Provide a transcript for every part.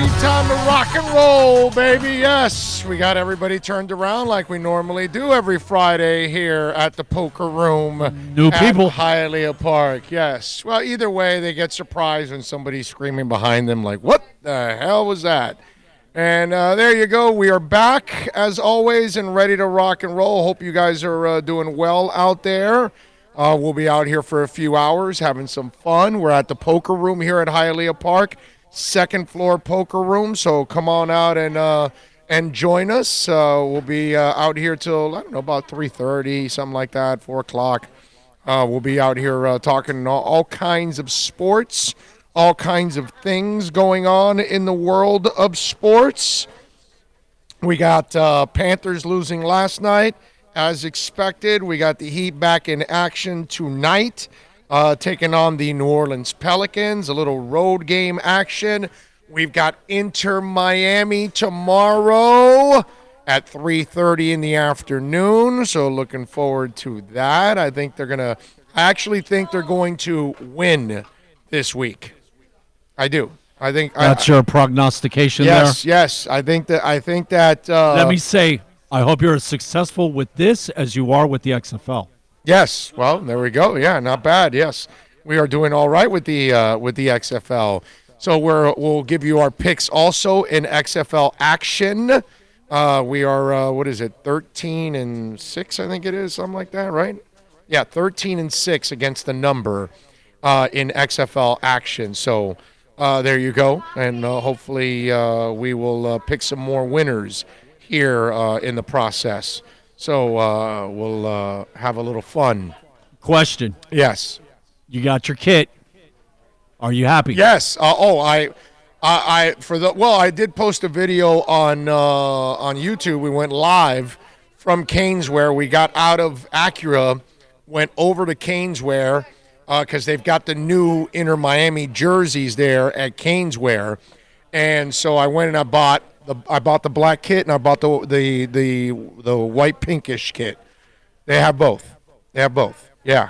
Time to rock and roll, baby. Yes, we got everybody turned around like we normally do every Friday here at the Poker Room. New people. Hialeah Park. Yes. Well, either way, they get surprised when somebody's screaming behind them like, what the hell was that? And there you go. We are back, as always, and ready to rock and roll. Hope you guys are doing well out there. We'll be out here for a few hours having some fun. We're at the Poker Room here at Hialeah Park. Second floor poker room, so come on out and join us. We'll be out here till, I don't know, about 3:30, something like that, 4 o'clock. We'll be out here talking all kinds of sports, all kinds of things going on in the world of sports. We got Panthers losing last night, as expected. We got the Heat back in action tonight. Taking on the New Orleans Pelicans, a little road game action. We've got Inter Miami tomorrow at 3:30 in the afternoon, so looking forward to that. I actually think they're going to win this week. I do. I think that's your prognostication there? Yes. I think that let me say, I hope you're as successful with this as you are with the XFL. Yes, well, there we go. Yeah, not bad. Yes, we are doing all right with the XFL. So we'll give you our picks also in XFL action. We are 13-6, I think it is, something like that, right? Yeah, 13-6 against the number in XFL action. So there you go, and hopefully we will pick some more winners here in the process. So we'll have a little fun. Question. Yes. You got your kit. Are you happy? Yes. I did post a video on YouTube. We went live from Caneswear. We got out of Acura, went over to Caneswear because they've got the new Inter Miami jerseys there at Caneswear, and so I went and I bought the black kit and I bought the white pinkish kit. They have both. Yeah.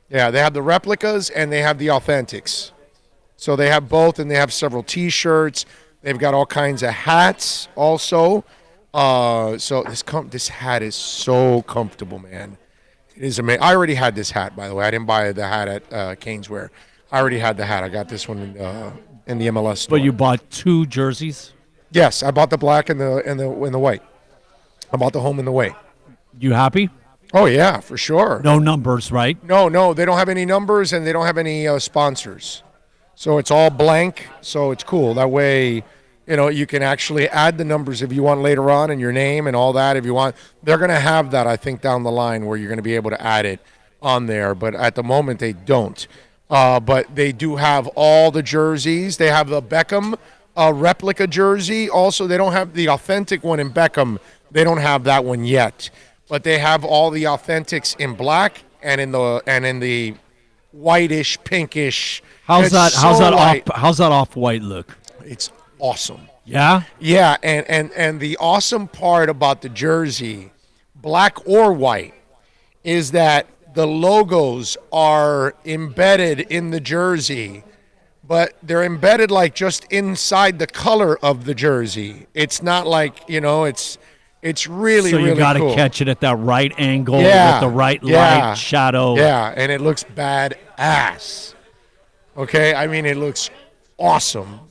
They have the replicas and they have the authentics. So they have both, and they have several T-shirts. They've got all kinds of hats also. So this hat is so comfortable, man. It is amazing. I already had this hat, by the way. I didn't buy the hat at Caneswear. I already had the hat. I got this one in the MLS store. But you bought 2 jerseys? Yes, I bought the black and the white. I bought the home and the white. You happy? Oh yeah, for sure. No numbers, right? No, they don't have any numbers and they don't have any sponsors. So it's all blank. So it's cool. That way, you can actually add the numbers if you want later on and your name and all that if you want. They're going to have that, I think, down the line where you're going to be able to add it on there. But at the moment, they don't. But they do have all the jerseys. They have the Beckham replica jersey. Also, they don't have the authentic one in Beckham. They don't have that one yet. But they have all the authentics in black and in the whitish, pinkish. How's that off-white look? It's awesome. Yeah? Yeah, and the awesome part about the jersey, black or white, is that the logos are embedded in the jersey, but they're embedded like just inside the color of the jersey. It's not like, it's really, really cool. So you got to catch it at that right angle with the right light, shadow. Yeah, and it looks badass. Okay? I mean, it looks awesome.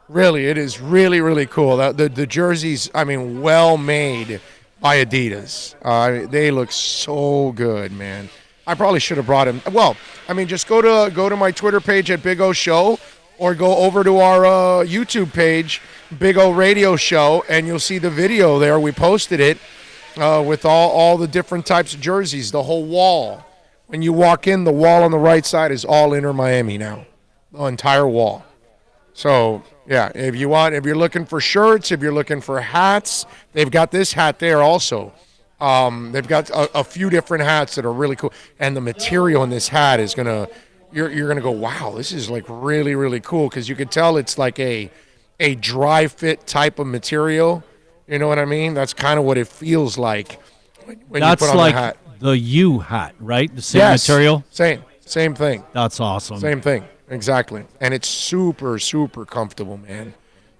Really, it is really, really cool. The jerseys, well made by Adidas. They look so good, man. I probably should have brought him. Well, just go to my Twitter page at Big O Show, or go over to our YouTube page, Big O Radio Show, and you'll see the video there. We posted it with all the different types of jerseys, the whole wall. When you walk in, the wall on the right side is all Inter Miami now, the entire wall. So, yeah, if you're looking for shirts, if you're looking for hats, they've got this hat there also. They've got a few different hats that are really cool, and the material in this hat is you're gonna go, wow, this is like really, really cool, because you could tell it's like a dry fit type of material. You know what I mean? That's kind of what it feels like when you put on the hat. The U hat, right? The same material? Same thing. That's awesome. Same thing, exactly. And it's super, super comfortable, man.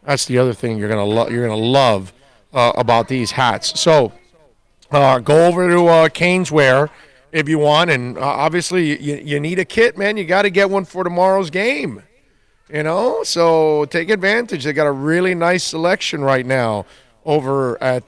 That's the other thing you're gonna love about these hats. So go over to Cane's Wear if you want, and obviously you need a kit, man. You got to get one for tomorrow's game. So take advantage. They got a really nice selection right now over at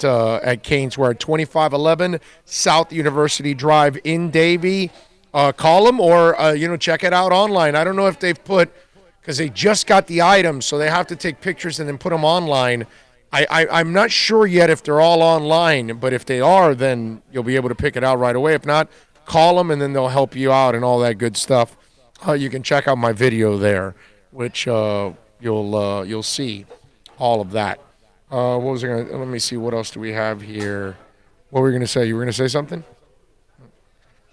Cane's Wear, 2511 South University Drive in Davie. Call them or check it out online. I don't know if they've put, because they just got the items, so they have to take pictures and then put them online. I'm not sure yet if they're all online, but if they are, then you'll be able to pick it out right away. If not, call them and then they'll help you out and all that good stuff. You can check out my video there, which you'll see all of that. What was I gonna? Let me see. What else do we have here? What were you gonna say? You were gonna say something?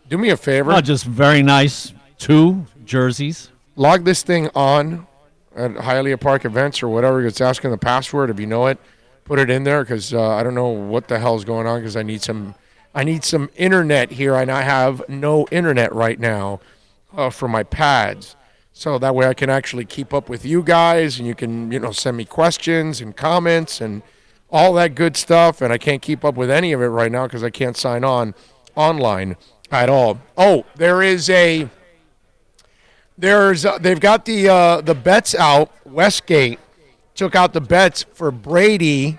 Do me a favor. Oh, just very nice. 2 jerseys. Log this thing on at Hialeah Park Events or whatever. It's asking the password. If you know it, put it in there because I don't know what the hell's going on because I need some internet here, and I have no internet right now for my pads. So that way I can actually keep up with you guys, and you can send me questions and comments and all that good stuff. And I can't keep up with any of it right now because I can't sign on online at all. Oh, they've got the bets out. Westgate took out the bets for Brady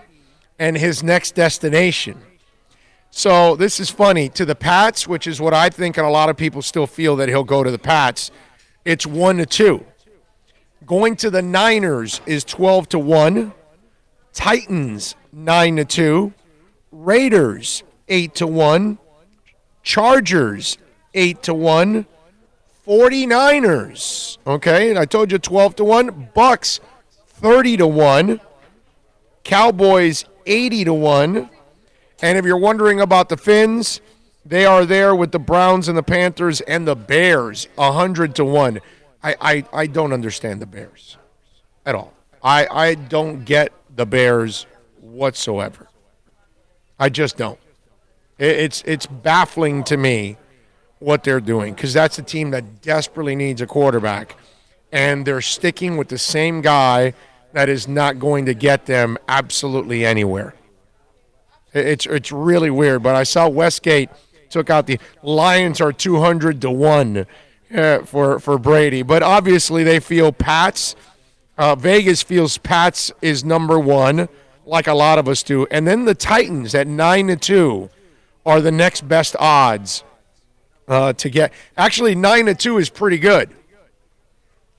and his next destination. So this is funny. To the Pats, which is what I think, and a lot of people still feel that he'll go to the Pats, it's 1-2. Going to the Niners is 12-1. Titans 9-2. Raiders 8-1. Chargers 8-1. 49ers, okay, I told you 12-1. Bucks 30-1. Cowboys 80-1. And if you're wondering about the Finns, they are there with the Browns and the Panthers and the Bears 100-1. I don't understand the Bears at all. I don't get the Bears whatsoever. I just don't. It's baffling to me what they're doing because that's a team that desperately needs a quarterback, and they're sticking with the same guy that is not going to get them absolutely anywhere. It's really weird, but I saw Westgate took out the Lions are 200-1 for Brady, but obviously they feel Pats. Vegas feels Pats is number one, like a lot of us do, and then the Titans at 9-2 are the next best odds to get. Actually, 9-2 is pretty good.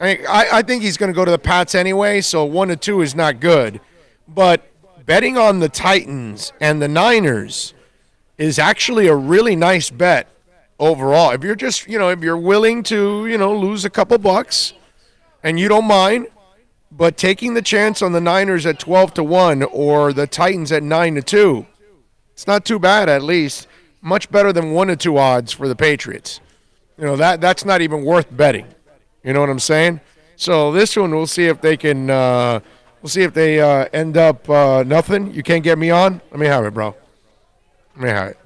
I think he's going to go to the Pats anyway, so 1-2 is not good. But betting on the Titans and the Niners is actually a really nice bet overall. If you're just, if you're willing to, lose a couple bucks and you don't mind, but taking the chance on the Niners at 12-1 or the Titans at 9-2, it's not too bad at least. Much better than 1-2 odds for the Patriots. That's not even worth betting. You know what I'm saying? So this one, we'll see if they can. We'll see if they end up nothing. You can't get me on. Let me have it, bro. Let me have it.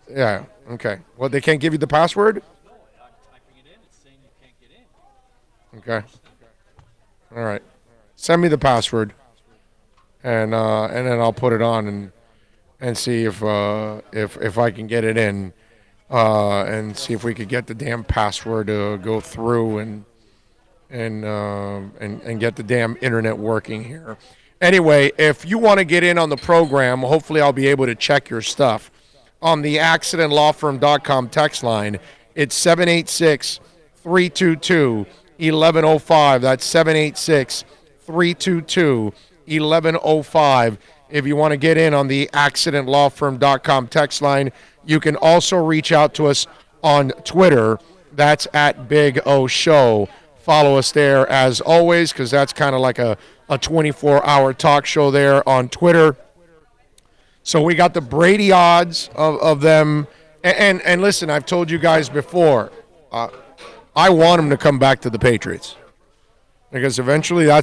Yeah. Okay. Well, they can't give you the password. No, I'm typing it in. It's saying you can't get in. Okay. All right. Send me the password, and then I'll put it on and see if I can get it in, and see if we could get the damn password to go through and get the damn internet working here. Anyway, if you want to get in on the program, hopefully I'll be able to check your stuff on the accidentlawfirm.com text line. It's 786-322-1105. That's 786-322-1105. If you want to get in on the accidentlawfirm.com text line, you can also reach out to us on Twitter. That's at Big O Show. Follow us there as always because that's kind of like a 24-hour talk show there on Twitter. So we got the Brady odds of them. And listen, I've told you guys before, I want him to come back to the Patriots because eventually I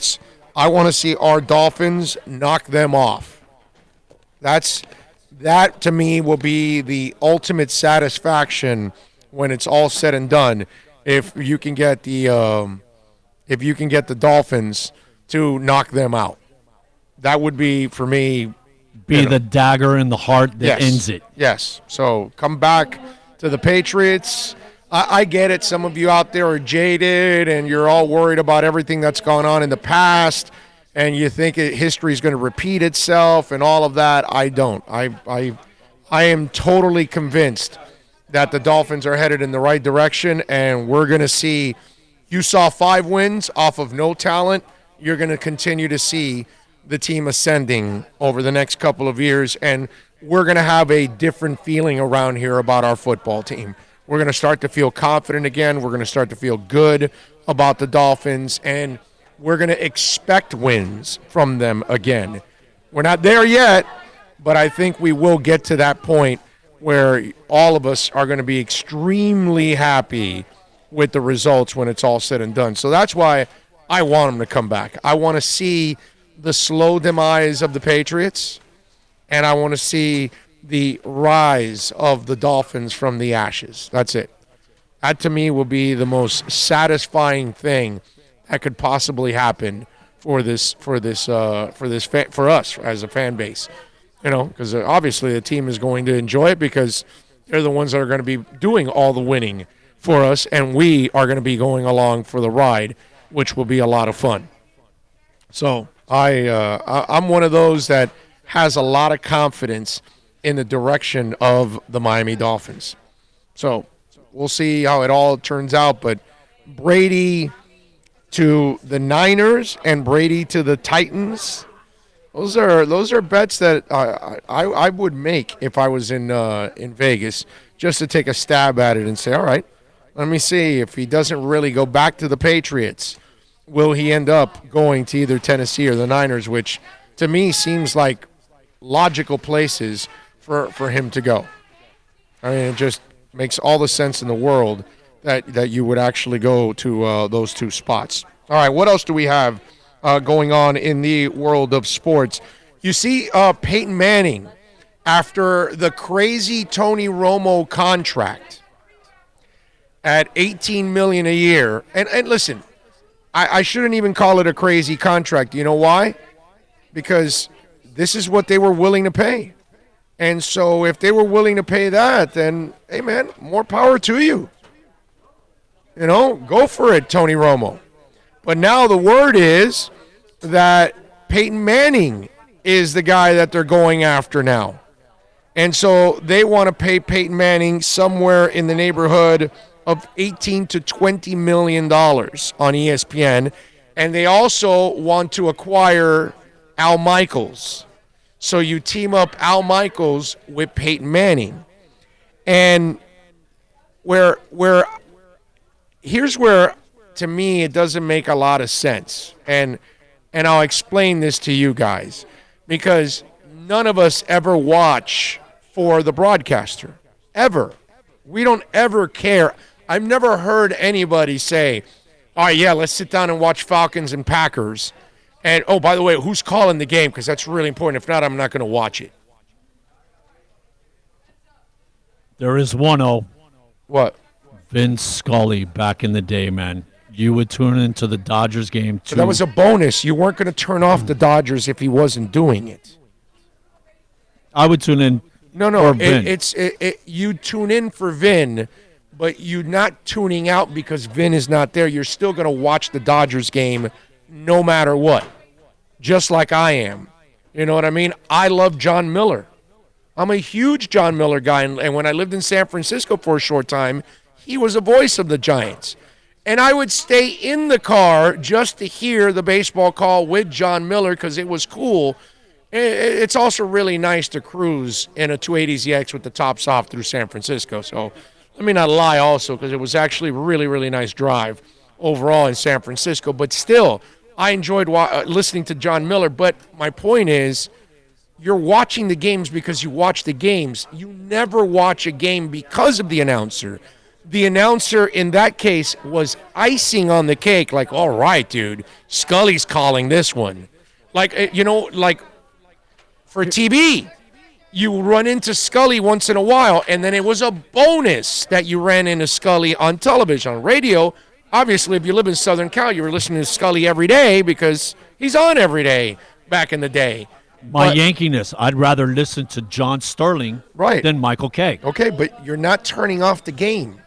want to see our Dolphins knock them off. That to me will be the ultimate satisfaction when it's all said and done. If you can get the Dolphins to knock them out, That would be, for me, Be the dagger in the heart that ends it. Yes. So come back to the Patriots. I get it. Some of you out there are jaded and you're all worried about everything that's gone on in the past and you think history is going to repeat itself and all of that. I don't. I am totally convinced that the Dolphins are headed in the right direction and we're going to see – you saw 5 wins off of no talent. You're going to continue to see the team ascending over the next couple of years, and we're going to have a different feeling around here about our football team. We're going to start to feel confident again. We're going to start to feel good about the Dolphins, and we're going to expect wins from them again. We're not there yet, but I think we will get to that point where all of us are going to be extremely happy with the results when it's all said and done. So that's why I want them to come back. I want to see the slow demise of the Patriots, and I want to see the rise of the Dolphins from the ashes. That's it. That, to me, will be the most satisfying thing that could possibly happen for us as a fan base. You know, because obviously the team is going to enjoy it because they're the ones that are going to be doing all the winning for us, and we are going to be going along for the ride, which will be a lot of fun. So I'm one of those that has a lot of confidence in the direction of the Miami Dolphins. So we'll see how it all turns out. But Brady to the Niners and Brady to the Titans, those are bets that I would make if I was in Vegas, just to take a stab at it and say, all right, let me see if he doesn't really go back to the Patriots. Will he end up going to either Tennessee or the Niners, which to me seems like logical places for him to go. I mean, it just makes all the sense in the world that you would actually go to those two spots. All right, what else do we have going on in the world of sports? You see Peyton Manning, after the crazy Tony Romo contract at $18 million a year, and listen, I shouldn't even call it a crazy contract. You know why? Because this is what they were willing to pay. And so if they were willing to pay that, then, hey, man, more power to you. You know, go for it, Tony Romo. But now the word is that Peyton Manning is the guy that they're going after now. And so they want to pay Peyton Manning somewhere in the neighborhood of $18 to $20 million on ESPN. And they also want to acquire Al Michaels. So you team up Al Michaels with Peyton Manning. And here's where, to me, it doesn't make a lot of sense. And I'll explain this to you guys. Because none of us ever watch for the broadcaster. Ever. We don't ever care. I've never heard anybody say, all right, yeah, let's sit down and watch Falcons and Packers. And, oh, by the way, who's calling the game? Because that's really important. If not, I'm not going to watch it. There is one, What? Vince Scully back in the day, man. You would tune into the Dodgers game, too. So that was a bonus. You weren't going to turn off the Dodgers if he wasn't doing it. I would tune in. No. You tune in for Vin, but you're not tuning out because Vin is not there. You're still going to watch the Dodgers game no matter what, just like I am. You know what I mean? I love John Miller. I'm a huge John Miller guy, and when I lived in San Francisco for a short time, he was a voice of the Giants. And I would stay in the car just to hear the baseball call with John Miller because it was cool. It's also really nice to cruise in a 280ZX with the tops off through San Francisco. So let me not lie also, because it was actually a really, really nice drive overall in San Francisco. But still, I enjoyed listening to John Miller. But my point is, you're watching the games because you watch the games. You never watch a game because of the announcer. The announcer in that case was icing on the cake, like, all right, dude, Scully's calling this one. Like, for TV, you run into Scully once in a while, and then it was a bonus that you ran into Scully on television. On radio, obviously, if you live in Southern Cal, you were listening to Scully every day because he's on every day. back in the day. My Yankees, I'd rather listen to John Sterling than Michael Kay. Okay, but you're not turning off the game.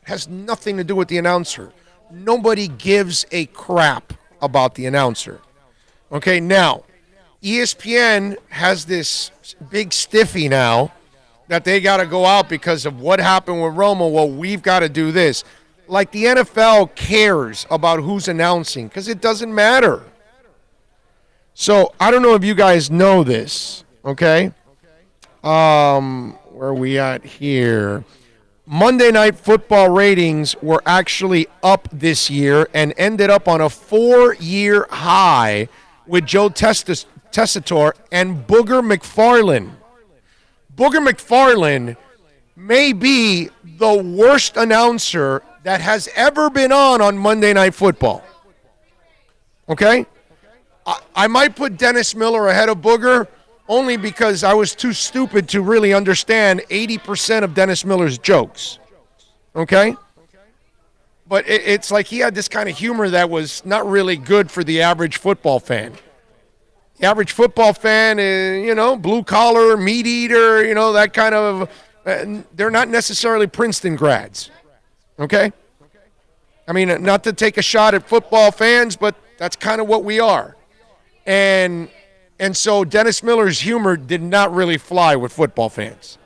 It has nothing to do with the announcer. Nobody gives a crap about the announcer. Okay, now, ESPN has this big stiffy now that they got to go out because of what happened with Romo. Well, we've got to do this. Like the NFL cares about who's announcing because it doesn't matter. So I don't know if you guys know this, okay? Where are we at here? Monday Night Football ratings were actually up this year and ended up on a 4-year high with Joe Tessitore and Booger McFarland. Booger McFarland may be the worst announcer that has ever been on Monday Night Football. Okay? I might put Dennis Miller ahead of Booger only because I was too stupid to really understand 80% of Dennis Miller's jokes. Okay? But it's like he had this kind of humor that was not really good for the average football fan. The average football fan is, blue collar, meat eater, that kind of, they're not necessarily Princeton grads. Okay? I mean, not to take a shot at football fans, but that's kind of what we are. And so Dennis Miller's humor did not really fly with football fans.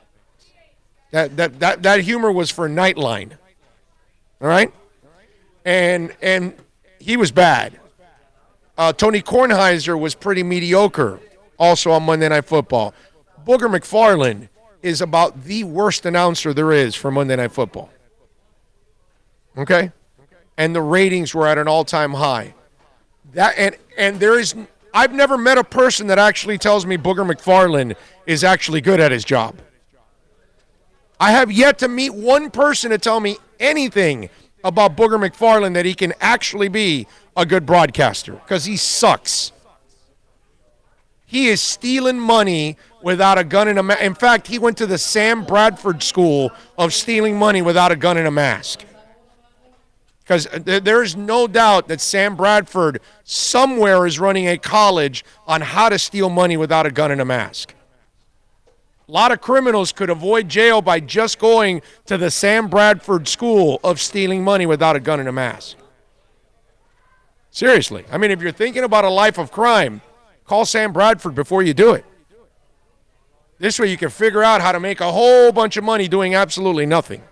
That humor was for Nightline. All right? And he was bad. Tony Kornheiser was pretty mediocre also on Monday Night Football. Booger McFarland is about the worst announcer there is for Monday Night Football. Okay? And the ratings were at an all-time high. And there is, I've never met a person that actually tells me Booger McFarland is actually good at his job. I have yet to meet one person to tell me anything about Booger McFarland that he can actually be a good broadcaster, because he sucks. He is stealing money without a gun and a mask. In fact, he went to the Sam Bradford School of stealing money without a gun and a mask. Because there is no doubt that Sam Bradford somewhere is running a college on how to steal money without a gun and a mask. A lot of criminals could avoid jail by just going to the Sam Bradford School of stealing money without a gun and a mask. Seriously. I mean, if you're thinking about a life of crime, call Sam Bradford before you do it. This way you can figure out how to make a whole bunch of money doing absolutely nothing.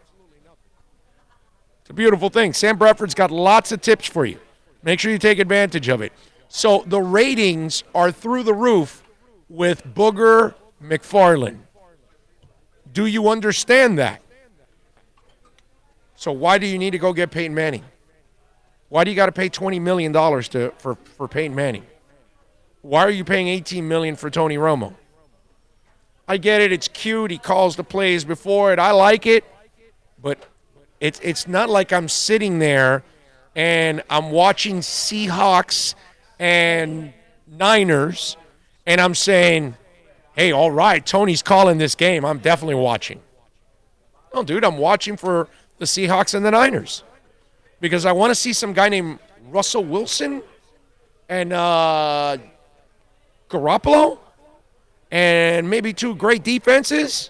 It's a beautiful thing. Sam Bradford's got lots of tips for you. Make sure you take advantage of it. So the ratings are through the roof with Booger McFarland. Do you understand that? So why do you need to go get Peyton Manning? Why do you got to pay $20 million for Peyton Manning? Why are you paying $18 million for Tony Romo? I get it. It's cute. He calls the plays before it. I like it. But it's not like I'm sitting there and I'm watching Seahawks and Niners and I'm saying, hey, all right, Tony's calling this game. I'm definitely watching. No, dude, I'm watching for the Seahawks and the Niners because I want to see some guy named Russell Wilson and Garoppolo and maybe two great defenses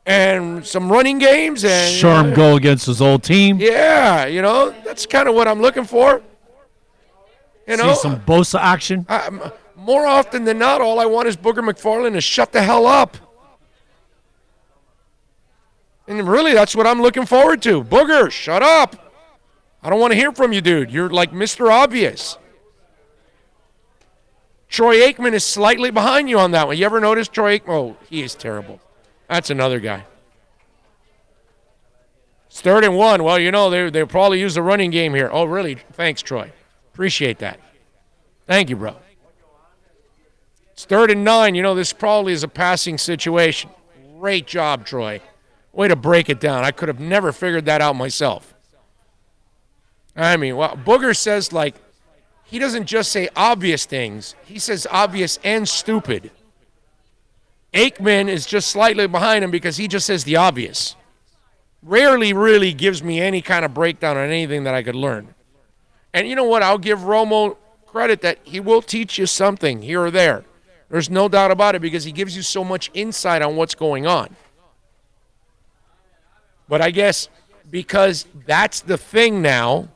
and some running games. And Sherm go against his old team. Yeah, that's kind of what I'm looking for. See some Bosa action. More often than not, all I want is Booger McFarland to shut the hell up. And really, that's what I'm looking forward to. Booger, shut up. I don't want to hear from you, dude. You're like Mr. Obvious. Troy Aikman is slightly behind you on that one. You ever notice Troy Aikman? Oh, he is terrible. That's another guy. It's 3rd and 1. Well, they'll probably use the running game here. Oh, really? Thanks, Troy. Appreciate that. Thank you, bro. It's 3rd and 9. This probably is a passing situation. Great job, Troy. Way to break it down. I could have never figured that out myself. I mean, Booger says, he doesn't just say obvious things. He says obvious and stupid. Aikman is just slightly behind him because he just says the obvious. Rarely really gives me any kind of breakdown on anything that I could learn. And you know what? I'll give Romo credit that he will teach you something here or there. There's no doubt about it because he gives you so much insight on what's going on. But I guess because that's the thing now,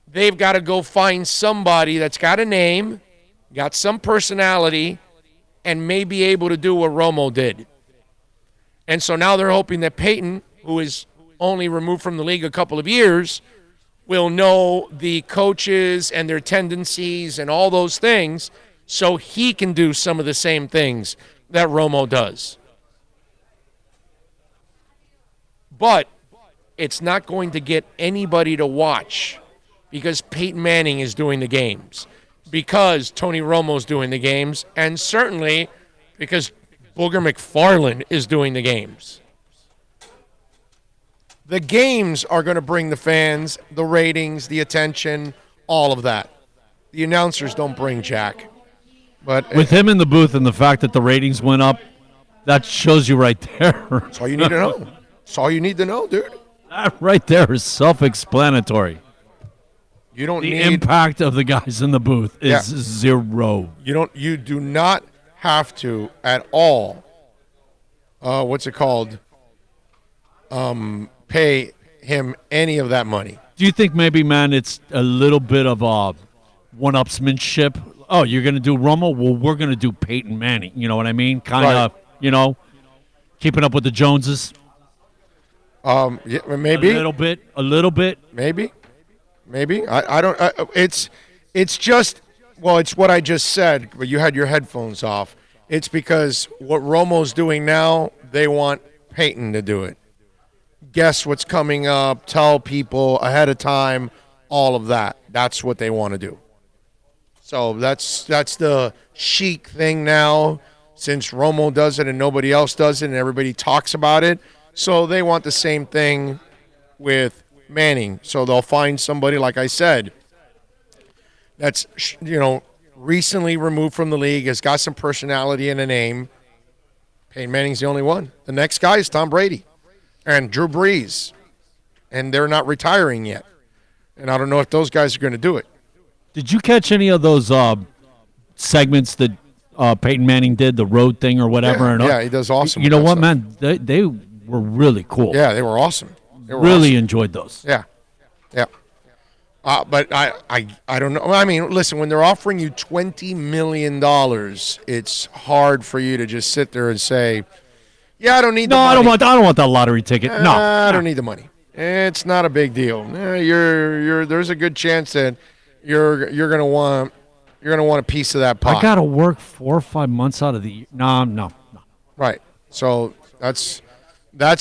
they've got to go find somebody that's got a name, got some personality, and may be able to do what Romo did. And so now they're hoping that Peyton, who is only removed from the league a couple of years, will know the coaches and their tendencies and all those things so he can do some of the same things that Romo does. But it's not going to get anybody to watch because Peyton Manning is doing the games, because Tony Romo's doing the games, and certainly because Booger McFarland is doing the games. The games are going to bring the fans, the ratings, the attention, all of that. The announcers don't bring Jack. But with him in the booth and the fact that the ratings went up, that shows you right there. That's all you need to know. That's all you need to know, dude. That right there is self-explanatory. You don't the need impact of the guys in the booth is zero. You do not have to at all. What's it called? Pay him any of that money. Do you think maybe, man, it's a little bit of a one-upsmanship? Oh, you're going to do Romo? Well, we're going to do Peyton Manning. You know what I mean? Kind of, keeping up with the Joneses. Yeah, maybe a little bit. Maybe. I don't. It's just. Well, it's what I just said. But you had your headphones off. It's because what Romo's doing now, they want Peyton to do it. Guess what's coming up. Tell people ahead of time. All of that. That's what they want to do. So that's the chic thing now. Since Romo does it and nobody else does it, and everybody talks about it. So they want the same thing with Manning. So they'll find somebody, like I said, that's, recently removed from the league, has got some personality and a name. Peyton Manning's the only one. The next guy is Tom Brady and Drew Brees. And they're not retiring yet. And I don't know if those guys are going to do it. Did you catch any of those segments that Peyton Manning did, the road thing or whatever? Yeah, he does awesome. You know what, man? They were really cool. Yeah, they were awesome. Really enjoyed those. Yeah. But I don't know. I mean, listen, when they're offering you $20 million, it's hard for you to just sit there and say, yeah, I don't need the money. I don't want that lottery ticket. I don't need the money. It's not a big deal. There's a good chance that you're gonna want a piece of that pie. I gotta work 4 or 5 months out of the year. No. Right. So that's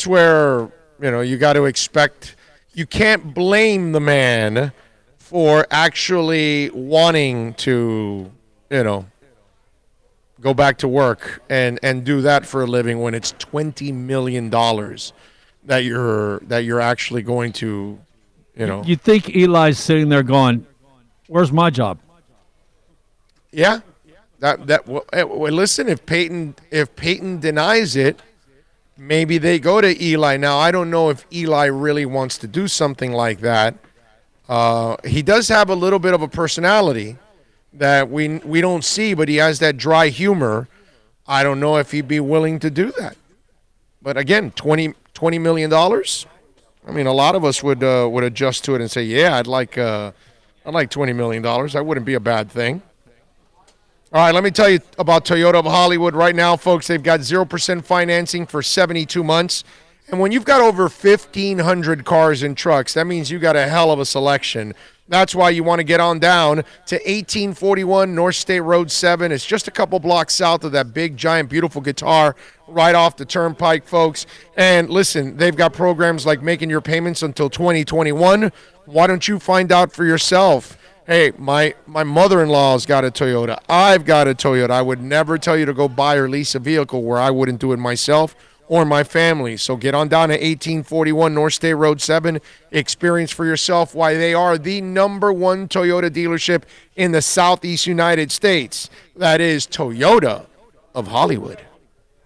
where you got to expect. You can't blame the man for actually wanting to go back to work and do that for a living when it's $20 million that you're actually going to. You think Eli's sitting there going, "Where's my job?" Yeah, listen. If Peyton denies it, maybe they go to Eli. Now I don't know if Eli really wants to do something like that. He does have a little bit of a personality that we don't see, but he has that dry humor. I don't know if he'd be willing to do that. But again, $20 million. I mean, a lot of us would adjust to it and say, "Yeah, I'd like $20 million. That wouldn't be a bad thing." All right, let me tell you about Toyota of Hollywood right now, folks. They've got 0% financing for 72 months. And when you've got over 1,500 cars and trucks, that means you got a hell of a selection. That's why you want to get on down to 1841 North State Road 7. It's just a couple blocks south of that big, giant, beautiful guitar right off the turnpike, folks. And listen, they've got programs like making your payments until 2021. Why don't you find out for yourself? Hey, my mother-in-law's got a Toyota. I've got a Toyota. I would never tell you to go buy or lease a vehicle where I wouldn't do it myself or my family. So get on down to 1841 North State Road 7. Experience for yourself why they are the number one Toyota dealership in the Southeast United States. That is Toyota of Hollywood.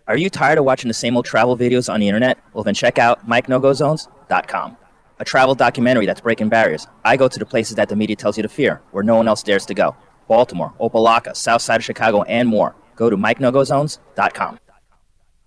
Are you tired of watching the same old travel videos on the internet? Well, then check out MikeNoGoZones.com. A travel documentary that's breaking barriers. I go to the places that the media tells you to fear, where no one else dares to go. Baltimore, Opelika, South Side of Chicago, and more. Go to MikeNoGoZones.com.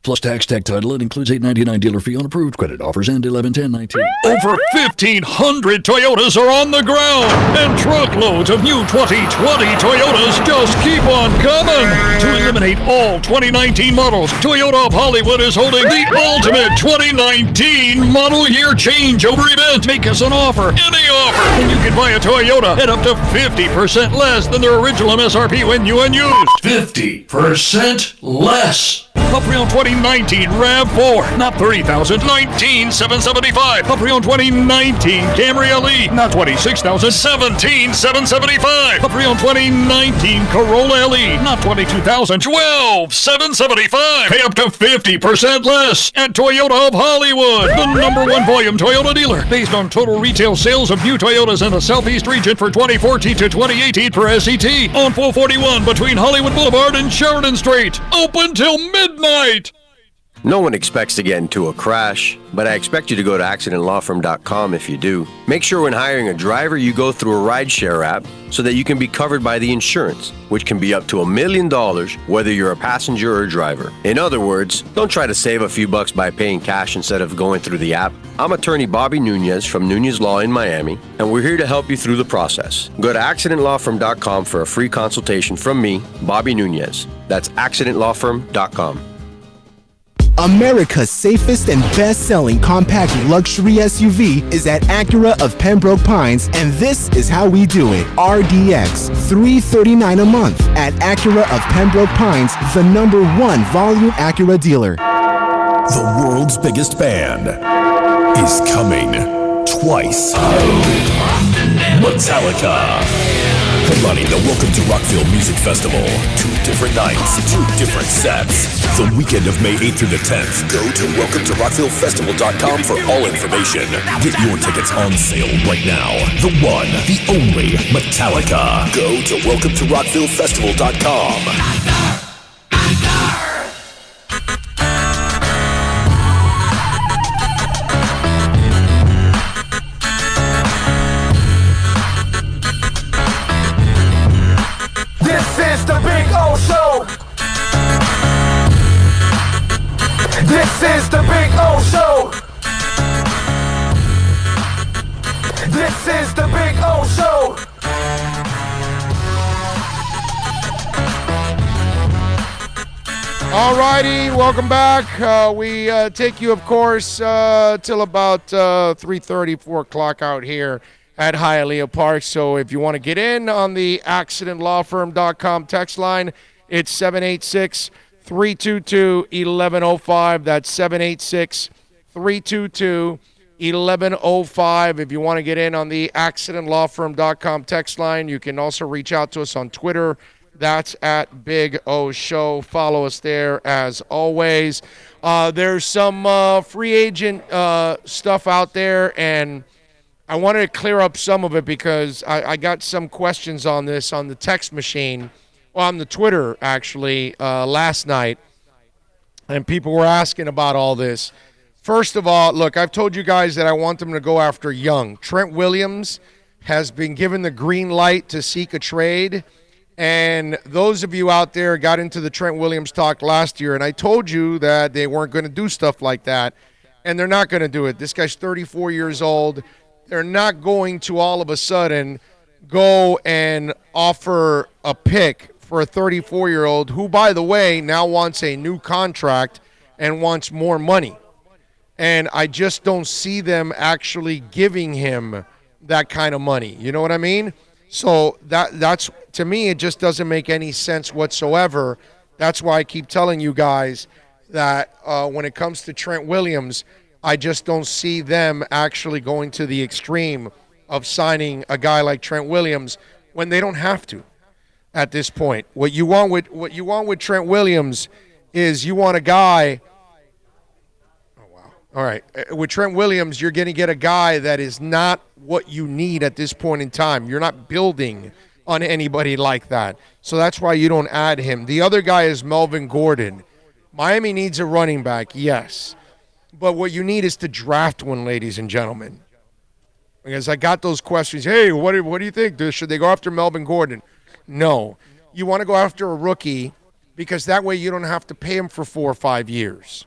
Plus tax, tech title. It includes $8.99 dealer fee on approved credit. Offers end 11/10/19. Over 1,500 Toyotas are on the ground, and truckloads of new 2020 Toyotas just keep on coming. To eliminate all 2019 models, Toyota of Hollywood is holding the ultimate 2019 model year changeover event. Make us an offer, any offer, and you can buy a Toyota at up to 50% less than their original MSRP when new and used. 50% less. A pre-owned 2019 RAV4, not $30,000, $19,775. A pre-owned 2019 Camry LE, not $26,000, $17,775. A pre-owned 2019 Corolla LE, not $22,000, $12,775. Pay up to 50% less at Toyota of Hollywood, the #1 volume Toyota dealer, based on total retail sales of new Toyotas in the Southeast region for 2014 to 2018 per SCT on 441 between Hollywood Boulevard and Sheridan Street. Open till midnight. No one expects to get into a crash, but I expect you to go to accidentlawfirm.com if you do. Make sure when hiring a driver, you go through a rideshare app so that you can be covered by the insurance, which can be up to $1 million whether you're a passenger or a driver. In other words, don't try to save a few bucks by paying cash instead of going through the app. I'm attorney Bobby Nunez from Nunez Law in Miami, and we're here to help you through the process. Go to accidentlawfirm.com for a free consultation from me, Bobby Nunez. That's accidentlawfirm.com. America's safest and best-selling compact luxury SUV is at Acura of Pembroke Pines, and this is how we do it. RDX, $339 a month at Acura of Pembroke Pines, the #1 volume Acura dealer. The world's biggest band is coming twice. Metallica. Headlining the Welcome to Rockville Music Festival. 2 different nights, 2 different sets. The weekend of May 8th through the 10th. Go to welcometorockvillefestival.com for all information. Get your tickets on sale right now. The one, the only Metallica. Go to welcometorockvillefestival.com. This is the Big O Show. This is the Big O Show. This is the Big O Show. All righty, welcome back. We take you, of course, till about 3:30, 4 o'clock out here at Hialeah Park. So if you want to get in on the accidentlawfirm.com text line, it's 786-322-1105. That's 786-322-1105. If you want to get in on the accidentlawfirm.com text line, you can also reach out to us on Twitter. That's at Big O Show. Follow us there as always. There's some free agent stuff out there, and I wanted to clear up some of it because I got some questions on this on the text machine, on the Twitter actually, last night, and people were asking about all this. First of all, look, I've told you guys that I want them to go after Young. Trent Williams has been given the green light to seek a trade, and those of you out there got into the Trent Williams talk last year, and I told you that they weren't going to do stuff like that, and they're not going to do it. This guy's 34 years old. They're not going to all of a sudden go and offer a pick for a 34-year-old who, by the way, now wants a new contract and wants more money. And I just don't see them actually giving him that kind of money. You know what I mean? So that's to me, it just doesn't make any sense whatsoever. That's why I keep telling you guys that when it comes to Trent Williams, I just don't see them actually going to the extreme of signing a guy like Trent Williams when they don't have to at this point. What you want with Trent Williams is you want a guy. Oh wow. All right. With Trent Williams, you're going to get a guy that is not what you need at this point in time. You're not building on anybody like that. So that's why you don't add him. The other guy is Melvin Gordon. Miami needs a running back, yes. But what you need is to draft one, ladies and gentlemen. Because I got those questions. Hey, what do you think? Should they go after Melvin Gordon? No. You want to go after a rookie because that way you don't have to pay him for 4 or 5 years.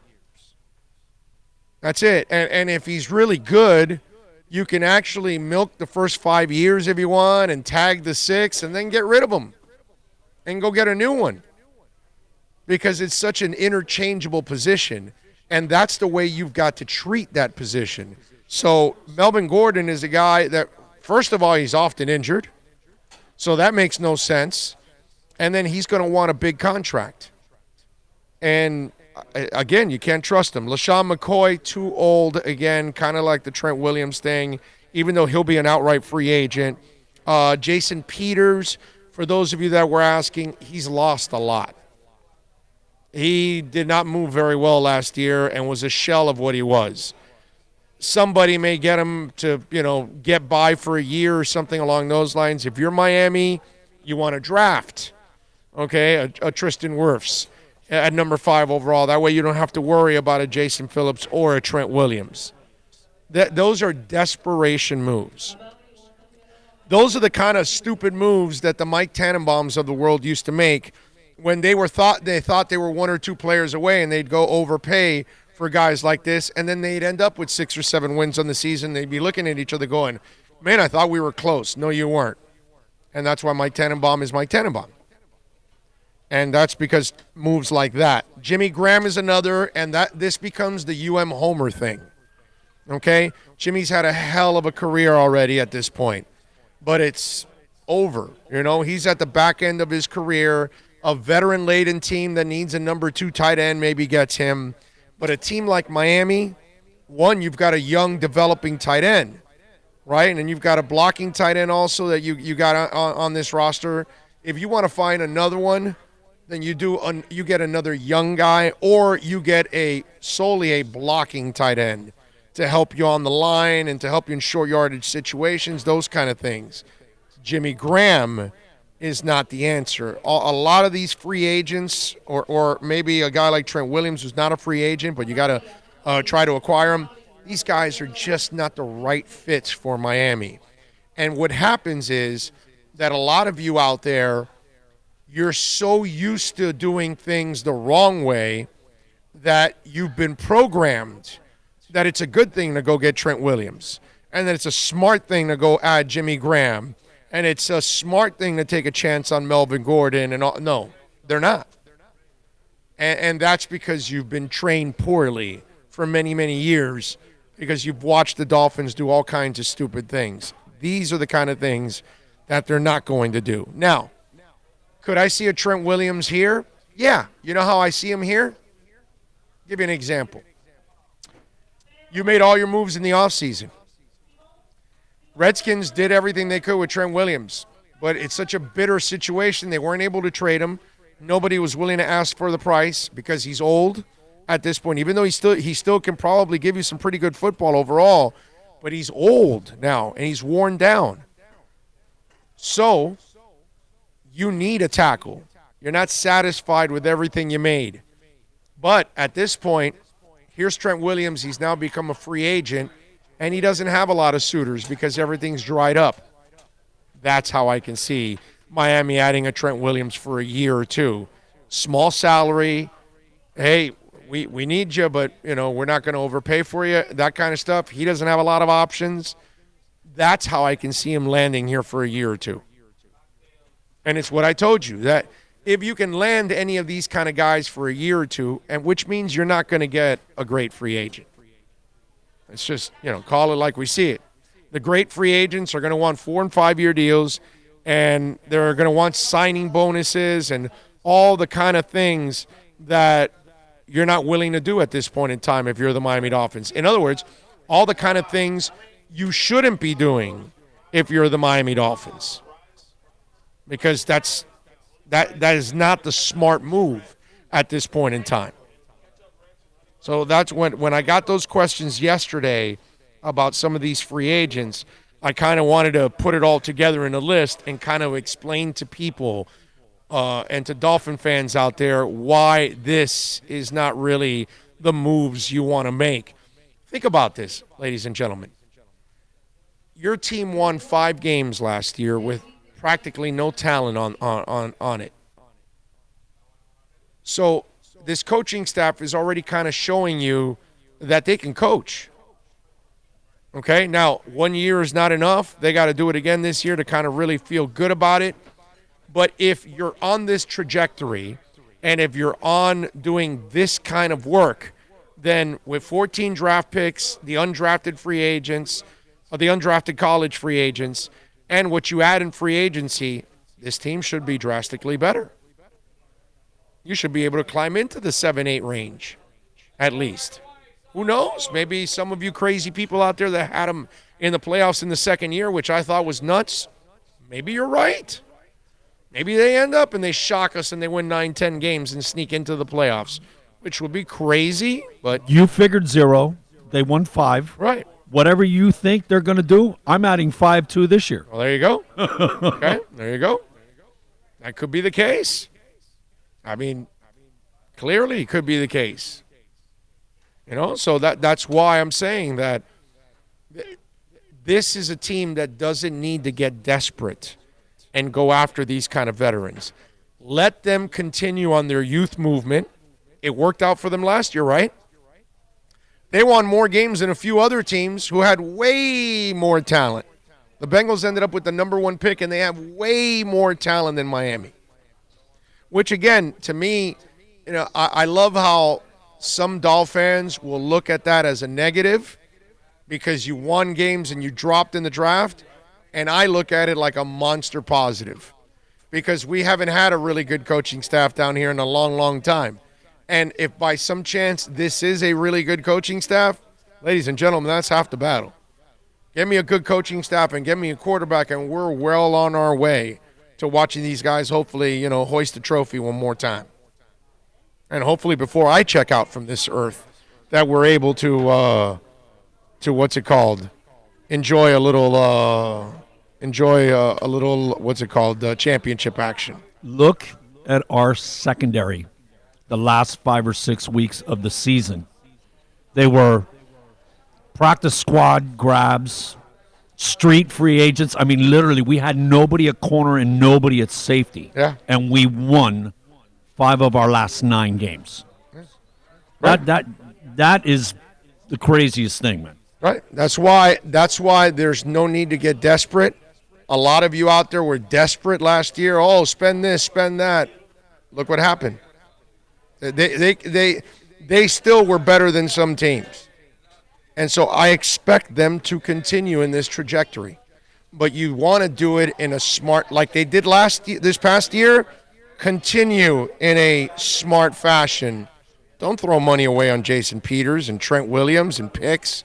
That's it. And if he's really good, you can actually milk the first 5 years if you want and tag the 6 and then get rid of him and go get a new one because it's such an interchangeable position, and that's the way you've got to treat that position. So Melvin Gordon is a guy that, first of all, he's often injured, so that makes no sense, and then he's going to want a big contract. And again, you can't trust him. LaShawn McCoy, too old, again, kind of like the Trent Williams thing, even though he'll be an outright free agent. Jason Peters, for those of you that were asking, he's lost a lot. He did not move very well last year and was a shell of what he was. Somebody may get him to, get by for a year or something along those lines. If you're Miami, you want to draft, okay, a Tristan Wirfs at number 5 overall. That way you don't have to worry about a Jason Phillips or a Trent Williams. Those are desperation moves. Those are the kind of stupid moves that the Mike Tannenbaums of the world used to make when they thought they were 1 or 2 players away, and they'd go overpay for guys like this, and then they'd end up with 6 or 7 wins on the season. They'd be looking at each other going, man, I thought we were close. No, you weren't. And that's why Mike Tannenbaum is Mike Tannenbaum. And that's because moves like that. Jimmy Graham is another, and this becomes the Homer thing. Okay? Jimmy's had a hell of a career already at this point, but it's over. He's at the back end of his career. A veteran-laden team that needs a number 2 tight end maybe gets him. But a team like Miami, one, you've got a young, developing tight end, right? And you've got a blocking tight end also that you got on this roster. If you want to find another one, then you get another young guy, or you get solely a blocking tight end to help you on the line and to help you in short yardage situations, those kind of things. Jimmy Graham is not the answer. A lot of these free agents, or maybe a guy like Trent Williams who's not a free agent, but you got to try to acquire him, these guys are just not the right fits for Miami. And what happens is that a lot of you out there, you're so used to doing things the wrong way that you've been programmed that it's a good thing to go get Trent Williams, and that it's a smart thing to go add Jimmy Graham, and it's a smart thing to take a chance on Melvin Gordon. And all. No, they're not. And that's because you've been trained poorly for many, many years, because you've watched the Dolphins do all kinds of stupid things. These are the kind of things that they're not going to do. Now, could I see a Trent Williams here? Yeah. You know how I see him here? I'll give you an example. You made all your moves in the offseason. Redskins did everything they could with Trent Williams, but it's such a bitter situation. They weren't able to trade him. Nobody was willing to ask for the price because he's old at this point, even though he still can probably give you some pretty good football overall, but he's old now and he's worn down. So you need a tackle. You're not satisfied with everything you made. But at this point, here's Trent Williams. He's now become a free agent, and he doesn't have a lot of suitors because everything's dried up. That's how I can see Miami adding a Trent Williams for a year or two. Small salary. Hey, we need you, but, we're not going to overpay for you, that kind of stuff. He doesn't have a lot of options. That's how I can see him landing here for a year or two. And it's what I told you, that if you can land any of these kind of guys for a year or two, and which means you're not going to get a great free agent. It's just, call it like we see it. The great free agents are going to want 4- and 5-year deals, and they're going to want signing bonuses and all the kind of things that you're not willing to do at this point in time if you're the Miami Dolphins. In other words, all the kind of things you shouldn't be doing if you're the Miami Dolphins, because that is not the smart move at this point in time. So that's when I got those questions yesterday about some of these free agents, I kind of wanted to put it all together in a list and kind of explain to people and to Dolphin fans out there why this is not really the moves you want to make. Think about this, ladies and gentlemen. Your team won 5 games last year with practically no talent on it. So this coaching staff is already kind of showing you that they can coach. Okay, now 1 year is not enough. They got to do it again this year to kind of really feel good about it. But if you're on this trajectory and if you're on doing this kind of work, then with 14 draft picks, the undrafted free agents, or the undrafted college free agents, and what you add in free agency, this team should be drastically better. You should be able to climb into the 7-8 range, at least. Who knows? Maybe some of you crazy people out there that had them in the playoffs in the second year, which I thought was nuts, maybe you're right. Maybe they end up and they shock us and they win 9-10 games and sneak into the playoffs, which would be crazy. But you figured 0. They won 5. Right. Whatever you think they're going to do, I'm adding 5 to this year. Well, there you go. Okay, there you go. That could be the case. I mean, clearly it could be the case. You know, so that's why I'm saying that this is a team that doesn't need to get desperate and go after these kind of veterans. Let them continue on their youth movement. It worked out for them last year, right? They won more games than a few other teams who had way more talent. The Bengals ended up with the number 1 pick, and they have way more talent than Miami. Which, again, to me, you know, I love how some Dolphins fans will look at that as a negative because you won games and you dropped in the draft, and I look at it like a monster positive because we haven't had a really good coaching staff down here in a long, long time. And if by some chance this is a really good coaching staff, ladies and gentlemen, that's half the battle. Get me a good coaching staff and get me a quarterback, and we're well on our way to watching these guys hopefully, you know, hoist the trophy one more time. And hopefully before I check out from this earth that we're able to what's it called? Enjoy a little, championship action. Look at our secondary the last 5 or 6 weeks of the season. They were practice squad grabs, street free agents. I mean, literally, we had nobody at corner and nobody at safety. Yeah. And we won 5 of our last 9 games. Right. That is the craziest thing, man. Right. That's why there's no need to get desperate. A lot of you out there were desperate last year. Oh, spend this, spend that. Look what happened. They still were better than some teams. And so I expect them to continue in this trajectory. But you want to do it in a smart, like they did this past year, continue in a smart fashion. Don't throw money away on Jason Peters and Trent Williams and picks.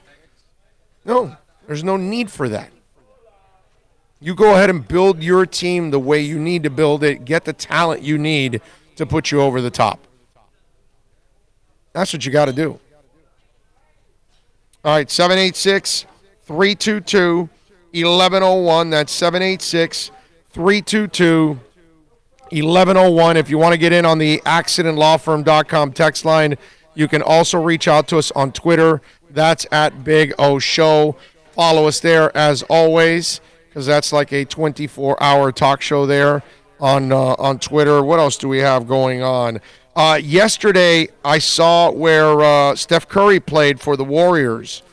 No, there's no need for that. You go ahead and build your team the way you need to build it. Get the talent you need to put you over the top. That's what you got to do. All right, 786-322-1101. That's 786-322-1101. If you want to get in on the accidentlawfirm.com text line, you can also reach out to us on Twitter. That's at Big O Show. Follow us there as always, because that's like a 24-hour talk show there on Twitter. What else do we have going on? Yesterday, I saw where Steph Curry played for the Warriors,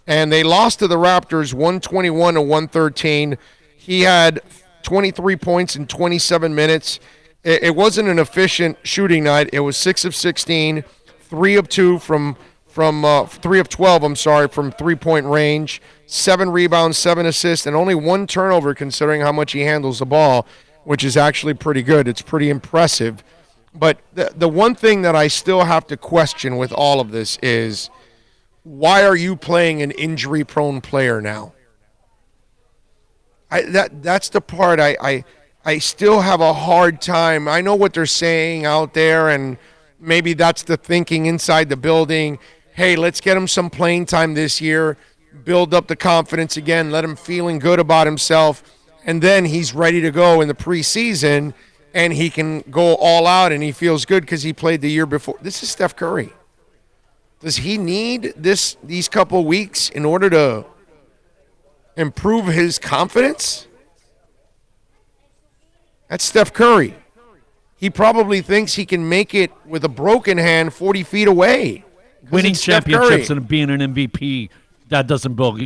and they lost to the Raptors 121-113. He had 23 points in 27 minutes. It wasn't an efficient shooting night. It was 6 of 16, 3 of 2 from 3 of 12, I'm sorry, from three-point range, 7 rebounds, 7 assists, and only 1 turnover considering how much he handles the ball, which is actually pretty good. It's pretty impressive. But the one thing that I still have to question with all of this is, why are you playing an injury-prone player now? That's the part I still have a hard time. I know what they're saying out there, and maybe that's the thinking inside the building. Hey, let's get him some playing time this year, build up the confidence again, let him feeling good about himself, and then he's ready to go in the preseason, and he can go all out, and he feels good because he played the year before. This is Steph Curry. Does he need these couple weeks in order to improve his confidence? That's Steph Curry. He probably thinks he can make it with a broken hand 40 feet away. Winning championships and being an MVP, that doesn't build,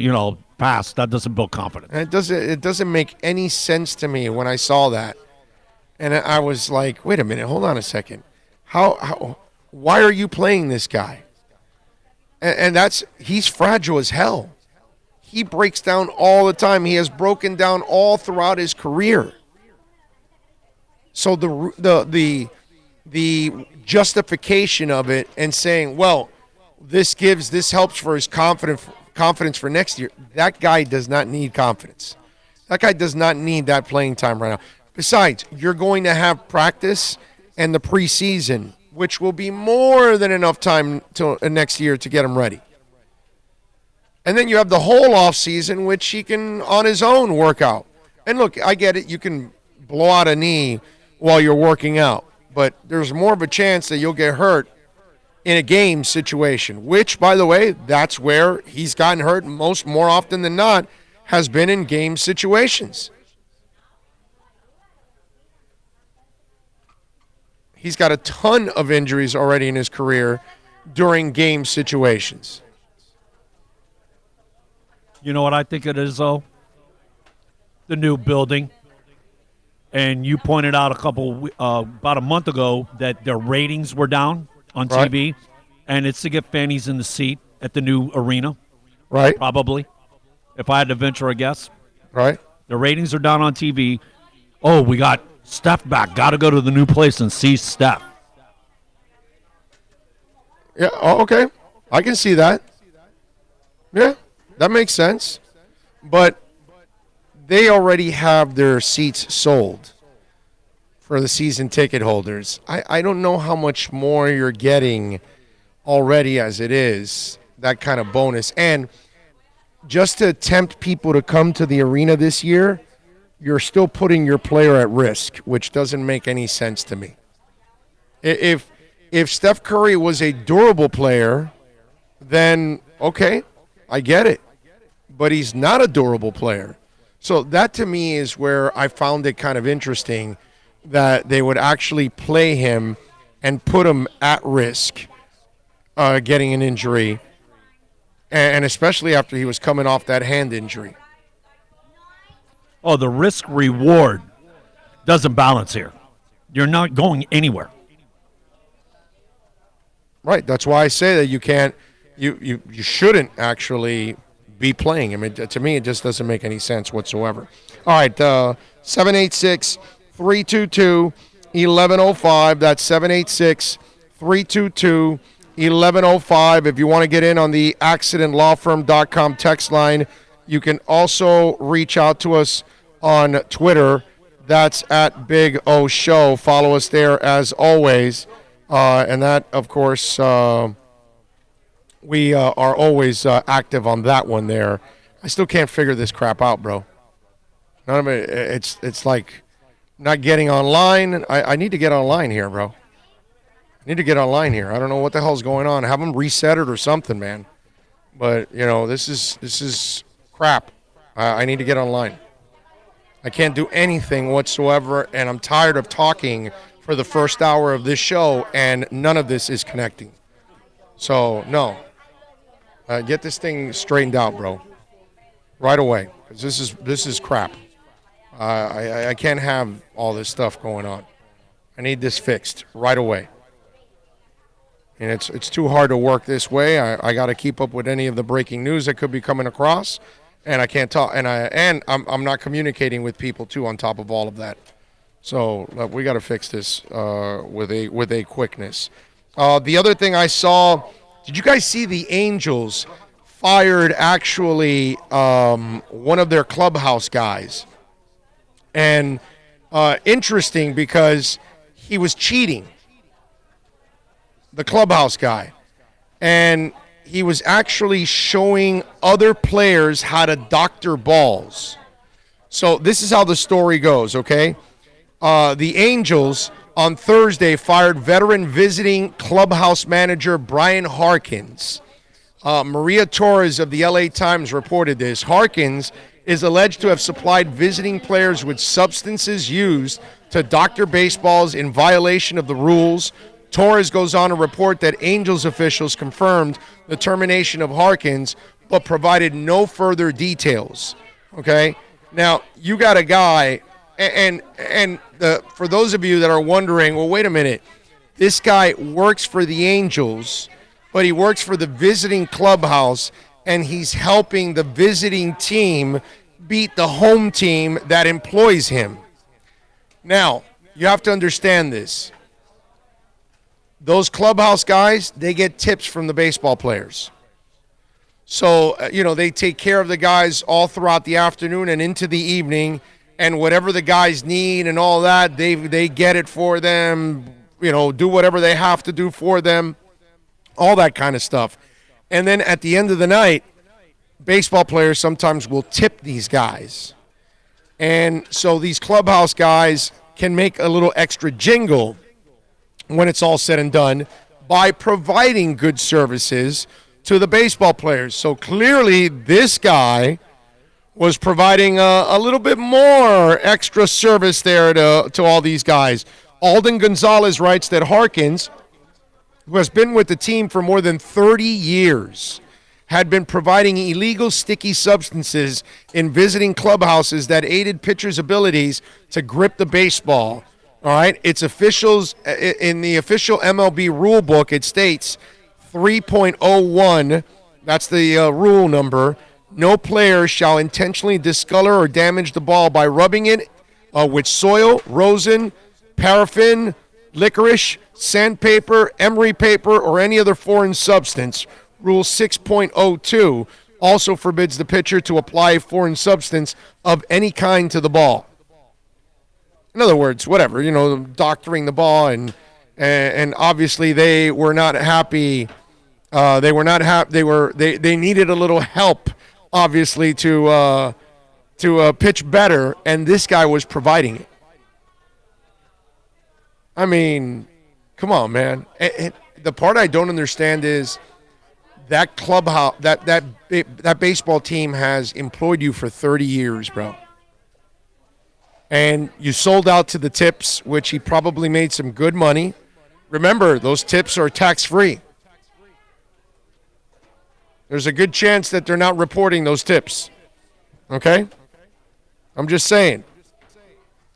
past. That doesn't build confidence. And it doesn't make any sense to me when I saw that. And I was like, wait a minute, hold on a second. Why are you playing this guy? And he's fragile as hell. He breaks down all the time. He has broken down all throughout his career. So the justification of it and saying, well, this helps for his confidence for next year. That guy does not need confidence. That guy does not need that playing time right now. Besides, you're going to have practice and the preseason, which will be more than enough time till next year to get him ready. And then you have the whole off season, which he can on his own work out. And look, I get it. You can blow out a knee while you're working out, but there's more of a chance that you'll get hurt in a game situation, which, by the way, that's where he's gotten hurt more often than not, has been in game situations. He's got a ton of injuries already in his career during game situations. You know what I think it is, though? The new building. And you pointed out about a month ago that their ratings were down on TV. And it's to get fannies in the seat at the new arena. Right. Probably. If I had to venture a guess. Right. The ratings are down on TV. Oh, we got Steph back. Got to go to the new place and see Steph. Yeah, okay. I can see that. Yeah, that makes sense. But they already have their seats sold for the season ticket holders. I don't know how much more you're getting already as it is, that kind of bonus. And just to tempt people to come to the arena this year, you're still putting your player at risk, which doesn't make any sense to me. If Steph Curry was a durable player, then okay, I get it. But he's not a durable player. So that to me is where I found it kind of interesting that they would actually play him and put him at risk getting an injury, and especially after he was coming off that hand injury. Oh, the risk-reward doesn't balance here. You're not going anywhere. Right. That's why I say that you shouldn't actually be playing him. To me, it just doesn't make any sense whatsoever. All right, 786-322-1105. That's 786-322-1105. If you want to get in on the accidentlawfirm.com text line, you can also reach out to us on Twitter. That's at Big O Show. Follow us there as always. And that, of course, we are always active on that one there. I still can't figure this crap out, bro. None of it. It's like not getting online. I need to get online here, bro. I need to get online here. I don't know what the hell's going on. Have them reset it or something, man. But this is crap. I need to get online. I can't do anything whatsoever, and I'm tired of talking for the first hour of this show, and none of this is connecting. So, no. Get this thing straightened out, bro. Right away. 'Cause this is crap. I can't have all this stuff going on. I need this fixed right away. And it's too hard to work this way. I got to keep up with any of the breaking news that could be coming across, and I can't talk. And I'm not communicating with people too. On top of all of that, so we got to fix this with a quickness. The other thing I saw, did you guys see the Angels fired actually one of their clubhouse guys? And interesting because he was cheating. The clubhouse guy. And he was actually showing other players how to doctor balls. So this is how the story goes, okay? The Angels on Thursday fired veteran visiting clubhouse manager Brian Harkins. Maria Torres of the LA Times reported this. Harkins is alleged to have supplied visiting players with substances used to doctor baseballs in violation of the rules. Torres goes on to report that Angels officials confirmed the termination of Harkins, but provided no further details. Okay? Now, you got a guy, and for those of you that are wondering, well, wait a minute, this guy works for the Angels, but he works for the visiting clubhouse, and he's helping the visiting team beat the home team that employs him. Now, you have to understand this. Those clubhouse guys, they get tips from the baseball players. So, they take care of the guys all throughout the afternoon and into the evening, and whatever the guys need and all that, they get it for them, do whatever they have to do for them, all that kind of stuff. And then at the end of the night, baseball players sometimes will tip these guys. And so these clubhouse guys can make a little extra jingle when it's all said and done by providing good services to the baseball players. So clearly this guy was providing a little bit more extra service there to all these guys. Alden Gonzalez writes that Harkins, who has been with the team for more than 30 years, had been providing illegal sticky substances in visiting clubhouses that aided pitchers' abilities to grip the baseball. All right, it's officials in the official MLB rule book. It states 3.01. That's the rule number. No player shall intentionally discolor or damage the ball by rubbing it with soil, rosin, paraffin, licorice, sandpaper, emery paper, or any other foreign substance. Rule 6.02 also forbids the pitcher to apply a foreign substance of any kind to the ball. In other words, whatever, doctoring the ball, and obviously they were not happy. They needed a little help, obviously, to pitch better, and this guy was providing it. I mean, come on, man. The part I don't understand is that clubhouse, that baseball team has employed you for 30 years, bro. And you sold out to the tips, which he probably made some good money. Remember, those tips are tax-free. There's a good chance that they're not reporting those tips. Okay? I'm just saying.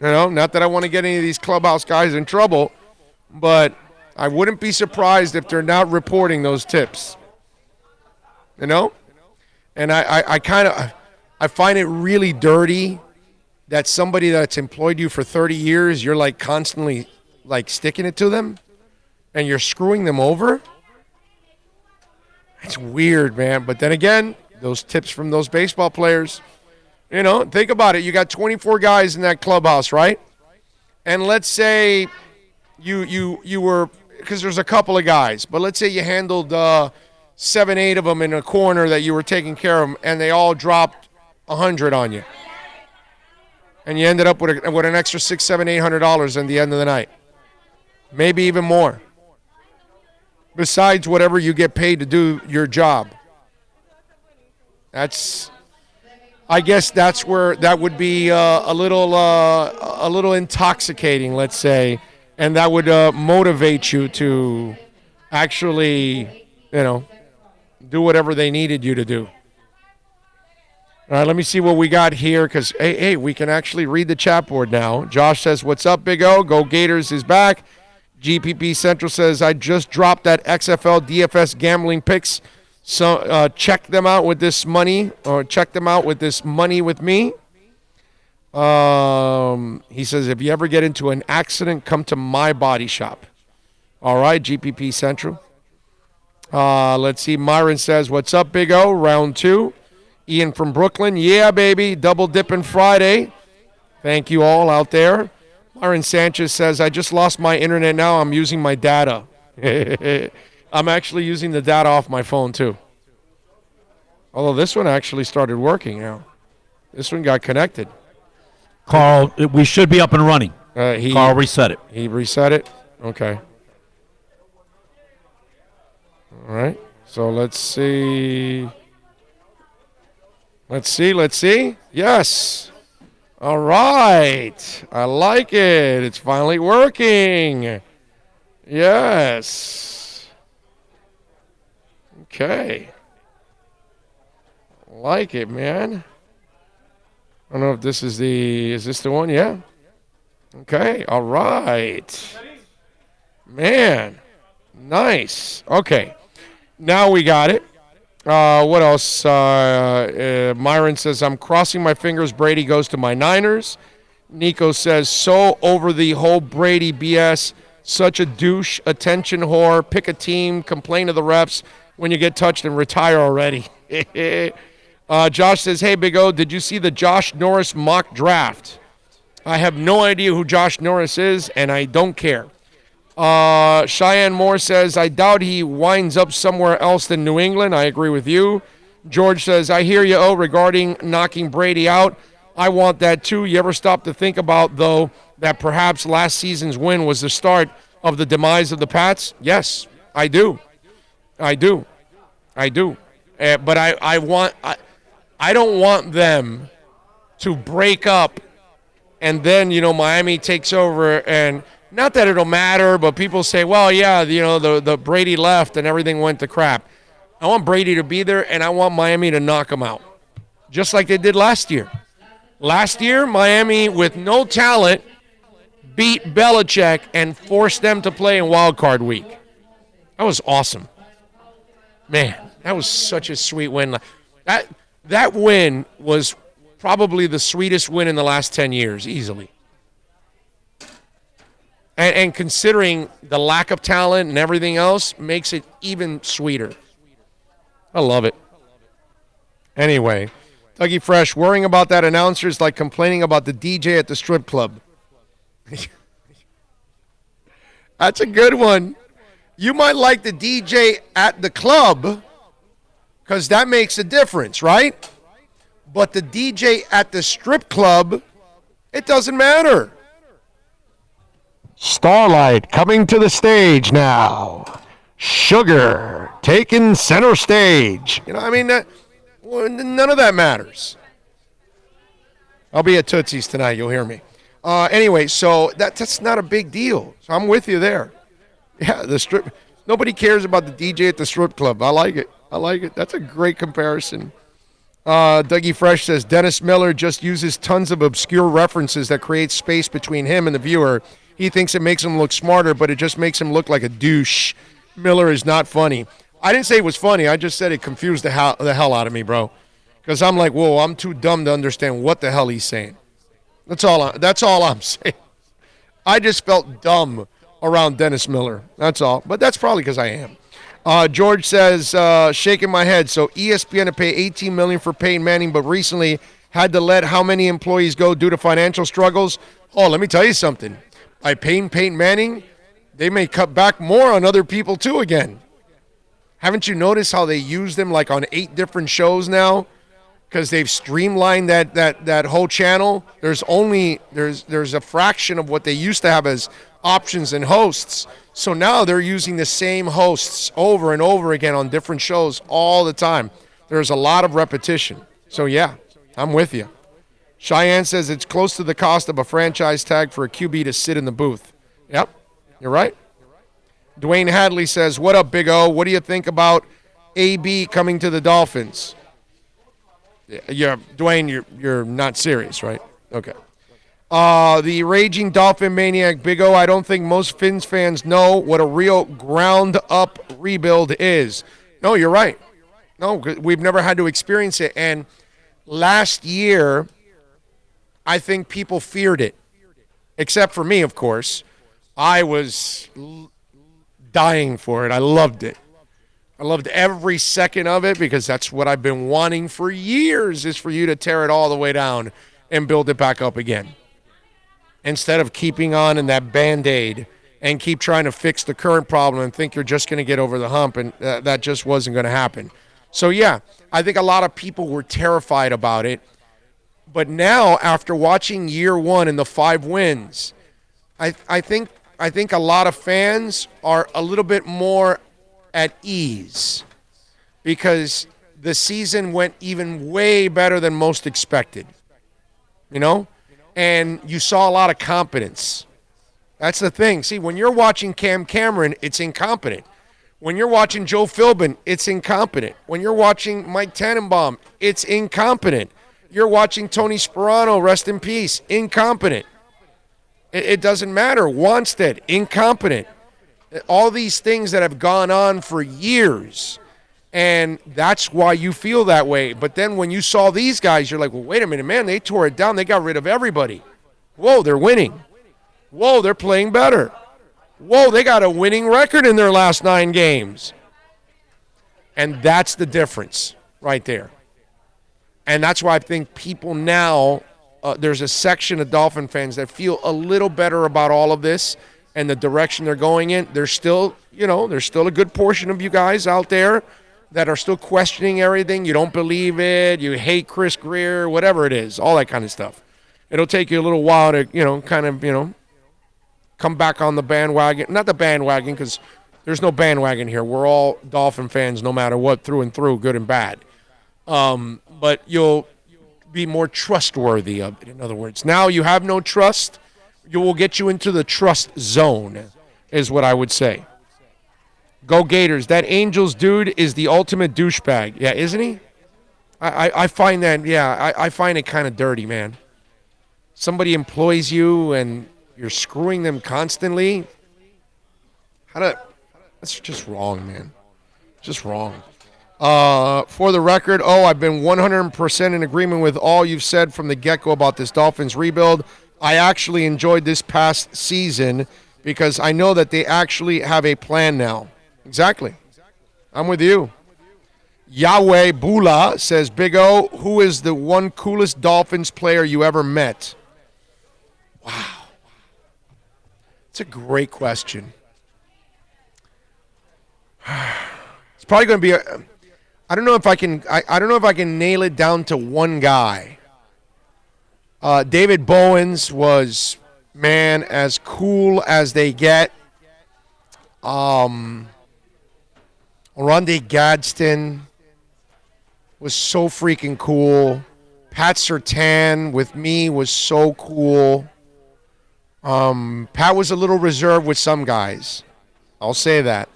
Not that I want to get any of these clubhouse guys in trouble, but I wouldn't be surprised if they're not reporting those tips. And I find it really dirty that somebody that's employed you for 30 years, you're like constantly like sticking it to them and you're screwing them over. It's weird, man. But then again, those tips from those baseball players, think about it. You got 24 guys in that clubhouse, right? And let's say you were, because there's a couple of guys, but let's say you handled 7-8 of them in a corner that you were taking care of them, and they all dropped 100 on you. And you ended up with an extra $600, $700, $800 at the end of the night. Maybe even more. Besides whatever you get paid to do your job. I guess that's where that would be a little intoxicating, let's say, and that would motivate you to actually, do whatever they needed you to do. All right, let me see what we got here, because, hey, we can actually read the chat board now. Josh says, what's up, Big O? Go Gators is back. GPP Central says, I just dropped that XFL DFS gambling picks. So check them out with this money, or check them out with this money with me. He says, if you ever get into an accident, come to my body shop. All right, GPP Central. Let's see. Myron says, what's up, Big O? Round 2. Ian from Brooklyn. Yeah, baby. Double dipping Friday. Thank you all out there. Myron Sanchez says, I just lost my internet now. I'm using my data. I'm actually using the data off my phone, too. Although this one actually started working now. This one got connected. Carl, we should be up and running. Carl reset it. He reset it? Okay. All right. So let's see. Let's see. Yes. All right. I like it. It's finally working. Yes. Okay. Like it, man. I don't know if this is is this the one? Yeah. Okay. All right. Man. Nice. Okay. Now we got it. What else? Myron says, I'm crossing my fingers Brady goes to my Niners. Nico says, so over the whole Brady BS. Such a douche, attention whore, pick a team, complain to the refs when you get touched and retire already. Josh says, hey, Big O, did you see the Josh Norris mock draft? I have no idea who Josh Norris is, and I don't care. Cheyenne Moore says, I doubt he winds up somewhere else than New England. I agree with you. George says, I hear you, regarding knocking Brady out. I want that too. You ever stop to think about, though, that perhaps last season's win was the start of the demise of the Pats? Yes, I do. But I don't want them to break up and then, Miami takes over, and not that it'll matter, but people say, well, yeah, the Brady left and everything went to crap. I want Brady to be there, and I want Miami to knock him out, just like they did last year. Last year, Miami, with no talent, beat Belichick and forced them to play in Wild Card Week. That was awesome. Man, that was such a sweet win. That win was probably the sweetest win in the last 10 years, easily. And considering the lack of talent and everything else, makes it even sweeter. I love it. Anyway, Dougie Fresh, worrying about that announcer is like complaining about the DJ at the strip club. That's a good one. You might like the DJ at the club because that makes a difference, right? But the DJ at the strip club, it doesn't matter. Starlight coming to the stage now. Sugar taking center stage. None of that matters. I'll be at Tootsie's tonight. You'll hear me. Anyway, so that's not a big deal. So I'm with you there. Yeah, the strip. Nobody cares about the DJ at the strip club. I like it. That's a great comparison. Dougie Fresh says, Dennis Miller just uses tons of obscure references that create space between him and the viewer. He thinks it makes him look smarter, but it just makes him look like a douche. Miller is not funny. I didn't say it was funny. I just said it confused the hell out of me, bro. Because I'm like, whoa, I'm too dumb to understand what the hell he's saying. That's all I'm saying. I just felt dumb around Dennis Miller. That's all. But that's probably because I am. George says, shaking my head. So ESPN to pay $18 million for Peyton Manning, but recently had to let how many employees go due to financial struggles? Oh, let me tell you something. By paying Peyton Manning, they may cut back more on other people too again. Haven't you noticed how they use them like on 8 different shows now? Because they've streamlined that whole channel. There's a fraction of what they used to have as options and hosts. So now they're using the same hosts over and over again on different shows all the time. There's a lot of repetition. So yeah, I'm with you. Cheyenne says it's close to the cost of a franchise tag for a QB to sit in the booth. Yep, you're right. Dwayne Hadley says, what up, Big O? What do you think about AB coming to the Dolphins? Yeah, Dwayne, you're not serious, right? Okay. The raging Dolphin maniac, Big O, I don't think most Fins fans know what a real ground-up rebuild is. No, you're right. No, we've never had to experience it. And last year, I think people feared it, except for me, of course. I was dying for it. I loved it. I loved every second of it because that's what I've been wanting for years, is for you to tear it all the way down and build it back up again. Instead of keeping on in that Band-Aid and keep trying to fix the current problem and think you're just going to get over the hump, and that just wasn't going to happen. So, yeah, I think a lot of people were terrified about it. But now, after watching year one and the 5 wins, I think a lot of fans are a little bit more at ease because the season went even way better than most expected. You know? And you saw a lot of competence. That's the thing. See, when you're watching Cam Cameron, it's incompetent. When you're watching Joe Philbin, it's incompetent. When you're watching Mike Tannenbaum, it's incompetent. You're watching Tony Sperano, rest in peace, incompetent. It doesn't matter. Wanstead, incompetent. All these things that have gone on for years. And that's why you feel that way. But then when you saw these guys, you're like, well, wait a minute, man, they tore it down. They got rid of everybody. Whoa, they're winning. Whoa, they're playing better. Whoa, they got a winning record in their last 9 games. And that's the difference right there. And that's why I think people now, there's a section of Dolphin fans that feel a little better about all of this and the direction they're going in. There's still, there's still a good portion of you guys out there that are still questioning everything. You don't believe it. You hate Chris Greer, whatever it is, all that kind of stuff. It'll take you a little while to, come back on the bandwagon. Not the bandwagon, because there's no bandwagon here. We're all Dolphin fans no matter what, through and through, good and bad. But you'll be more trustworthy of it, in other words. Now you have no trust. You will get you into the trust zone, is what I would say. Go Gators. That Angels dude is the ultimate douchebag. Yeah, isn't he? I find that, I find it kind of dirty, man. Somebody employs you and you're screwing them constantly. That's just wrong, man. Just wrong. For the record, I've been 100% in agreement with all you've said from the get-go about this Dolphins rebuild. I actually enjoyed this past season because I know that they actually have a plan now. Exactly. I'm with you. Yahweh Bula says, Big O, who is the one coolest Dolphins player you ever met? Wow. It's a great question. It's probably going to be I don't know if I can nail it down to one guy. David Bowens was, man, as cool as they get. Oronde Gadsden was so freaking cool. Pat Surtain with me was so cool. Pat was a little reserved with some guys. I'll say that.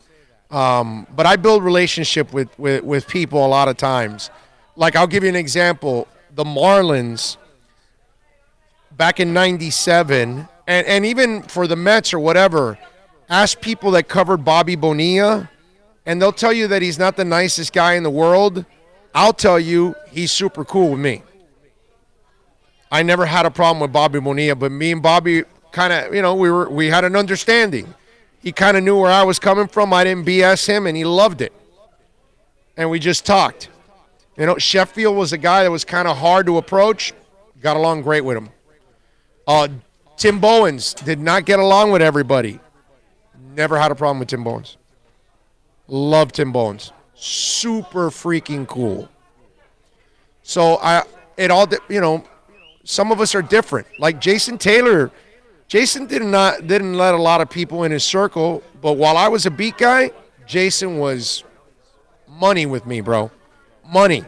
But I build relationship with people a lot of times. Like, I'll give you an example. The Marlins, back in 97, and even for the Mets or whatever, ask people that covered Bobby Bonilla, and they'll tell you that he's not the nicest guy in the world. I'll tell you he's super cool with me. I never had a problem with Bobby Bonilla, but me and Bobby kind of, we had an understanding. He kind of knew where I was coming from. I didn't BS him, and he loved it. And we just talked. Sheffield was a guy that was kind of hard to approach. Got along great with him. Tim Bowens did not get along with everybody. Never had a problem with Tim Bowens. Love Tim Bowens. Super freaking cool. So some of us are different. Like Jason Taylor. Jason didn't let a lot of people in his circle, but while I was a beat guy, Jason was money with me, bro. Money.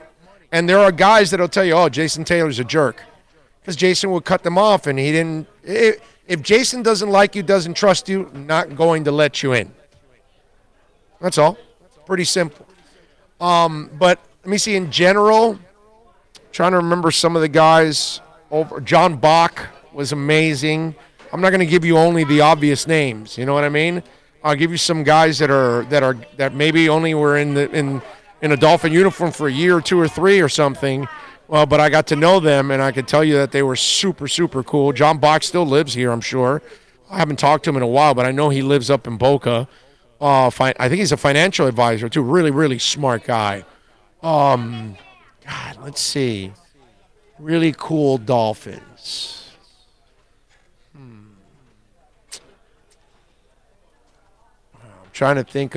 And there are guys that'll tell you, Jason Taylor's a jerk. Because Jason would cut them off, and he didn't. If Jason doesn't like you, doesn't trust you, not going to let you in. That's all. Pretty simple. But let me see, in general, trying to remember some of the guys. John Bach was amazing. I'm not going to give you only the obvious names. You know what I mean? I'll give you some guys that maybe only were in a Dolphin uniform for a year or 2 or 3 or something. Well, but I got to know them, and I could tell you that they were super, super cool. John Bach still lives here, I'm sure. I haven't talked to him in a while, but I know he lives up in Boca. I think he's a financial advisor, too. Really, really smart guy. God, let's see. Really cool Dolphins. I'm trying to think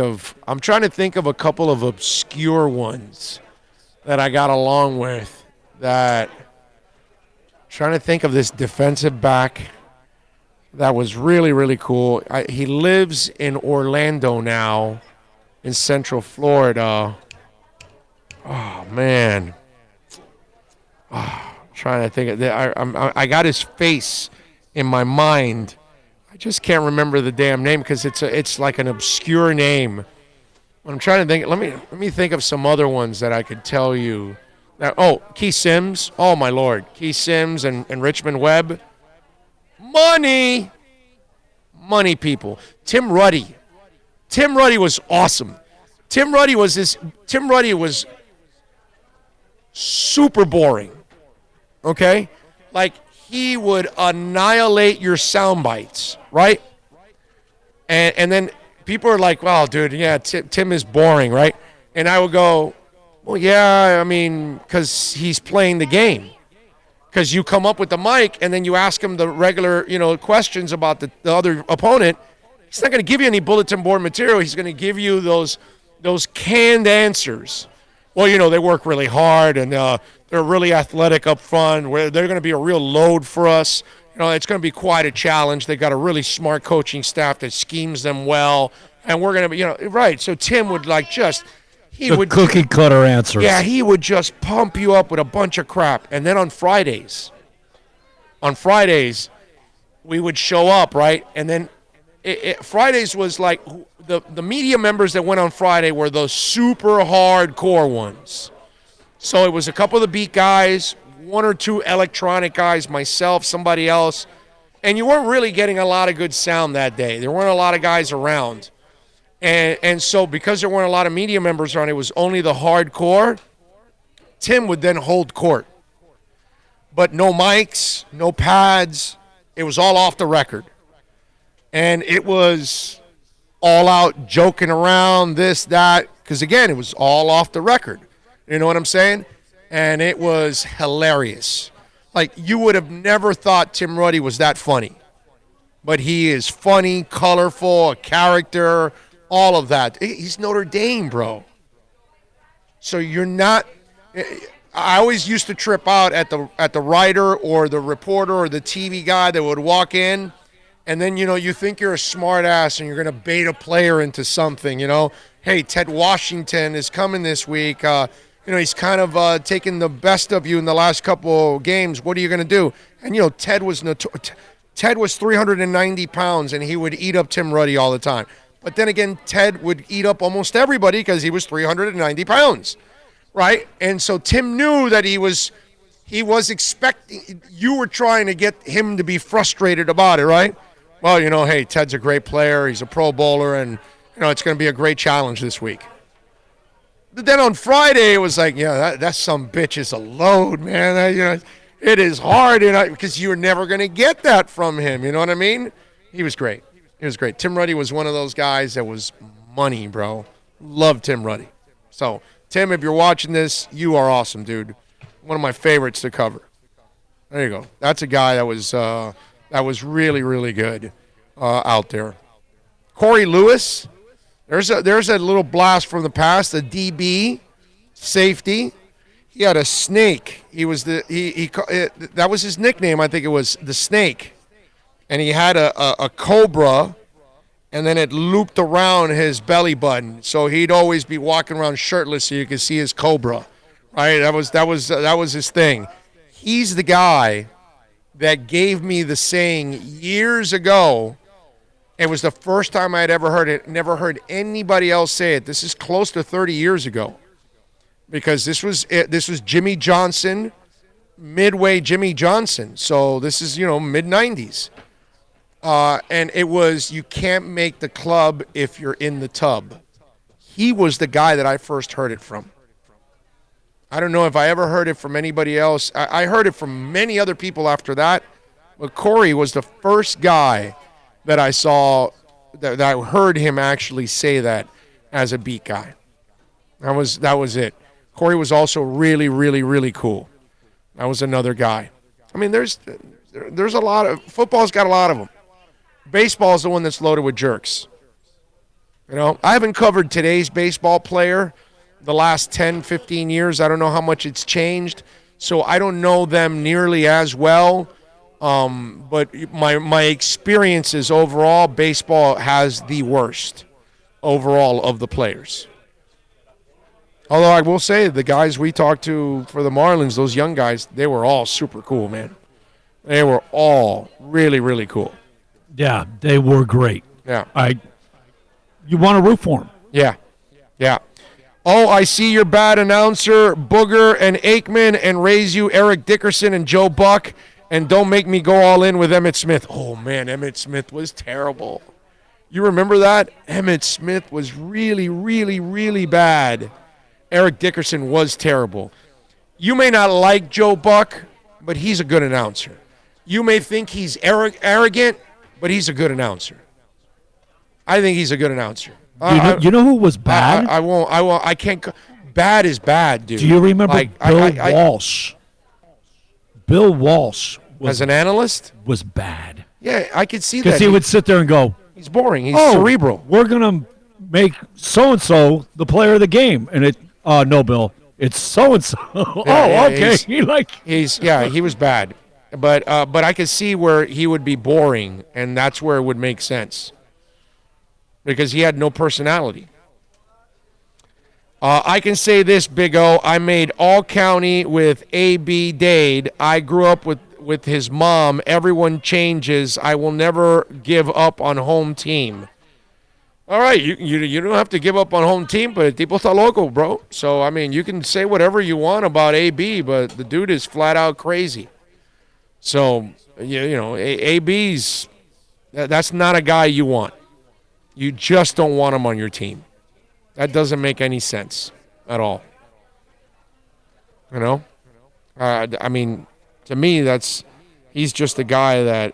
of a couple of obscure ones that I got along with. Trying to think of this defensive back that was really, really cool. He lives in Orlando now, in Central Florida. Oh man. Trying to think of that. I got his face in my mind. I just can't remember the damn name because it's like an obscure name. I'm trying to think. Let me think of some other ones that I could tell you. Keith Sims. Oh my Lord, Keith Sims and Richmond Webb. Money, people. Tim Ruddy. Tim Ruddy was awesome. Tim Ruddy was super boring. Okay, like he would annihilate your sound bites, right? And then people are like, "Well, dude, yeah, Tim is boring, right?" And I would go, "Well, yeah, I mean, because he's playing the game. Because you come up with the mic and then you ask him the regular, questions about the other opponent. He's not going to give you any bulletin board material. He's going to give you those canned answers. Well, they work really hard and they're really athletic up front. Where they're going to be a real load for us. It's going to be quite a challenge. They've got a really smart coaching staff that schemes them well, and we're going to be, right. So Tim would cookie cutter answers. Yeah, he would just pump you up with a bunch of crap. And then on Fridays, we would show up, right? And then Fridays was like the media members that went on Friday were the super hardcore ones. So it was a couple of the beat guys, one or two electronic guys, myself, somebody else. And you weren't really getting a lot of good sound that day. There weren't a lot of guys around. And so because there weren't a lot of media members around, it was only the hardcore. Tim would then hold court. But no mics, no pads. It was all off the record. And it was all out joking around, this, that. Because, again, it was all off the record. You know what I'm saying? And it was hilarious. Like, you would have never thought Tim Ruddy was that funny. But he is funny, colorful, a character, all of that. He's Notre Dame, bro. So you're not – I always used to trip out at the writer or the reporter or the TV guy that would walk in, and then, you think you're a smart ass and you're going to bait a player into something, Hey, Ted Washington is coming this week. He's kind of taking the best of you in the last couple of games. What are you going to do? And, Ted was 390 pounds, and he would eat up Tim Ruddy all the time. But then again, Ted would eat up almost everybody because he was 390 pounds, right? And so Tim knew that he was expecting, you were trying to get him to be frustrated about it, right? Well, hey, Ted's a great player. He's a Pro Bowler, and, it's going to be a great challenge this week. But then on Friday, it was like, yeah, that some bitch is a load, man. It is hard, because you're never going to get that from him. You know what I mean? He was great. It was great. Tim Ruddy was one of those guys that was money, bro. Love Tim Ruddy. So, Tim, if you're watching this, you are awesome, dude. One of my favorites to cover. There you go. That's a guy that was really, really good out there. Corey Lewis. There's a little blast from the past. A DB, safety. He had a snake. He was that was his nickname. I think it was the Snake. And he had a cobra, and then it looped around his belly button. So he'd always be walking around shirtless so you could see his cobra, right? That was his thing. He's the guy that gave me the saying years ago. It was the first time I had ever heard it. Never heard anybody else say it. This is close to 30 years ago, because this was Jimmy Johnson, midway Jimmy Johnson. So this is mid-90s. And it was, you can't make the club if you're in the tub. He was the guy that I first heard it from. I don't know if I ever heard it from anybody else. I heard it from many other people after that. But Corey was the first guy that I saw, that I heard him actually say that as a beat guy. That was it. Corey was also really, really, really cool. That was another guy. I mean, there's a lot of, football's got a lot of them. Baseball is the one that's loaded with jerks. I haven't covered today's baseball player the last 10, 15 years. I don't know how much it's changed, so I don't know them nearly as well. But my experiences overall, baseball has the worst overall of the players. Although I will say the guys we talked to for the Marlins, those young guys, they were all super cool, man. They were all really, really cool. Yeah, they were great. Yeah. You want to root for them. Yeah. Yeah. Oh, I see your bad announcer, Booger and Aikman, and raise you Eric Dickerson and Joe Buck, and don't make me go all in with Emmitt Smith. Oh, man, Emmitt Smith was terrible. You remember that? Emmitt Smith was really, really, really bad. Eric Dickerson was terrible. You may not like Joe Buck, but he's a good announcer. You may think he's arrogant, but he's a good announcer. I think he's a good announcer. You know who was bad? I won't. I can't. Bad is bad, dude. Do you remember Bill Walsh? Bill Walsh as an analyst was bad. Yeah, I could see that. Because he would sit there and go, he's boring. He's cerebral. We're going to make so-and-so the player of the game. And no, Bill, it's so-and-so. Okay. He was bad. But I could see where he would be boring, and that's where it would make sense. Because he had no personality. I can say this, Big O. I made all-county with A.B. Dade. I grew up with his mom. Everyone changes. I will never give up on home team. All right, you don't have to give up on home team, but tipo está loco, bro. So, I mean, you can say whatever you want about A.B., but the dude is flat-out crazy. So, A.B.'s, that's not a guy you want. You just don't want him on your team. That doesn't make any sense at all. I mean, to me, he's just a guy that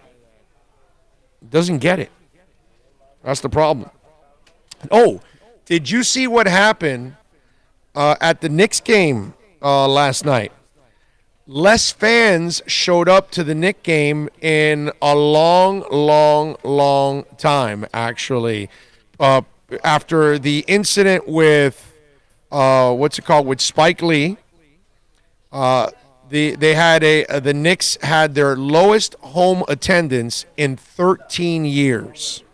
doesn't get it. That's the problem. Oh, did you see what happened at the Knicks game last night? Less fans showed up to the Knicks game in a long, long, long time, actually. After the incident with, with Spike Lee, the Knicks had their lowest home attendance in 13 years.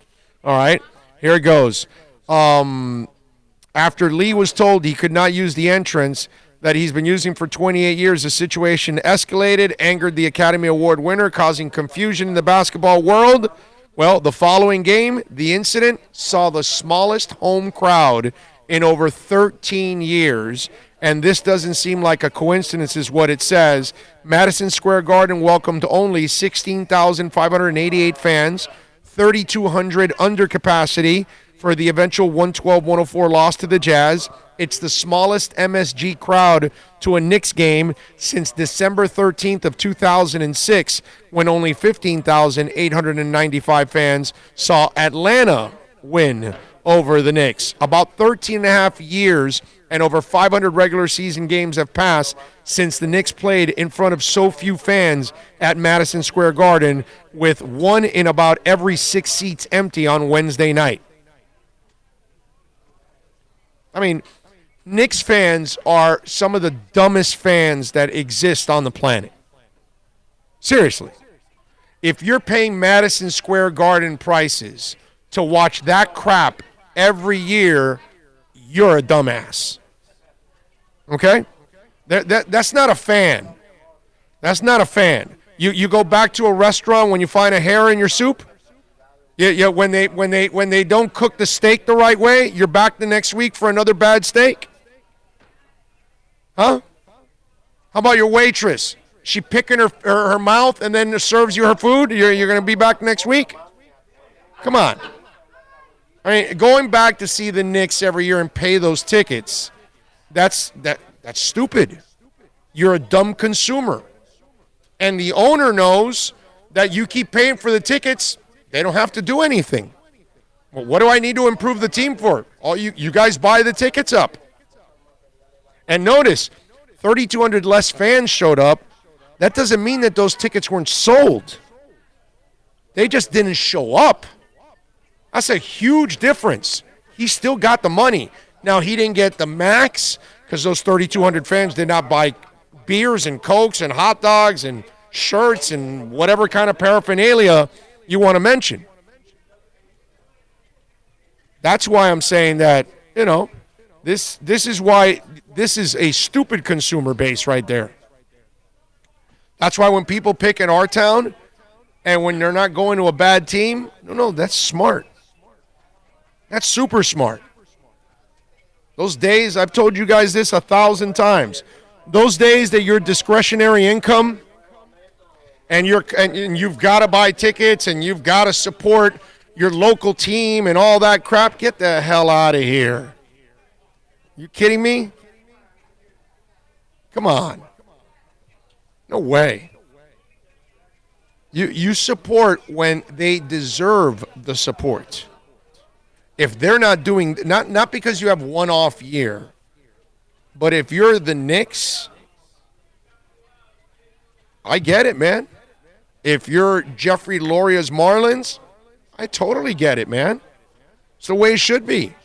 All right, here it goes. After Lee was told he could not use the entrance that he's been using for 28 years, the situation escalated, angered the Academy Award winner, causing confusion in the basketball world. Well, the following game, the incident saw the smallest home crowd in over 13 years, and this doesn't seem like a coincidence is what it says. Madison Square Garden welcomed only 16,588 fans, 3,200 under capacity for the eventual 112-104 loss to the Jazz. It's the smallest MSG crowd to a Knicks game since December 13th of 2006, when only 15,895 fans saw Atlanta win over the Knicks. About 13 and a half years and over 500 regular season games have passed since the Knicks played in front of so few fans at Madison Square Garden, with one in about every 6 seats empty on Wednesday night. I mean, Knicks fans are some of the dumbest fans that exist on the planet. Seriously. If you're paying Madison Square Garden prices to watch that crap every year, you're a dumbass. Okay? That's not a fan. That's not a fan. You go back to a restaurant when you find a hair in your soup? Yeah, when they don't cook the steak the right way, you're back the next week for another bad steak? Huh? How about your waitress? She picking her mouth and then serves you her food? You're going to be back next week? Come on. I mean, going back to see the Knicks every year and pay those tickets, that's stupid. You're a dumb consumer. And the owner knows that you keep paying for the tickets, they don't have to do anything. Well, what do I need to improve the team for? All you guys buy the tickets up. And notice, 3,200 less fans showed up. That doesn't mean that those tickets weren't sold. They just didn't show up. That's a huge difference. He still got the money. Now, he didn't get the max because those 3,200 fans did not buy beers and Cokes and hot dogs and shirts and whatever kind of paraphernalia you want to mention. That's why I'm saying that, This is why this is a stupid consumer base right there. That's why when people pick in our town and when they're not going to a bad team, no, that's smart. That's super smart. Those days, I've told you guys this 1,000 times. Those days that your discretionary income and you've got to buy tickets and you've got to support your local team and all that crap, get the hell out of here. You kidding me? Come on. No way. You support when they deserve the support. If they're not doing, not because you have one off year, but if you're the Knicks, I get it, man. If you're Jeffrey Loria's Marlins, I totally get it, man. It's the way it should be.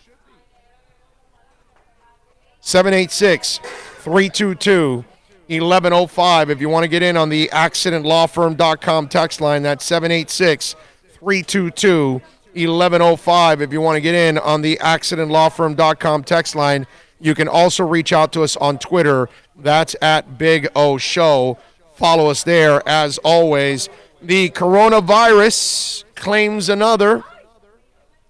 786-322-1105. If you want to get in on the accidentlawfirm.com text line, that's 786-322-1105. If you want to get in on the accidentlawfirm.com text line, you can also reach out to us on Twitter. That's at Big O Show. Follow us there as always. The coronavirus claims another.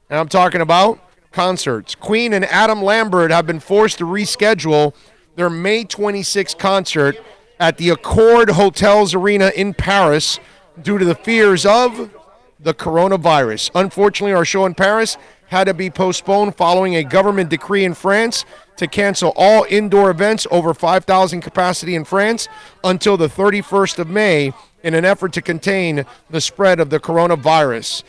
And I'm talking about concerts. Queen and Adam Lambert have been forced to reschedule their May 26th concert at the Accord Hotels Arena in Paris due to the fears of the coronavirus. Unfortunately, our show in Paris had to be postponed following a government decree in France to cancel all indoor events over 5,000 capacity in France until the 31st of May in an effort to contain the spread of the coronavirus.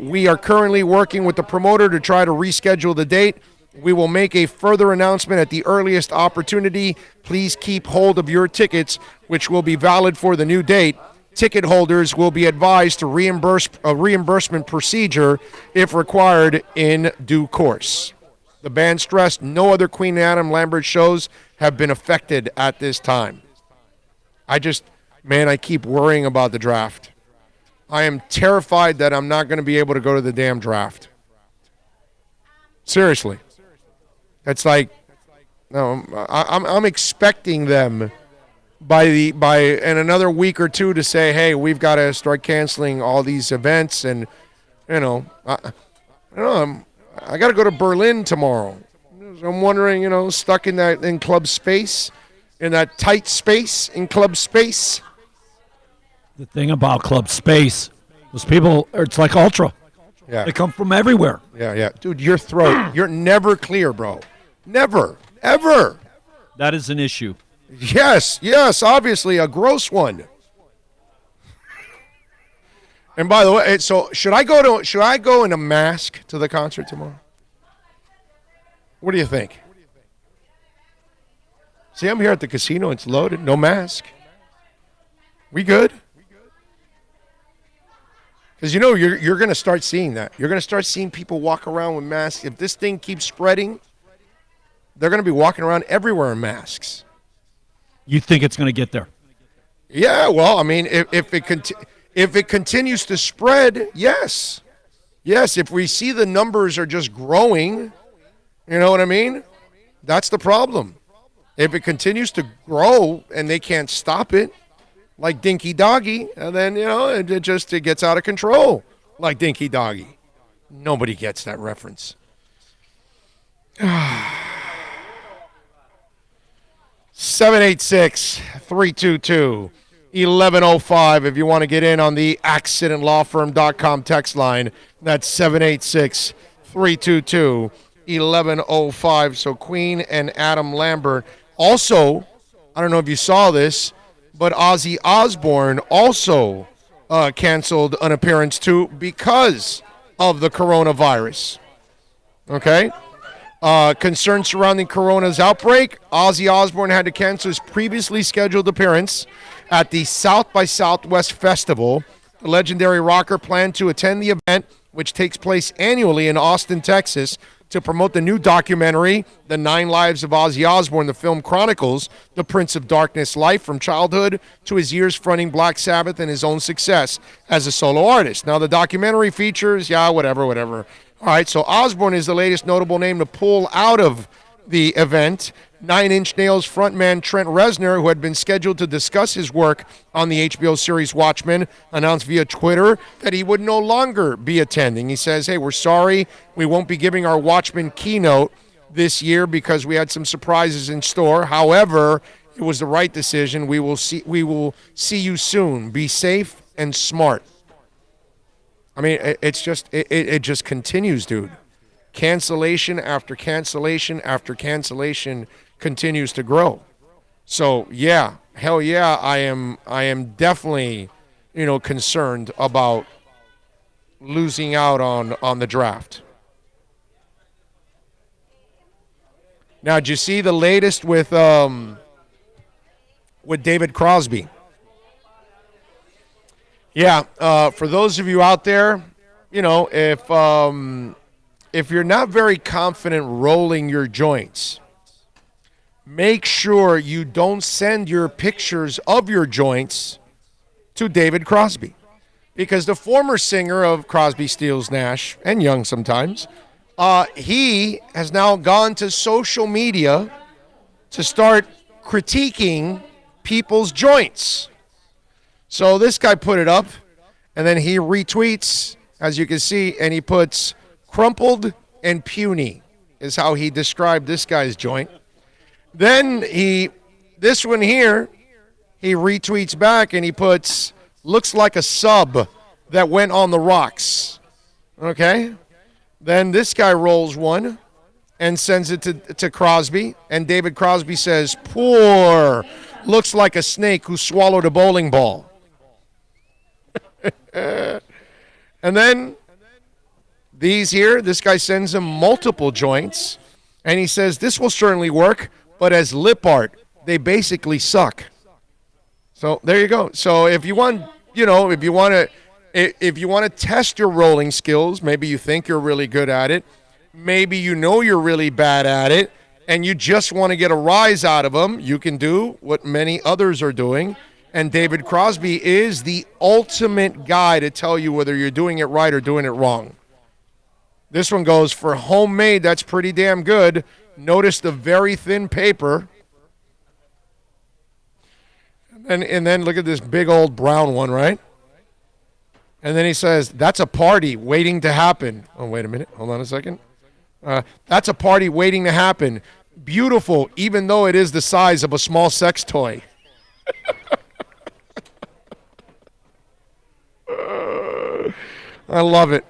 We are currently working with the promoter to try to reschedule the date. We will make a further announcement at the earliest opportunity. Please keep hold of your tickets, which will be valid for the new date. Ticket holders will be advised to reimburse a reimbursement procedure if required in due course. The band stressed no other Queen and Adam Lambert shows have been affected at this time. I keep worrying about the draft. I am terrified that I'm not going to be able to go to the damn draft. Seriously. It's like, no, I'm expecting them by in another week or two to say, hey, we've got to start canceling all these events, and I got to go to Berlin tomorrow. I'm wondering, stuck in club space, in that tight space in club space. The thing about club space, those people, it's like Ultra. Yeah. They come from everywhere. Yeah. Dude, your throat, you're never clear, bro. Never, ever. That is an issue. Yes, obviously a gross one. And by the way, so should I go in a mask to the concert tomorrow? What do you think? See, I'm here at the casino. It's loaded. No mask. We good? Because you're going to start seeing that. You're going to start seeing people walk around with masks. If this thing keeps spreading, they're going to be walking around everywhere in masks. You think it's going to get there? Yeah, well, I mean, if it continues to spread, yes. Yes, if we see the numbers are just growing, you know what I mean? That's the problem. If it continues to grow and they can't stop it, like Dinky Doggy, and then, it gets out of control like Dinky Doggy. Nobody gets that reference. 786-322-1105 if you want to get in on the accidentlawfirm.com text line. That's 786-322-1105. So Queen and Adam Lambert. Also, I don't know if you saw this, but Ozzy Osbourne also canceled an appearance too because of the coronavirus. Okay? Concerns surrounding Corona's outbreak, Ozzy Osbourne had to cancel his previously scheduled appearance at the South by Southwest Festival. The legendary rocker planned to attend the event, which takes place annually in Austin, Texas, to promote the new documentary, The 9 Lives of Ozzy Osbourne. The film chronicles the Prince of Darkness life from childhood to his years fronting Black Sabbath and his own success as a solo artist. Now, the documentary features, whatever. All right, so Osbourne is the latest notable name to pull out of the event. Nine Inch Nails frontman Trent Reznor, who had been scheduled to discuss his work on the HBO series Watchmen, announced via Twitter that he would no longer be attending. He says, hey, we're sorry. We won't be giving our Watchmen keynote this year because we had some surprises in store. However, it was the right decision. We will see you soon. Be safe and smart. I mean, it just continues, dude. Cancellation after cancellation after cancellation continues to grow. So yeah, hell yeah, I am definitely, concerned about losing out on the draft. Now, did you see the latest with David Crosby? Yeah, for those of you out there, if you're not very confident rolling your joints, make sure you don't send your pictures of your joints to David Crosby. Because the former singer of Crosby, Stills, Nash, and Young sometimes, he has now gone to social media to start critiquing people's joints. So this guy put it up, and then he retweets, as you can see, and he puts crumpled and puny is how he described this guy's joint. Then this one here, he retweets back and he puts, looks like a sub that went on the rocks. Okay? Then this guy rolls one and sends it to Crosby, and David Crosby says, poor, looks like a snake who swallowed a bowling ball. And then this guy sends him multiple joints, and he says, this will certainly work, but as lip art, they basically suck. So there you go. So if you want, if you want to test your rolling skills, maybe you think you're really good at it, maybe you're really bad at it, and you just want to get a rise out of them, you can do what many others are doing. And David Crosby is the ultimate guy to tell you whether you're doing it right or doing it wrong. This one goes, for homemade, that's pretty damn good. Notice the very thin paper. And then look at this big old brown one, right? And then he says, that's a party waiting to happen. Oh, wait a minute. Hold on a second. That's a party waiting to happen. Beautiful, even though it is the size of a small sex toy. I love it.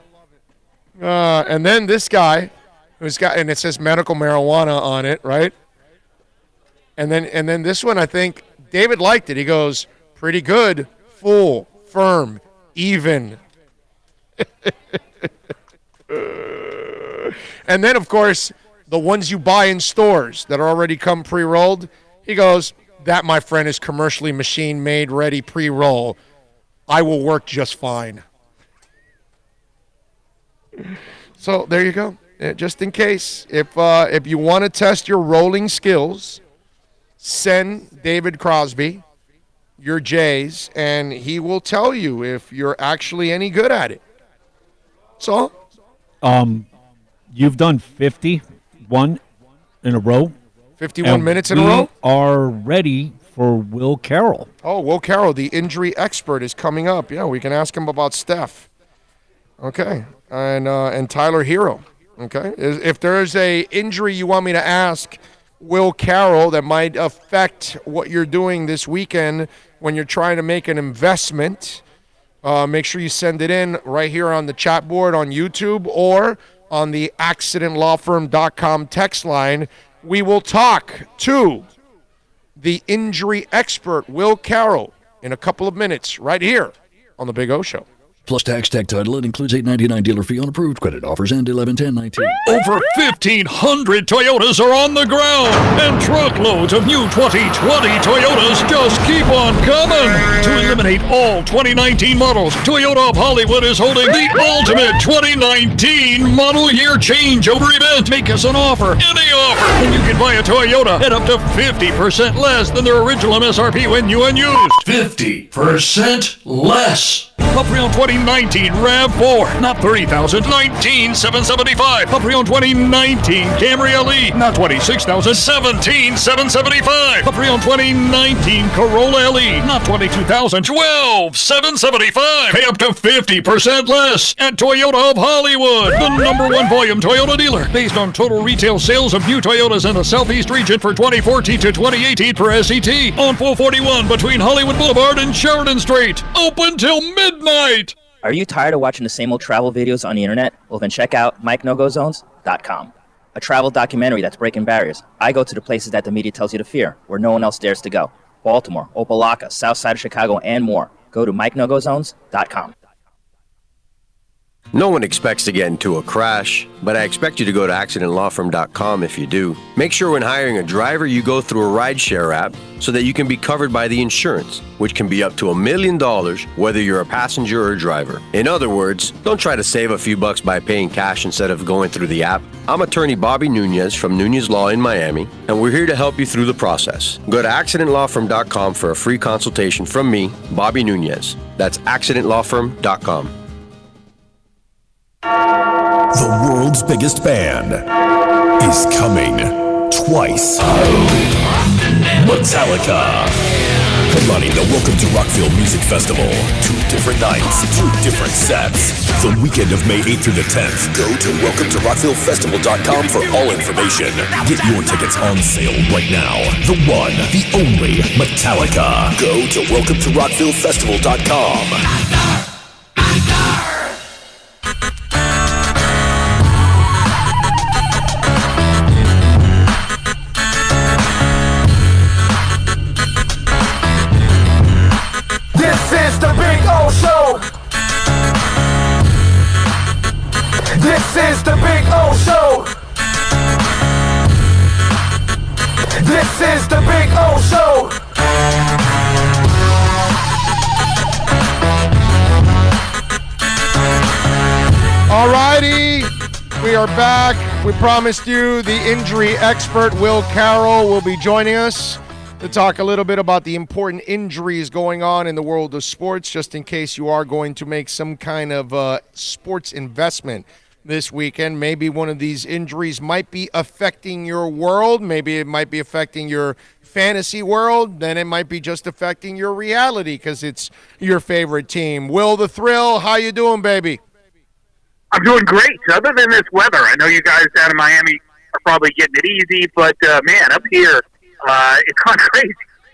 And then this guy, and it says medical marijuana on it, right? And then this one, I think David liked it. He goes, pretty good, full, firm, even. And then, of course, the ones you buy in stores that are already come pre-rolled, he goes, that, my friend, is commercially machine-made, ready, pre-roll. I will work just fine. So there you go. Just in case, if you want to test your rolling skills, send David Crosby your J's, and he will tell you if you're actually any good at it. So, you've done 51 in a row. 51 minutes in a row? We are ready for Will Carroll. Oh, Will Carroll, the injury expert, is coming up. Yeah, we can ask him about Steph. Okay, and Tyler Hero. Okay, if there's a injury you want me to ask Will Carroll that might affect what you're doing this weekend when you're trying to make an investment, make sure you send it in right here on the chat board on YouTube or on the accidentlawfirm.com text line. We will talk to the injury expert, Will Carroll, in a couple of minutes right here on The Big O Show. Plus tax, tech title. It includes $8.99 dealer fee on approved credit offers and 11/10/19. Over 1,500 Toyotas are on the ground, and truckloads of new 2020 Toyotas just keep on coming. To eliminate all 2019 models, Toyota of Hollywood is holding the ultimate 2019 model year changeover event. Make us an offer, any offer, and you can buy a Toyota at up to 50% less than their original MSRP when new and used. 50% less. A pre-owned 2019 RAV4, not $30,000, $19,775. A pre-owned 2019 Camry LE, not $26,000, $17,775. A pre-owned 2019 Corolla LE, not $22,000, $12,775. Pay up to 50% less at Toyota of Hollywood, the #1 volume Toyota dealer, based on total retail sales of new Toyotas in the Southeast region for 2014 to 2018 per SET, on 441 between Hollywood Boulevard and Sheridan Street. Open till midnight. Are you tired of watching the same old travel videos on the internet? Well, then check out MikeNoGoZones.com. A travel documentary that's breaking barriers. I go to the places that the media tells you to fear, where no one else dares to go. Baltimore, Opelika, South Side of Chicago, and more. Go to MikeNoGoZones.com. No one expects to get into a crash, but I expect you to go to accidentlawfirm.com if you do. Make sure when hiring a driver, you go through a rideshare app so that you can be covered by the insurance, which can be up to $1 million whether you're a passenger or a driver. In other words, don't try to save a few bucks by paying cash instead of going through the app. I'm attorney Bobby Nunez from Nunez Law in Miami, and we're here to help you through the process. Go to accidentlawfirm.com for a free consultation from me, Bobby Nunez. That's accidentlawfirm.com. The world's biggest band is coming twice. Metallica. Headlining the Welcome to Rockville Music Festival. 2 different nights, 2 different sets. The weekend of May 8th through the 10th. Go to welcometorocktillefestival.com for all information. Get your tickets on sale right now. The one, the only Metallica. Go to welcometorocktillefestival.com. This is the Big O Show. This is the Big O Show. Alrighty, we are back. We promised you the injury expert Will Carroll will be joining us to talk a little bit about the important injuries going on in the world of sports, just in case you are going to make some kind of sports investment this weekend. Maybe one of these injuries might be affecting your world. Maybe it might be affecting your fantasy world. Then it might be just affecting your reality because it's your favorite team. Will the Thrill, how you doing, baby? I'm doing great. Other than this weather, I know you guys down in Miami are probably getting it easy, but man, up here, it's gone crazy.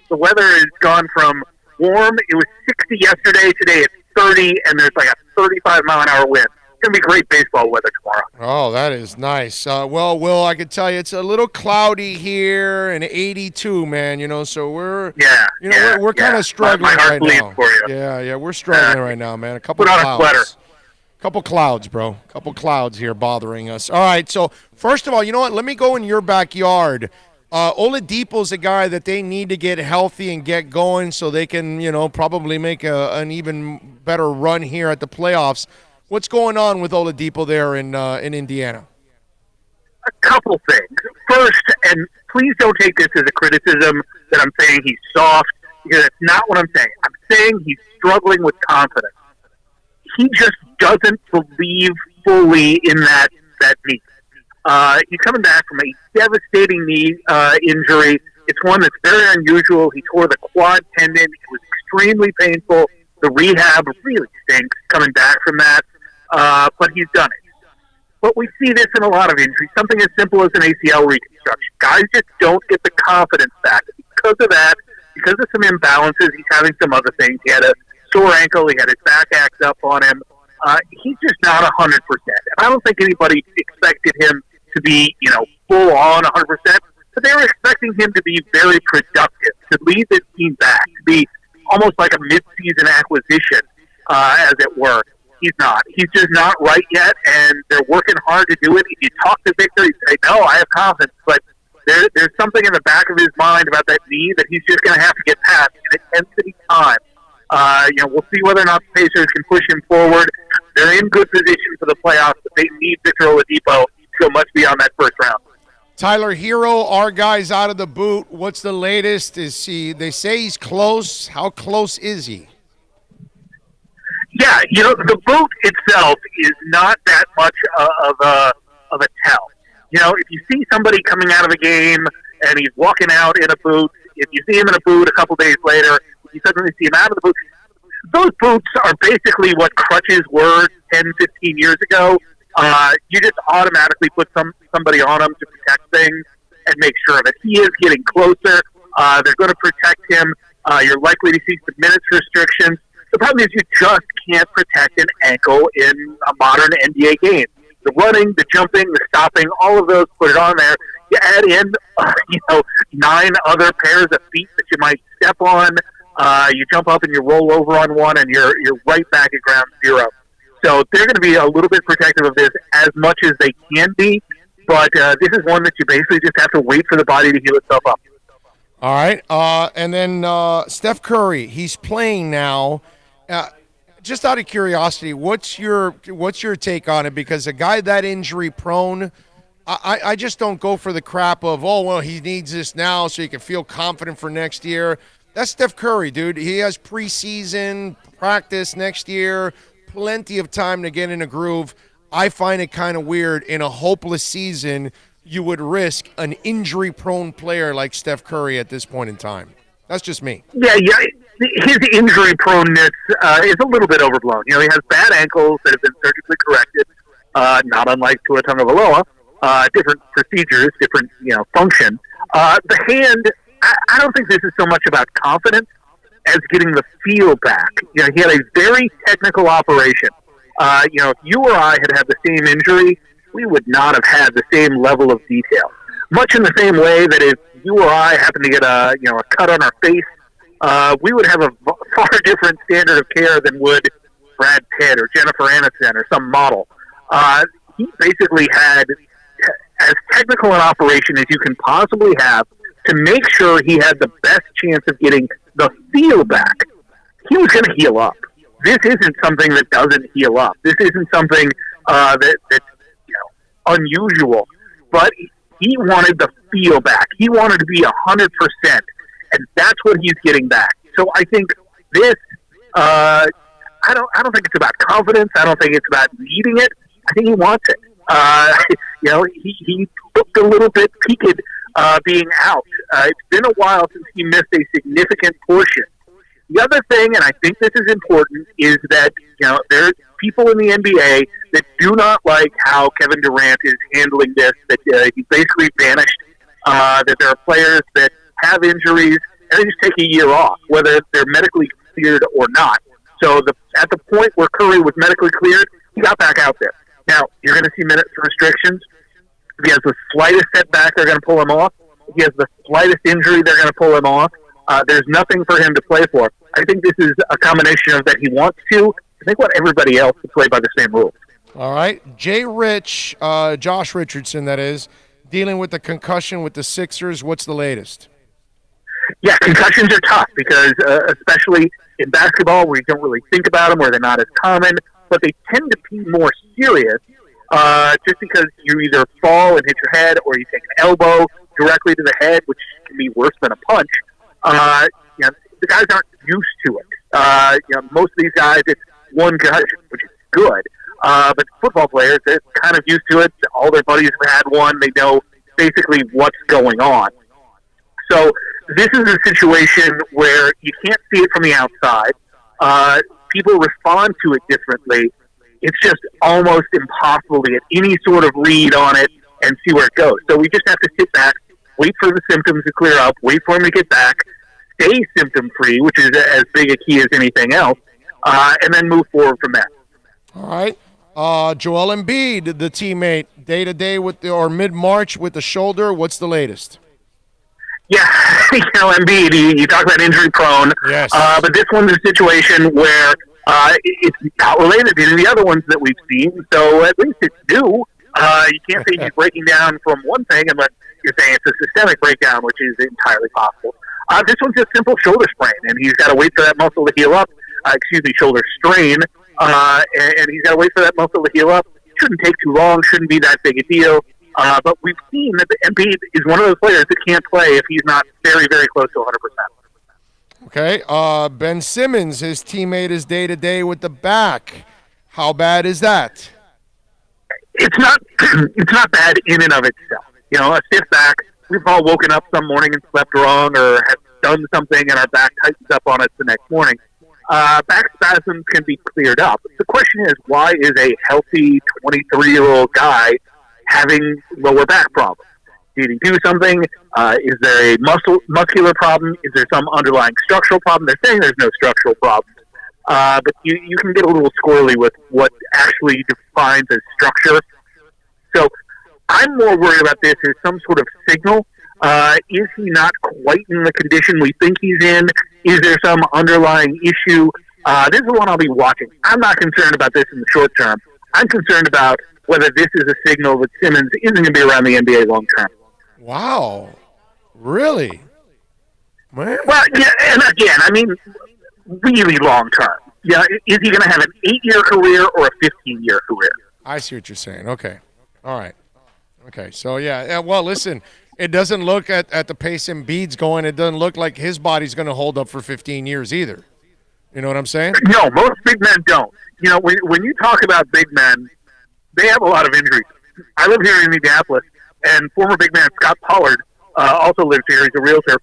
The weather has gone from warm. It was 60 yesterday. Today it's 30, and there's like a 35-mile-an-hour wind. It's going to be great baseball weather tomorrow. Oh, that is nice. Well, Will, I can tell you it's a little cloudy here and 82, man, so we're we're kind of struggling right now. For you. Yeah, we're struggling right now, man. Put on a sweater. Couple clouds, bro. Couple clouds here bothering us. All right, so first of all, you know what? Let me go in your backyard. Oladipo's a guy that they need to get healthy and get going so they can, probably make an even better run here at the playoffs. What's going on with Oladipo there in Indiana? A couple things. First, and please don't take this as a criticism that I'm saying he's soft, because that's not what I'm saying. I'm saying he's struggling with confidence. He just doesn't believe fully in that knee. He's coming back from a devastating knee injury. It's one that's very unusual. He tore the quad tendon. It was extremely painful. The rehab really stinks coming back from that, but he's done it. But we see this in a lot of injuries, something as simple as an ACL reconstruction. Guys just don't get the confidence back. Because of that, because of some imbalances, he's having some other things. He had a sore ankle. He had his back act up on him. He's just not 100%. And I don't think anybody expected him to be, full on 100%, but they were expecting him to be very productive, to lead this team back, to be almost like a mid-season acquisition, as it were. He's not. He's just not right yet, and they're working hard to do it. If you talk to Victor, he'd say, no, I have confidence, but there's something in the back of his mind about that knee that he's just going to have to get past, and it tends to be time. We'll see whether or not the Pacers can push him forward. They're in good position for the playoffs, but they need Victor Oladipo to go much beyond that first round. Tyler Hero, our guy's out of the boot. What's the latest? They say he's close. How close is he? Yeah, the boot itself is not that much of a tell. If you see somebody coming out of a game and he's walking out in a boot, if you see him in a boot a couple days later, if you suddenly see him out of the boot, those boots are basically what crutches were 10, 15 years ago. You just automatically put somebody on them to protect things and make sure that he is getting closer. They're going to protect him. You're likely to see some minutes restrictions. The problem is you just can't protect an ankle in a modern NBA game. The running, the jumping, the stopping, all of those, put it on there. You add in, 9 other pairs of feet that you might step on. You jump up and you roll over on one, and you're right back at ground zero. So they're going to be a little bit protective of this as much as they can be. But this is one that you basically just have to wait for the body to heal itself up. All right. And then Steph Curry, he's playing now. Just out of curiosity, what's your take on it? Because a guy that injury prone, I just don't go for the crap of, he needs this now so he can feel confident for next year. That's Steph Curry, dude. He has preseason practice next year, plenty of time to get in a groove. I find it kind of weird in a hopeless season you would risk an injury-prone player like Steph Curry at this point in time. That's just me. Yeah. His injury proneness is a little bit overblown. He has bad ankles that have been surgically corrected, not unlike Tua Tagovailoa. Different procedures, different function. The hand, I don't think this is so much about confidence as getting the feel back. He had a very technical operation. If you or I had the same injury, we would not have had the same level of detail. Much in the same way that if you or I happen to get a cut on our face, we would have a far different standard of care than would Brad Pitt or Jennifer Aniston or some model. He basically had as technical an operation as you can possibly have to make sure he had the best chance of getting the feel back. He was going to heal up. This isn't something that doesn't heal up. This isn't something that's unusual. But he wanted the feel back. He wanted to be 100%, and that's what he's getting back. So I think this. I don't think it's about confidence. I don't think it's about needing it. I think he wants it. He looked a little bit peaked being out. It's been a while since he missed a significant portion. The other thing, and I think this is important, is that there are people in the NBA that do not like how Kevin Durant is handling this, that he's basically vanished, that there are players that have injuries and they just take a year off, whether they're medically cleared or not. So at the point where Curry was medically cleared, he got back out there. Now, you're going to see minutes restrictions. If he has the slightest setback, they're going to pull him off. If he has the slightest injury, they're going to pull him off. There's nothing for him to play for. I think this is a combination of that he wants to. I think want everybody else to play by the same rules. All right. Josh Richardson, that is, dealing with the concussion with the Sixers. What's the latest? Yeah, concussions are tough because especially in basketball where you don't really think about them, where they're not as common, but they tend to be more serious just because you either fall and hit your head or you take an elbow directly to the head, which can be worse than a punch. The guys aren't used to it. Most of these guys, it's one concussion, which is good. But football players, they're kind of used to it. All their buddies have had one. They know basically what's going on. So this is a situation where you can't see it from the outside. People respond to it differently. It's just almost impossible to get any sort of read on it and see where it goes. So we just have to sit back, wait for the symptoms to clear up, wait for them to get back, stay symptom-free, which is as big a key as anything else, and then move forward from there. All right. Joel Embiid, the teammate, day-to-day or mid-March with the shoulder. What's the latest? Yeah, Embiid, you talk about injury-prone. Yes. But this one's a situation where it's not related to the other ones that we've seen, so at least it's new. You can't say he's breaking down from one thing unless you're saying it's a systemic breakdown, which is entirely possible. This one's just simple shoulder sprain, and he's got to wait for that muscle to heal up. Shoulder strain, and he's got to wait for that muscle to heal up. Shouldn't take too long, shouldn't be that big a deal. But we've seen that the Embiid is one of those players that can't play if he's not very, very close to 100%. Okay. Ben Simmons, his teammate, is day-to-day with the back. How bad is that? It's not it's not bad in and of itself. You know, a stiff back, we've all woken up some morning and slept wrong or have done something and our back tightens up on us the next morning. Back spasms can be cleared up. The question is, why is a healthy 23-year-old guy having lower back problems? Did he do something? Is there a muscular problem? Is there some underlying structural problem? They're saying there's no structural problem. But you can get a little squirrely with what actually defines as structure. So I'm more worried about this as some sort of signal. Is he not quite in the condition we think he's in? Is there some underlying issue? This is the one I'll be watching. I'm not concerned about this in the short term. I'm concerned about whether this is a signal that Simmons isn't going to be around the NBA long term. Wow. Really? Man. Well, yeah, and again, I mean, really long term. Yeah, is he going to have an 8-year career or a 15-year career? I see what you're saying. Okay. All right. Okay. So, yeah. Well, listen, it doesn't look at the pace Embiid's going, it doesn't look like his body's going to hold up for 15 years either. You know what I'm saying? No, most big men don't. You know, when you talk about big men, they have a lot of injuries. I live here in Indianapolis, and former big man Scott Pollard also lives here. He's a realtor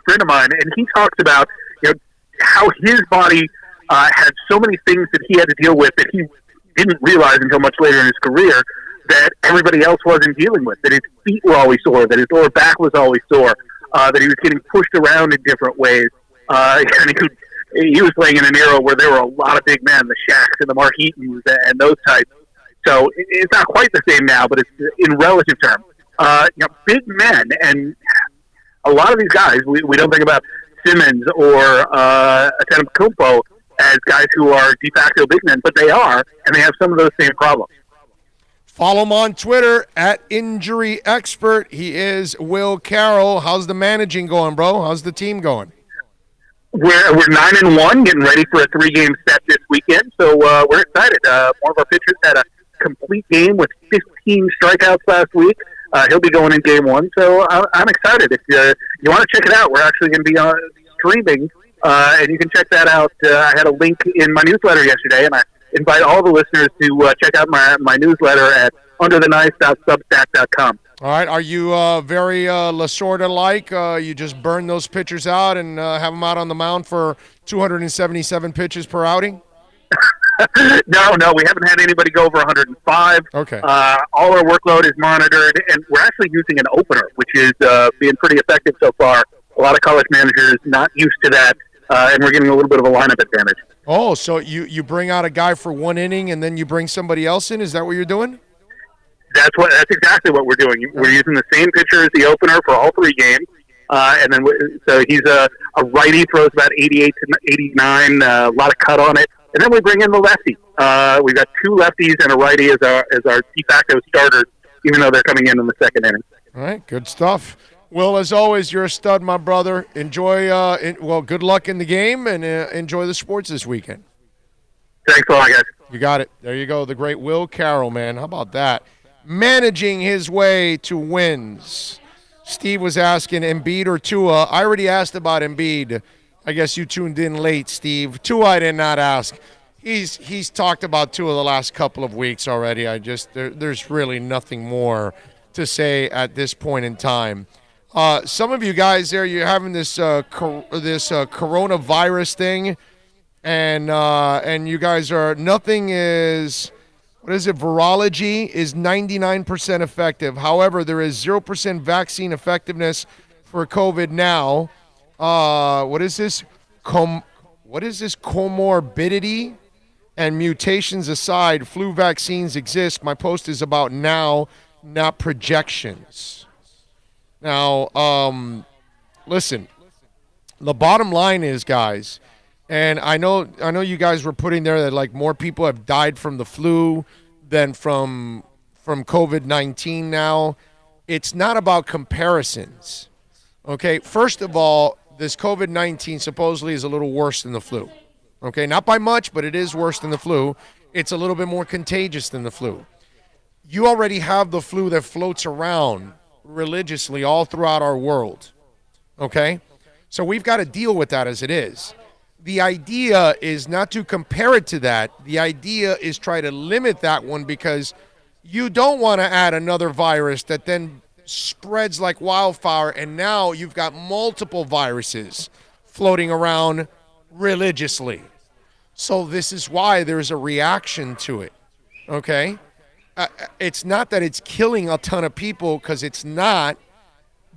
friend of mine, and he talks about, you know, how his body had so many things that he had to deal with that he didn't realize until much later in his career that everybody else wasn't dealing with, that his feet were always sore, that his lower back was always sore, that he was getting pushed around in different ways. And he was playing in an era where there were a lot of big men, the Shaqs and the Mark Eatons and those types. So it's not quite the same now, but it's in relative terms. You know, big men, and a lot of these guys, we don't think about Simmons or Antetokounmpo as guys who are de facto big men, but they are, and they have some of those same problems. Follow him on Twitter at Injury Expert. He is Will Carroll. How's the managing going, bro? How's the team going? We're 9-1, getting ready for a 3-game set this weekend, so we're excited. One of our pitchers had a complete game with 15 strikeouts last week. He'll be going in game 1, so I'm excited. If you want to check it out, we're actually going to be streaming, and you can check that out. I had a link in my newsletter yesterday, and I invite all the listeners to check out my newsletter at undertheknife.substack.com. All right. Are you very Lasorda-like? You just burn those pitchers out and have them out on the mound for 277 pitches per outing? No, we haven't had anybody go over 105. Okay. All our workload is monitored, and we're actually using an opener, which is being pretty effective so far. A lot of college managers not used to that, and we're getting a little bit of a lineup advantage. Oh, so you bring out a guy for one inning, and then you bring somebody else in? Is that what you're doing? That's exactly what we're doing. We're using the same pitcher as the opener for all 3 games, and then so he's a righty, throws about 88 to 89, a lot of cut on it, and then we bring in the lefty. We've got 2 lefties and a righty as our de facto starters, even though they're coming in the second inning. All right, good stuff. Will, as always, you're a stud, my brother. Enjoy. Good luck in the game, and enjoy the sports this weekend. Thanks a lot, guys. You got it. There you go. The great Will Carroll, man. How about that? Managing his way to wins. Steve was asking Embiid or Tua. I already asked about Embiid. I guess you tuned in late, Steve. Tua I did not ask. He's talked about Tua the last couple of weeks already. There's really nothing more to say at this point in time. Some of you guys there, you're having this coronavirus thing, and you guys are, nothing is, what is it, virology is 99% effective. However, there is 0% vaccine effectiveness for COVID now. What is this? Comorbidity and mutations aside, flu vaccines exist. My post is about now, not projections. Now, listen, the bottom line is, guys, and I know you guys were putting there that like more people have died from the flu than from COVID-19 now. It's not about comparisons. Okay, first of all, this COVID-19 supposedly is a little worse than the flu. Okay, not by much, but it is worse than the flu. It's a little bit more contagious than the flu. You already have the flu that floats around religiously all throughout our world. Okay? So we've got to deal with that as it is. The idea is not to compare it to that. The idea is try to limit that one because you don't want to add another virus that then spreads like wildfire, and now you've got multiple viruses floating around religiously. So this is why there's a reaction to it, okay? It's not that it's killing a ton of people, because it's not,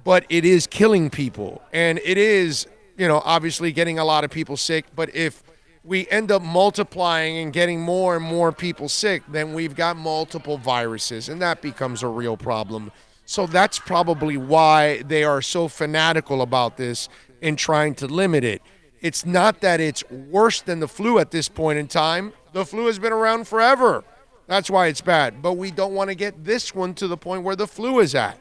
but it is killing people. And it is, obviously getting a lot of people sick. But if we end up multiplying and getting more and more people sick, then we've got multiple viruses, and that becomes a real problem. So that's probably why they are so fanatical about this in trying to limit it. It's not that it's worse than the flu at this point in time. The flu has been around forever. That's why it's bad. But we don't want to get this one to the point where the flu is at.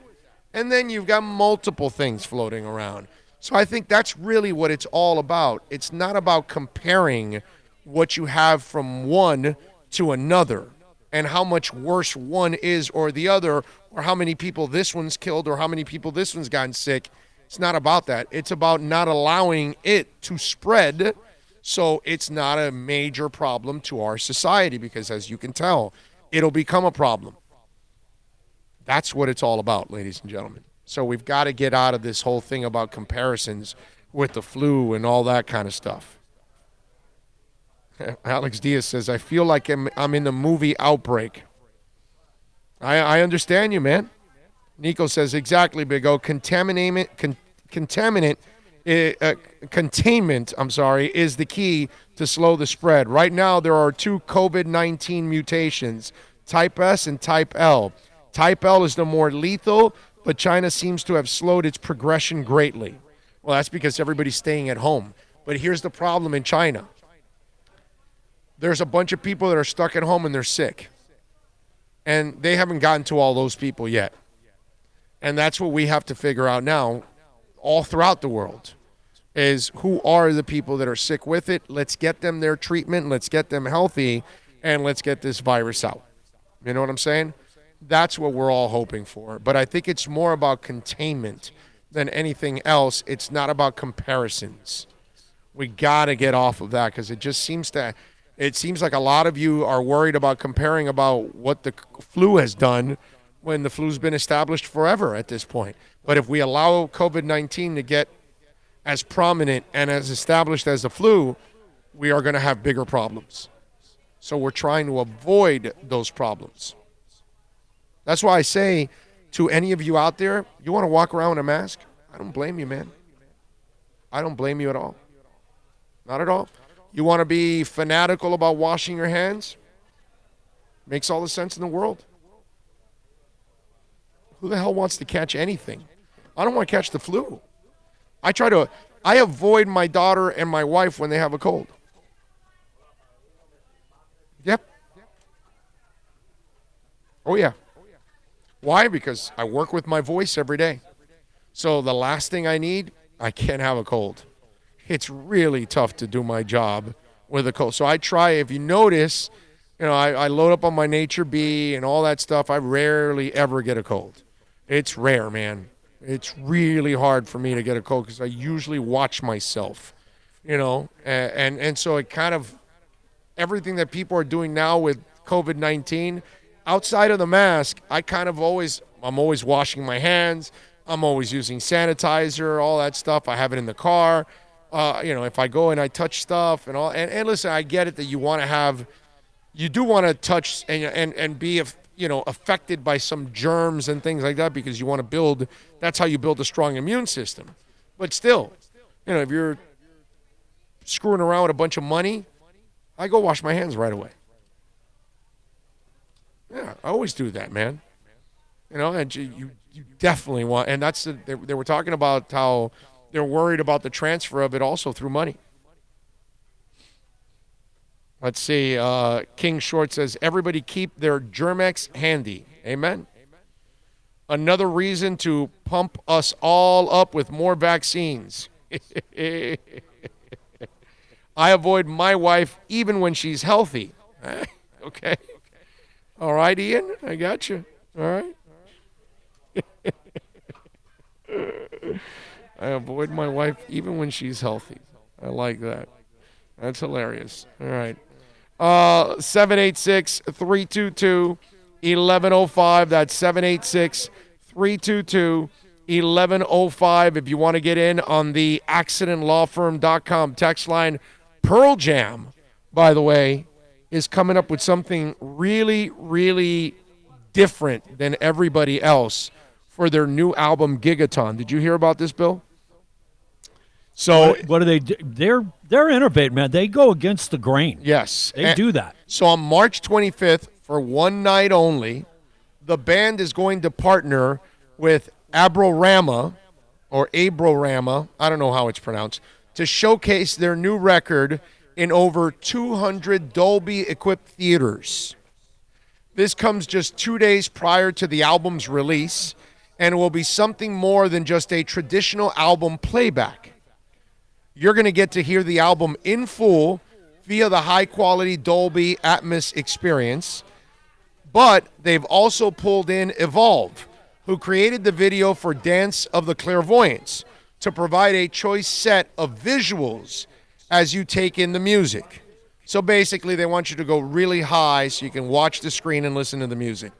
And then you've got multiple things floating around. So I think that's really what it's all about. It's not about comparing what you have from one to another and how much worse one is or the other, or how many people this one's killed or how many people this one's gotten sick. It's not about that. It's about not allowing it to spread so it's not a major problem to our society, because as you can tell, it'll become a problem. That's what it's all about, ladies and gentlemen. So we've got to get out of this whole thing about comparisons with the flu and all that kind of stuff. Alex Diaz says, I feel like I'm in the movie Outbreak. I understand you, man. Nico says, exactly, Big O. Containment, is the key to slow the spread. Right now, there are two COVID-19 mutations, Type S and Type L. Type L is the more lethal, but China seems to have slowed its progression greatly. Well, that's because everybody's staying at home. But here's the problem in China. There's a bunch of people that are stuck at home and they're sick. And they haven't gotten to all those people yet. And that's what we have to figure out now all throughout the world, is who are the people that are sick with it. Let's get them their treatment. Let's get them healthy, and let's get this virus out. You know what I'm saying? That's what we're all hoping for. But I think it's more about containment than anything else. It's not about comparisons. We got to get off of that, because it seems like a lot of you are worried about comparing about what the flu has done when the flu's been established forever at this point. But if we allow COVID-19 to get as prominent and as established as the flu, we are going to have bigger problems. So we're trying to avoid those problems. That's why I say to any of you out there, you want to walk around with a mask? I don't blame you, man. I don't blame you at all. Not at all. You want to be fanatical about washing your hands? Makes all the sense in the world. Who the hell wants to catch anything? I don't want to catch the flu. I avoid my daughter and my wife when they have a cold. Yep. Oh, yeah. Why? Because I work with my voice every day. So the last thing I need, I can't have a cold. It's really tough to do my job with a cold. So I try, if you notice, I load up on my Nature Bee and all that stuff. I rarely ever get a cold. It's rare, man. It's really hard for me to get a cold because I usually watch myself, and so it kind of, everything that people are doing now with COVID-19, outside of the mask, I'm always washing my hands. I'm always using sanitizer, all that stuff. I have it in the car. If I go and I touch stuff and all, and listen, I get it that you do want to touch and be affected by some germs and things like that, because you want to that's how you build a strong immune system. But still, if you're screwing around with a bunch of money, I go wash my hands right away. Yeah, I always do that, man. And you definitely want, and they were talking about how they're worried about the transfer of it also through money. Let's see. King Short says, everybody keep their Germex handy. Amen. Another reason to pump us all up with more vaccines. I avoid my wife even when she's healthy. Okay. All right, Ian, I got you. All right. I avoid my wife even when she's healthy. I like that. That's hilarious. All right. 786-322-1105. That's 786-322-1105. If you want to get in on the accidentlawfirm.com text line. Pearl Jam, by the way, is coming up with something really, really different than everybody else for their new album, Gigaton. Did you hear about this, Bill? So what do they do? They're innovative, man. They go against the grain. Yes. They do that. So on March 25th, for one night only, the band is going to partner with Abrorama, I don't know how it's pronounced, to showcase their new record in over 200 Dolby-equipped theaters. This comes just 2 days prior to the album's release, and it will be something more than just a traditional album playback. You're going to get to hear the album in full via the high-quality Dolby Atmos experience, but they've also pulled in Evolve, who created the video for Dance of the Clairvoyants, to provide a choice set of visuals as you take in the music. So basically, they want you to go really high so you can watch the screen and listen to the music.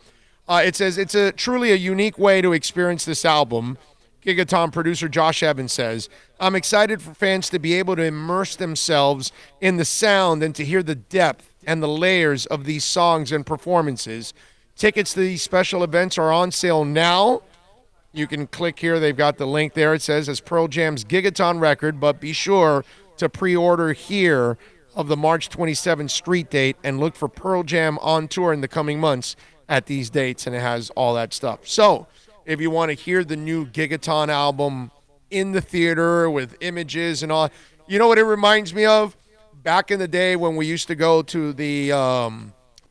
It says it's truly a unique way to experience this album. Gigaton producer Josh Evans says, I'm excited for fans to be able to immerse themselves in the sound and to hear the depth and the layers of these songs and performances. Tickets to these special events are on sale now. You can click here. They've got the link there. It says it's Pearl Jam's Gigaton record, but be sure to pre-order here of the March 27th street date and look for Pearl Jam on tour in the coming months at these dates, and it has all that stuff. So if you want to hear the new Gigaton album in the theater with images and all, you know what it reminds me of? Back in the day when we used to go to the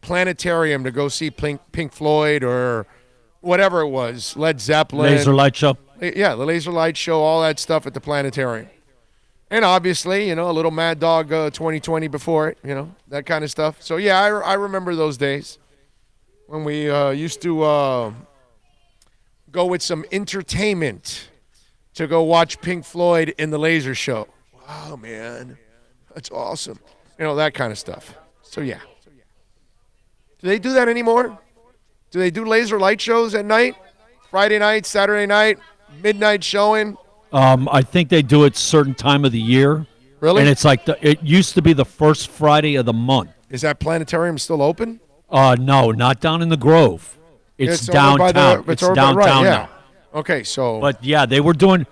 planetarium to go see Pink Floyd or whatever it was, Led Zeppelin. Laser light show. Yeah, the laser light show, all that stuff at the planetarium. And obviously, a little Mad Dog 2020 before it, that kind of stuff. So, yeah, I remember those days when we used to go with some entertainment to go watch Pink Floyd in the laser show. Wow, man. That's awesome. That kind of stuff. So, yeah. Do they do that anymore? Do they do laser light shows at night? Friday night, Saturday night, midnight showing? I think they do it certain time of the year. Really? And it's like it used to be the first Friday of the month. Is that planetarium still open? No, not down in the Grove. It's downtown. It's downtown right, yeah. now. Okay, so. But yeah, they were doing.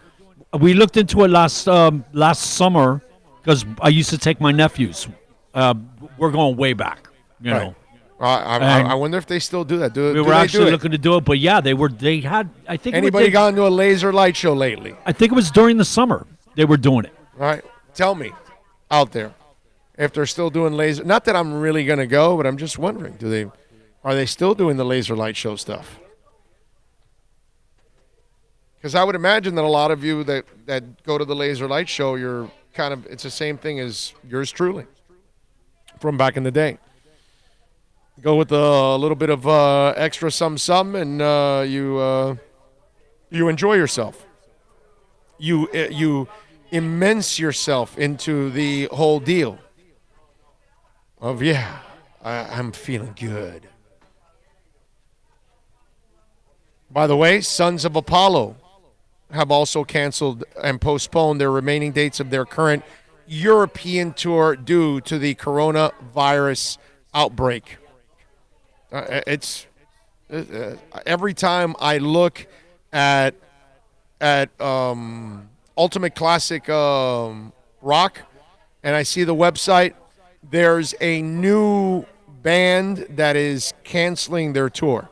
We looked into it last summer because I used to take my nephews. We're going way back, you know. I wonder if they still do that. We were actually looking to do it, but yeah, they had. I think. Anybody gone to a laser light show lately? I think it was during the summer they were doing it. All right, tell me, out there, if they're still doing laser. Not that I'm really going to go, but I'm just wondering, are they still doing the laser light show stuff? Because I would imagine that a lot of you that go to the laser light show, it's the same thing as yours truly from back in the day. Go with a little bit of extra some, and you enjoy yourself. You immerse yourself into the whole deal of, I'm feeling good. By the way, Sons of Apollo have also canceled and postponed their remaining dates of their current European tour due to the coronavirus outbreak. Every time I look at Ultimate Classic Rock and I see the website, there's a new band that is canceling their tour.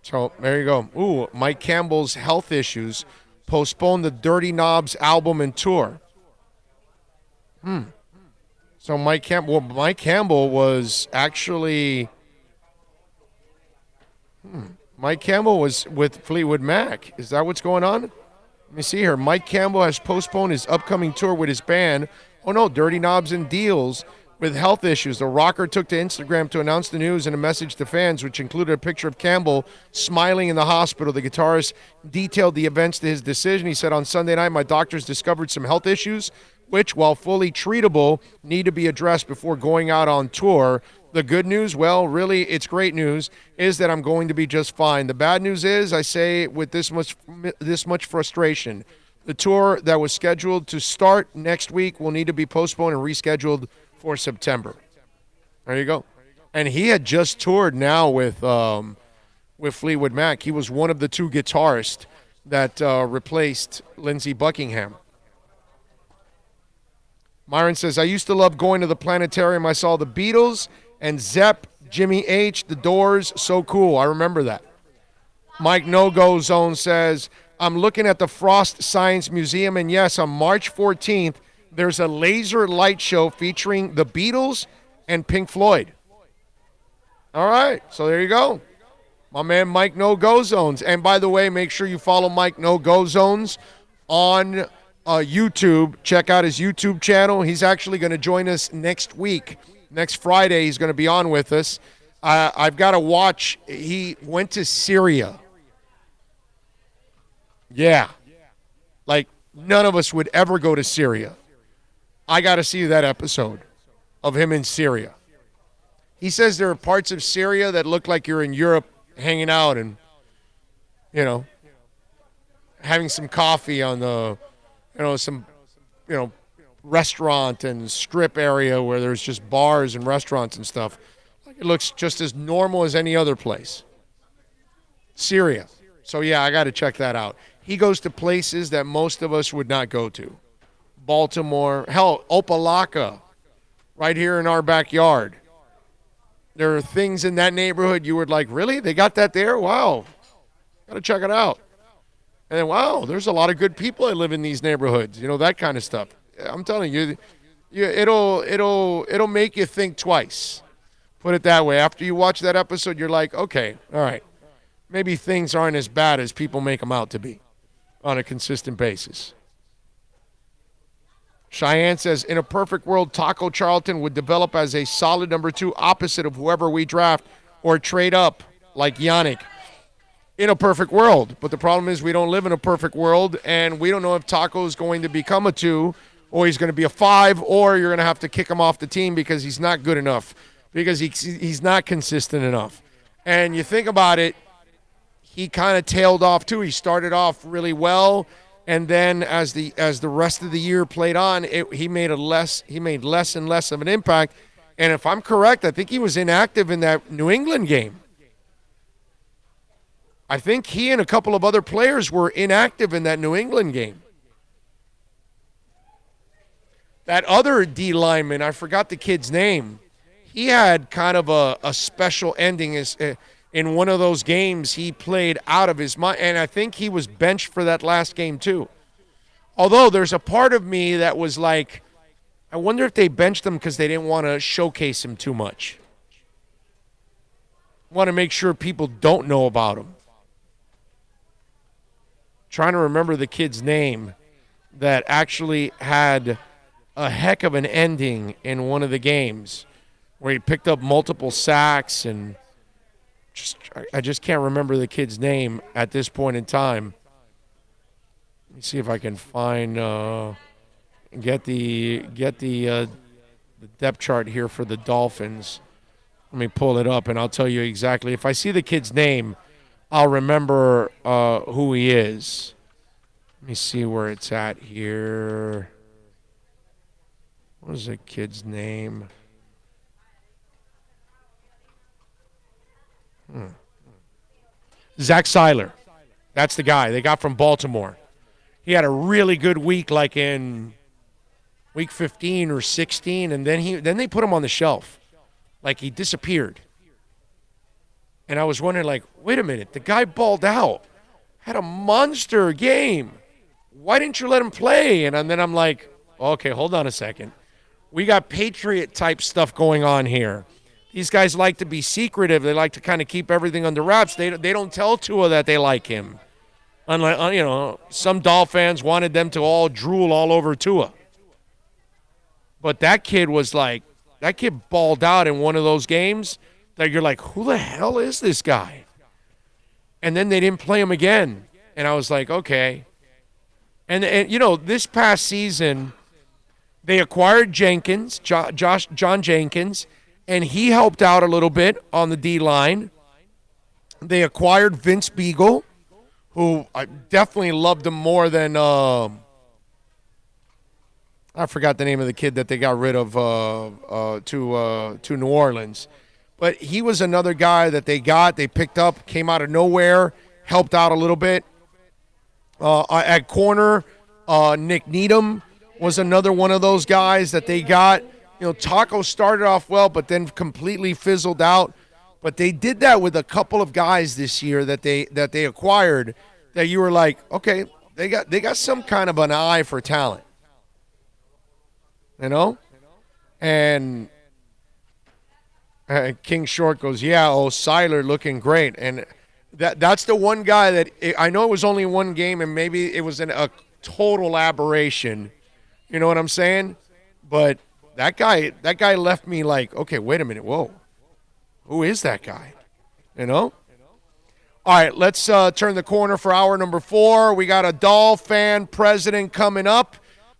So there you go. Ooh, Mike Campbell's health issues postponed the Dirty Knobs album and tour. So Mike Campbell was actually Mike Campbell was with Fleetwood Mac. Is that what's going on? Let me see here. Mike Campbell has postponed his upcoming tour with his band. Oh no, Dirty Knobs and Deals with health issues. The rocker took to Instagram to announce the news in a message to fans, which included a picture of Campbell smiling in the hospital. The guitarist detailed the events to his decision. He said, on Sunday night, my doctors discovered some health issues, which, while fully treatable, need to be addressed before going out on tour. The good news, well, really, it's great news, is that I'm going to be just fine. The bad news is, I say with this much frustration, the tour that was scheduled to start next week will need to be postponed and rescheduled for September. There you go. And he had just toured now with Fleetwood Mac. He was one of the two guitarists that replaced Lindsey Buckingham. Myron says, I used to love going to the planetarium. I saw the Beatles and Zepp, Jimmy H, The Doors. So cool. I remember that. Mike No-Go Zone says, I'm looking at the Frost Science Museum, and yes, on March 14th, there's a laser light show featuring the Beatles and Pink Floyd. All right, so there you go. My man Mike No-Go Zones. And by the way, make sure you follow Mike No-Go Zones on YouTube. Check out his YouTube channel. He's actually going to join us next week. Next Friday, he's going to be on with us. I've got to watch. He went to Syria. Yeah. Like, none of us would ever go to Syria. I got to see that episode of him in Syria. He says there are parts of Syria that look like you're in Europe hanging out and, you know, having some coffee on the, some restaurant and strip area where there's just bars and restaurants and stuff. Like, it looks just as normal as any other place. Syria. So, yeah, I got to check that out. He goes to places that most of us would not go to. Baltimore, hell, Opelika, right here in our backyard. There are things in that neighborhood you would like, really? They got that there? Wow. Got to check it out. And then, wow, there's a lot of good people that live in these neighborhoods, that kind of stuff. I'm telling you, it'll make you think twice. Put it that way. After you watch that episode, you're like, okay, all right, maybe things aren't as bad as people make them out to be on a consistent basis. Cheyenne says, in a perfect world, Taco Charlton would develop as a solid number 2 opposite of whoever we draft or trade up, like Yannick. In a perfect world. But the problem is we don't live in a perfect world, and we don't know if Taco is going to become a 2 or he's going to be a 5, or you're going to have to kick him off the team because he's not good enough, because he's not consistent enough. And you think about it, he kind of tailed off too. He started off really well, and then as the rest of the year played on, he made less and less of an impact. And if I'm correct, I think he was inactive in that New England game. I think he and a couple of other players were inactive in that New England game. That other D lineman, I forgot the kid's name, he had kind of a special ending. In one of those games, he played out of his mind, and I think he was benched for that last game too. Although there's a part of me that was like, I wonder if they benched him because they didn't want to showcase him too much. Want to make sure people don't know about him. Trying to remember the kid's name that actually had a heck of an ending in one of the games where he picked up multiple sacks, and I just can't remember the kid's name at this point in time. Let me see if I can find get the depth chart here for the Dolphins. Let me pull it up and I'll tell you exactly. If I see the kid's name, I'll remember who he is. Let me see where it's at here. What is the kid's name? Zach Seiler. That's the guy they got from Baltimore. He had a really good week, like in week 15 or 16, and then they put him on the shelf. Like, he disappeared. And I was wondering, like, wait a minute, the guy balled out. Had a monster game. Why didn't you let him play? And then I'm like, okay, hold on a second. We got Patriot-type stuff going on here. These guys like to be secretive. They like to kind of keep everything under wraps. They don't tell Tua that they like him. Unlike, some Dolphins fans wanted them to all drool all over Tua. But that kid was like that kid balled out in one of those games that you're like, who the hell is this guy? And then they didn't play him again. And I was like, okay. And this past season, they acquired Jenkins, John Jenkins, and he helped out a little bit on the D-line. They acquired Vince Beagle, who I definitely loved him more than I forgot the name of the kid that they got rid of to New Orleans. But he was another guy that they picked up, came out of nowhere, helped out a little bit. At corner, Nick Needham was another one of those guys that they got. Taco started off well, but then completely fizzled out. But they did that with a couple of guys this year that they acquired that you were like, okay, they got some kind of an eye for talent. And King Short goes, yeah, Seiler looking great. And that's the one guy that I know it was only one game and maybe it was a total aberration. You know what I'm saying? But that guy left me like, okay, wait a minute. Whoa. Who is that guy? All right, let's turn the corner for hour number 4. We got a Dolphin fan president coming up.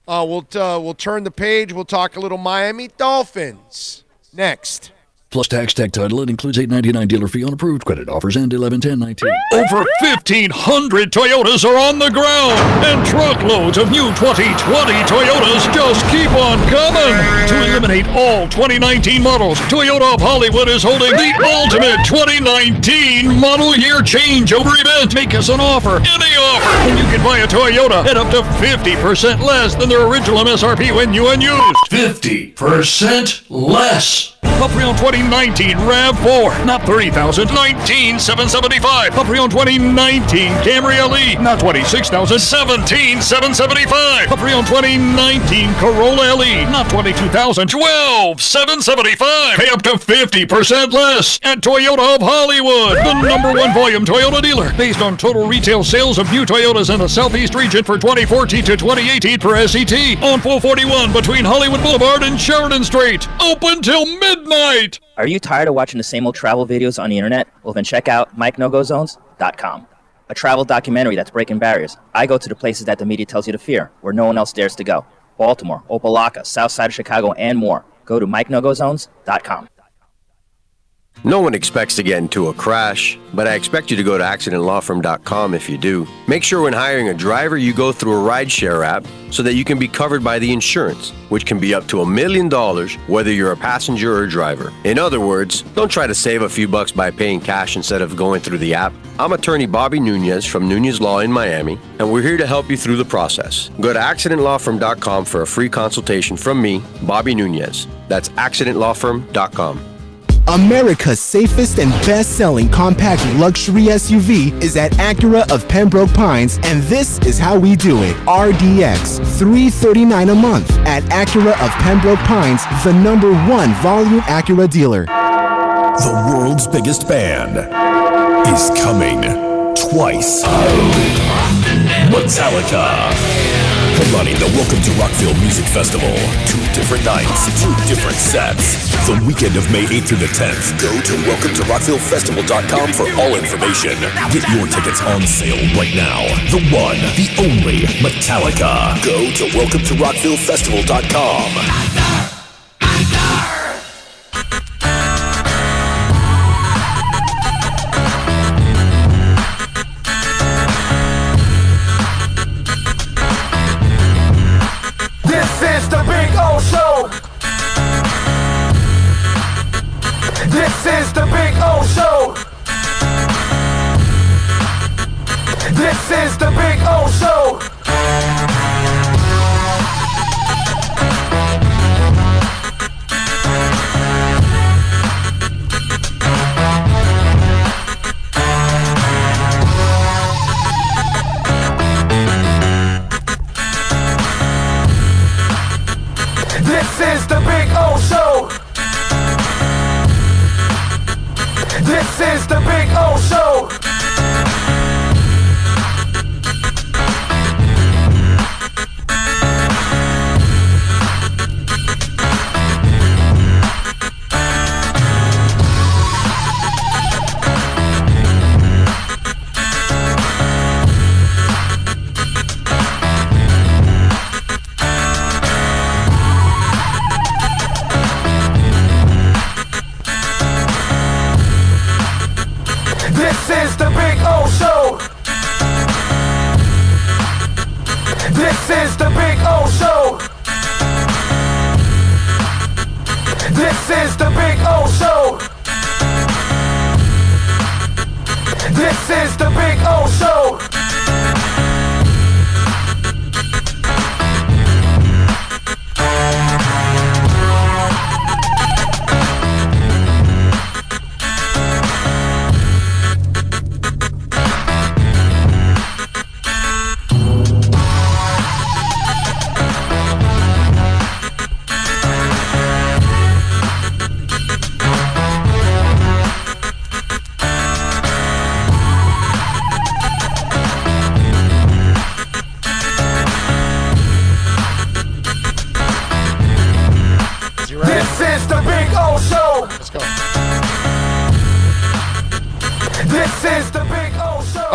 We'll turn the page. We'll talk a little Miami Dolphins next. Plus tax, tech title. It includes $8.99 dealer fee on approved credit. Offers end 11/10/19. Over 1,500 Toyotas are on the ground, and truckloads of new 2020 Toyotas just keep on coming. To eliminate all 2019 models, Toyota of Hollywood is holding the ultimate 2019 model year changeover event. Make us an offer, any offer, and you can buy a Toyota at up to 50% less than their original MSRP when new and used. 50% less. A pre-owned 2019 RAV4, not $30,000, $19,775. A pre-owned 2019 Camry LE, not $26,000, $17,775. A pre-owned 2019 Corolla LE, not $22,000, $12,775. Pay up to 50% less at Toyota of Hollywood, the #1 volume Toyota dealer, based on total retail sales of new Toyotas in the Southeast region for 2014 to 2018 per SCT, on 441 between Hollywood Boulevard and Sheridan Street. Open till midnight. Are you tired of watching the same old travel videos on the internet? Well, then check out MikeNoGoZones.com, a travel documentary that's breaking barriers. I go to the places that the media tells you to fear, where no one else dares to go. Baltimore, Opelika, South Side of Chicago, and more. Go to MikeNoGoZones.com. No one expects to get into a crash, but I expect you to go to accidentlawfirm.com if you do. Make sure when hiring a driver, you go through a rideshare app so that you can be covered by the insurance, which can be up to $1 million whether you're a passenger or a driver. In other words, don't try to save a few bucks by paying cash instead of going through the app. I'm attorney Bobby Nunez from Nunez Law in Miami, and we're here to help you through the process. Go to accidentlawfirm.com for a free consultation from me, Bobby Nunez. That's accidentlawfirm.com. America's safest and best-selling compact luxury SUV is at Acura of Pembroke Pines, and this is how we do it. RDX, $339 a month at Acura of Pembroke Pines, the #1 volume Acura dealer. The world's biggest band is coming twice. Metallica. Headlining the Welcome to Rockville Music Festival. 2 different nights, 2 different sets. The weekend of May 8th through the 10th. Go to welcometorockvillefestival.com for all information. Get your tickets on sale right now. The one, the only Metallica. Go to welcometorockvillefestival.com. This is the Big O Show. This is the Big O Show. This is the Big O Show. This is the Big O Show. This is the Big O Show.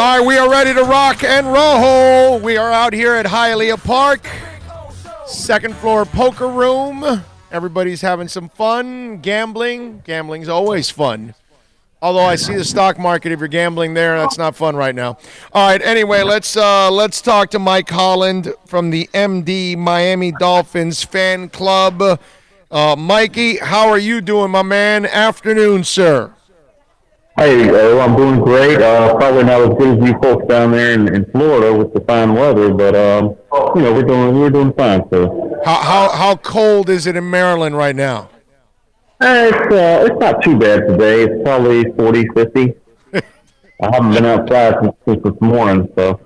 All right, we are ready to rock and roll. We are out here at Hialeah Park, second floor poker room. Everybody's having some fun, gambling. Gambling's always fun. Although I see the stock market, if you're gambling there, that's not fun right now. All right, anyway, let's talk to Mike Holland from the MD Miami Dolphins fan club. Mikey, how are you doing, my man? Afternoon, sir. Hey, I'm doing great. Probably not as good as you folks down there in Florida with the fine weather, but we're doing fine. So how cold is it in Maryland right now? It's not too bad today. It's probably 40, 50. I haven't been outside since this morning, so.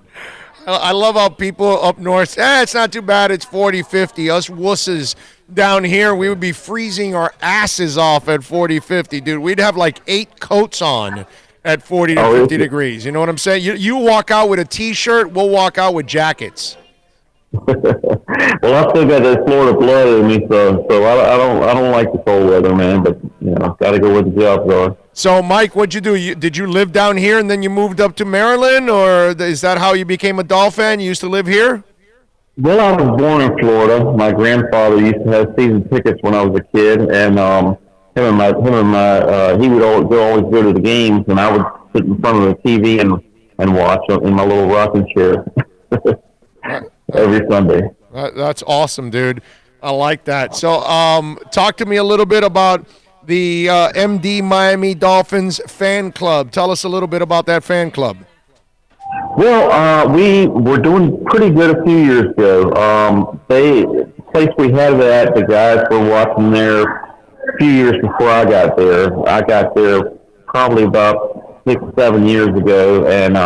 I love how people up north say, it's not too bad, it's 40, 50. Us wusses down here, we would be freezing our asses off at 40, 50, dude. We'd have like 8 coats on at 40 to 50 degrees. You know what I'm saying? You walk out with a T-shirt, we'll walk out with jackets. Well, I still got that Florida blood in me, so I don't like the cold weather, man. But got to go where the jobs are. So, Mike, what'd you do? Did you live down here and then you moved up to Maryland, or is that how you became a Dolphin fan? You used to live here? Well, I was born in Florida. My grandfather used to have season tickets when I was a kid, and he would always go to the games, and I would sit in front of the TV and watch in my little rocking chair every Sunday. That's awesome, dude. I like that. So, talk to me a little bit about the MD Miami Dolphins fan club. Tell us a little bit about that fan club. Well, we were doing pretty good a few years ago. The place we had it at, the guys were watching there a few years before I got there. I got there probably about 6, 7 years ago, and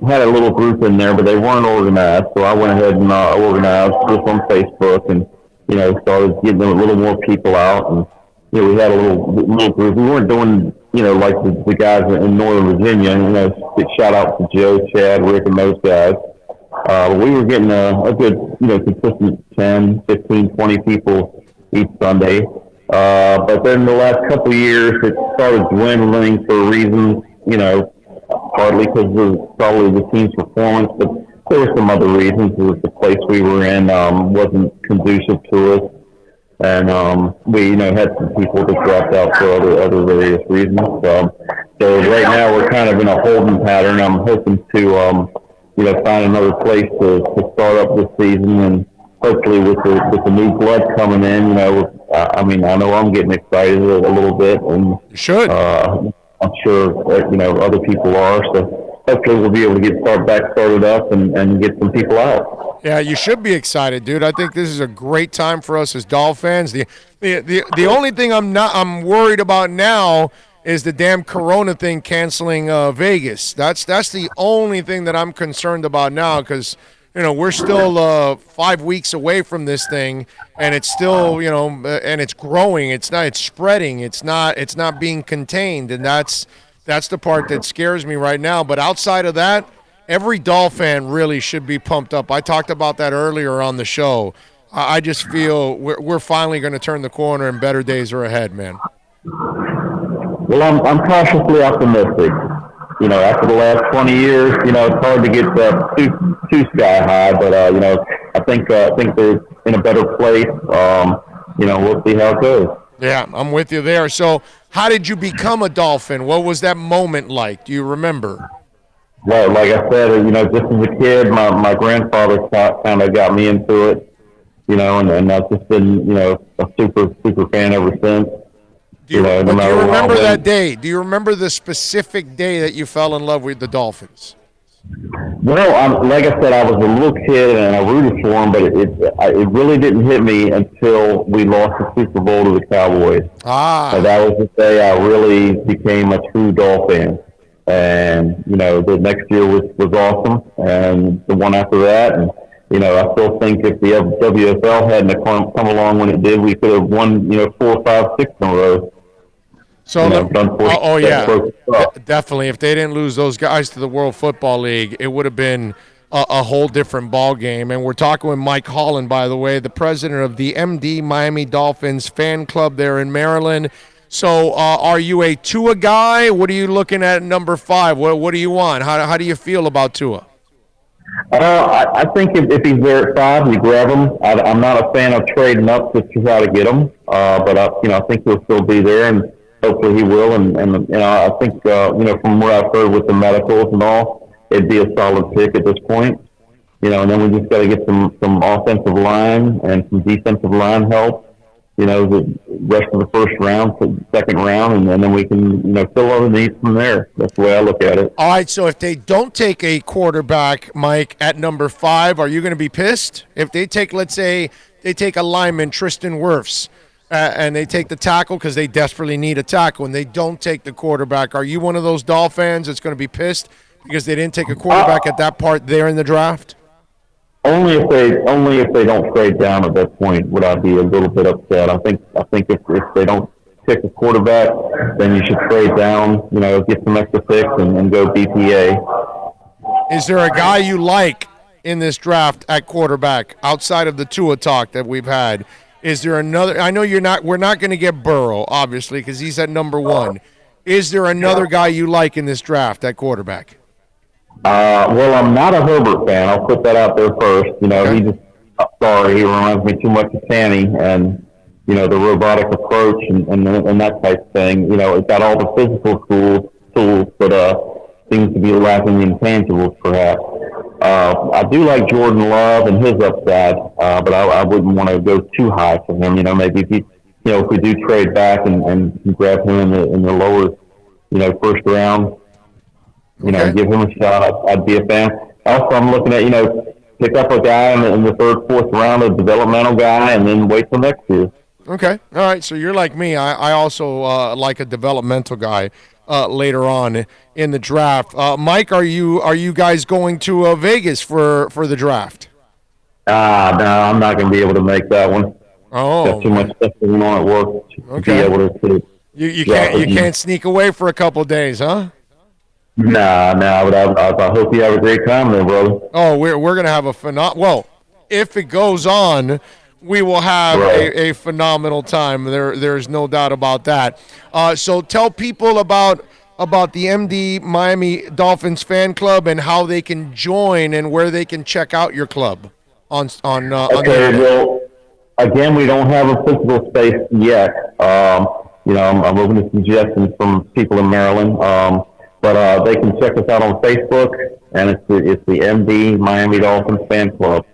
had a little group in there, but they weren't organized. So I went ahead and organized just on Facebook, and started getting a little more people out, and we had a little group. We weren't doing like the guys in Northern Virginia. Shout out to Joe, Chad, Rick, and those guys. We were getting a good consistent 10, 15, 20 people each Sunday. But then the last couple of years, it started dwindling for reasons, partly because of probably the team's performance, but there were some other reasons. The place we were in wasn't conducive to us, and we had some people that dropped out for other various reasons. So right now we're kind of in a holding pattern. I'm hoping to find another place to start up this season, and hopefully with the new blood coming in, I know I'm getting excited a little bit, and you should. I'm sure other people are. So hopefully we'll be able to get started up and get some people out. Yeah, you should be excited, dude. I think this is a great time for us as Dolphins. The only thing I'm worried about now is the damn Corona thing canceling Vegas. That's the only thing that I'm concerned about now, because we're still 5 weeks away from this thing, and it's still, and it's growing. It's spreading. It's not being contained, and that's the part that scares me right now. But outside of that, every Dolphin fan really should be pumped up. I talked about that earlier on the show. I just feel we're finally going to turn the corner, and better days are ahead, man. Well, I'm cautiously optimistic. After the last 20 years, it's hard to get too sky high, but I think they're in a better place. We'll see how it goes. Yeah, I'm with you there. So, how did you become a Dolphin? What was that moment like? Do you remember? Well, like I said, just as a kid, my grandfather kind of got me into it, and I've just been, a super fan ever since. Do you remember that day? Do you remember the specific day that you fell in love with the Dolphins? Well, like I said, I was a little kid and I rooted for them, but it really didn't hit me until we lost the Super Bowl to the Cowboys. And that was the day I really became a true Dolphin fan. And, the next year was awesome, and the one after that. And, I still think if the WFL hadn't come along when it did, we could have won, 4, 5, 6 in a row. So, definitely. If they didn't lose those guys to the World Football League, it would have been a whole different ball game. And we're talking with Mike Holland, by the way, the president of the MD Miami Dolphins fan club there in Maryland. So are you a Tua guy? What are you looking at number 5? What do you want? How do you feel about Tua? I think if he's there at 5, you grab him. I'm not a fan of trading up to try to get him, but I think he'll still be there, and hopefully he will. And I think from what I've heard with the medicals and all, it'd be a solid pick at this point. And then we just got to get some offensive line and some defensive line help. The rest of the first round, second round, and then we can, fill all the needs from there. That's the way I look at it. All right, so if they don't take a quarterback, Mike, at number 5, are you going to be pissed? If they take, let's say, they take a lineman, Tristan Wirfs, and they take the tackle because they desperately need a tackle, and they don't take the quarterback, are you one of those Dolphins fans that's going to be pissed because they didn't take a quarterback at that part there in the draft? Only if they don't trade down at that point would I be a little bit upset. I think if they don't pick a quarterback, then you should trade down. Get some extra picks and go BPA. Is there a guy you like in this draft at quarterback outside of the Tua talk that we've had? Is there another? I know we're not going to get Burrow, obviously, because he's at number 1. Is there another guy you like in this draft at quarterback? Well, I'm not a Herbert fan. I'll put that out there first. He reminds me too much of Tanny and, the robotic approach and that type of thing. It's got all the physical tools, but seems to be lacking the intangibles, perhaps. I do like Jordan Love and his upside, but I wouldn't want to go too high for him. Maybe if we do trade back and grab him in the lower, first round, give him a shot. I'd be a fan. Also, I'm looking at, pick up a guy in the third, fourth round, a developmental guy, and then wait till next year. Okay. All right. So you're like me. I also like a developmental guy later on in the draft. Mike, are you guys going to Vegas for the draft? No, I'm not going to be able to make that one. Oh, got too much stuff going on at work to be able to. You can't sneak away for a couple of days, huh? Nah, but I hope you have a great time there, brother. Oh, we're gonna have a well, if it goes on, we will have a phenomenal time. There's no doubt about that. So tell people about the MD Miami Dolphins fan club and how they can join and where they can check out your club on well, again, we don't have a physical space yet. I'm open to suggestions from people in Maryland. But they can check us out on Facebook, and it's the MD Miami Dolphins fan club.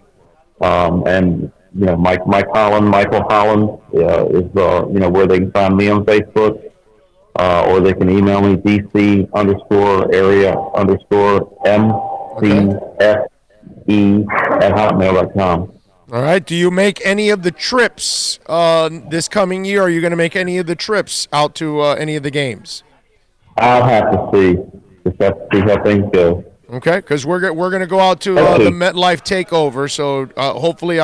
And Michael Holland is where they can find me on Facebook, or they can email me dc_area_MCFE@hotmail.com. All right. Do you make any of the trips this coming year? Are you going to make any of the trips out to any of the games? I'll have to see. Just have to see how things go. Okay, because we're going to go out to the MetLife Takeover, so hopefully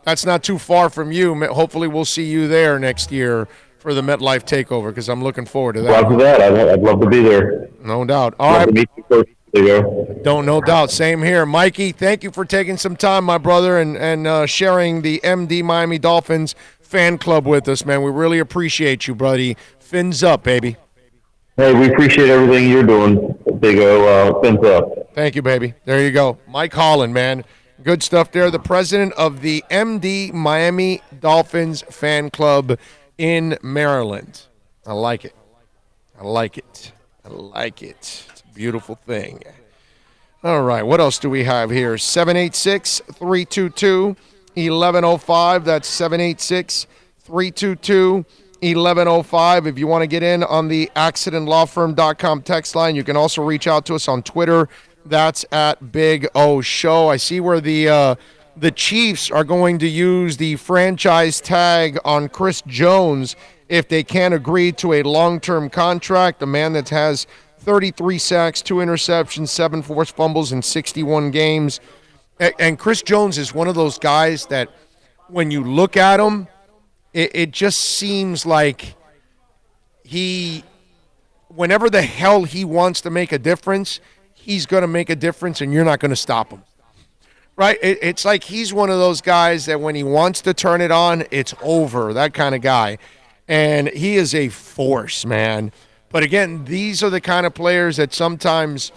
that's not too far from you. Hopefully we'll see you there next year for the MetLife Takeover, because I'm looking forward to that. After that, I'd love to be there. No doubt. All right. To meet you first. There you go. No doubt. Same here. Mikey, thank you for taking some time, my brother, and sharing the MD Miami Dolphins fan club with us, man. We really appreciate you, buddy. Fins up, baby. Hey, we appreciate everything you're doing, Big O. Fins up. Thank you, baby. There you go. Mike Holland, man. Good stuff there. The president of the MD Miami Dolphins fan club in Maryland. I like it. It's a beautiful thing. All right. What else do we have here? 786-322-1105. That's 786-322-1105. 1105. If you want to get in on the accidentlawfirm.com text line, you can also reach out to us on Twitter. That's at Big O Show. I see where the Chiefs are going to use the franchise tag on Chris Jones if they can't agree to a long-term contract. A man that has 33 sacks, 2 interceptions, 7 forced fumbles in 61 games. And Chris Jones is one of those guys that when you look at him, it just seems like whenever the hell he wants to make a difference, he's going to make a difference and you're not going to stop him. Right? It's like he's one of those guys that when he wants to turn it on, it's over, that kind of guy. And he is a force, man. But again, these are the kind of players that sometimes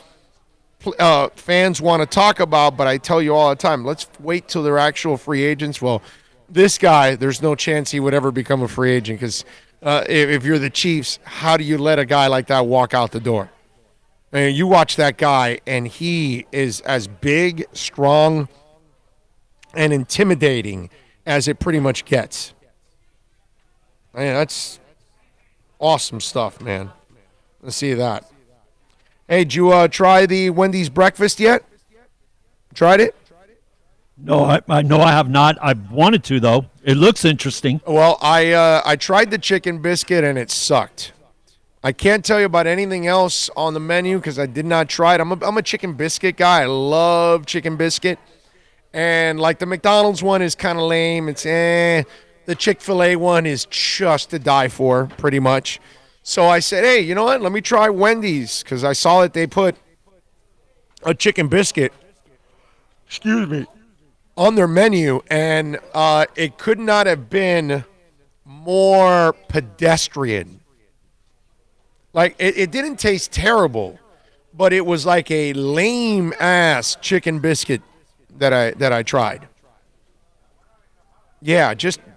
fans want to talk about, but I tell you all the time, let's wait till they're actual free agents. Well, this guy, there's no chance he would ever become a free agent because if you're the Chiefs, how do you let a guy like that walk out the door? I mean, you watch that guy, and he is as big, strong, and intimidating as it pretty much gets. I mean, that's awesome stuff, man. Let's see that. Hey, did you try the Wendy's breakfast yet? Tried it? No, I have not. I wanted to, though. It looks interesting. Well, I tried the chicken biscuit, and it sucked. I can't tell you about anything else on the menu because I did not try it. I'm a chicken biscuit guy. I love chicken biscuit. And, like, the McDonald's one is kind of lame. It's The Chick-fil-A one is just to die for, pretty much. So I said, hey, you know what? Let me try Wendy's because I saw that they put a chicken biscuit, on their menu, and it could not have been more pedestrian. Like, it didn't taste terrible, but it was like a lame-ass chicken biscuit that I tried. Yeah,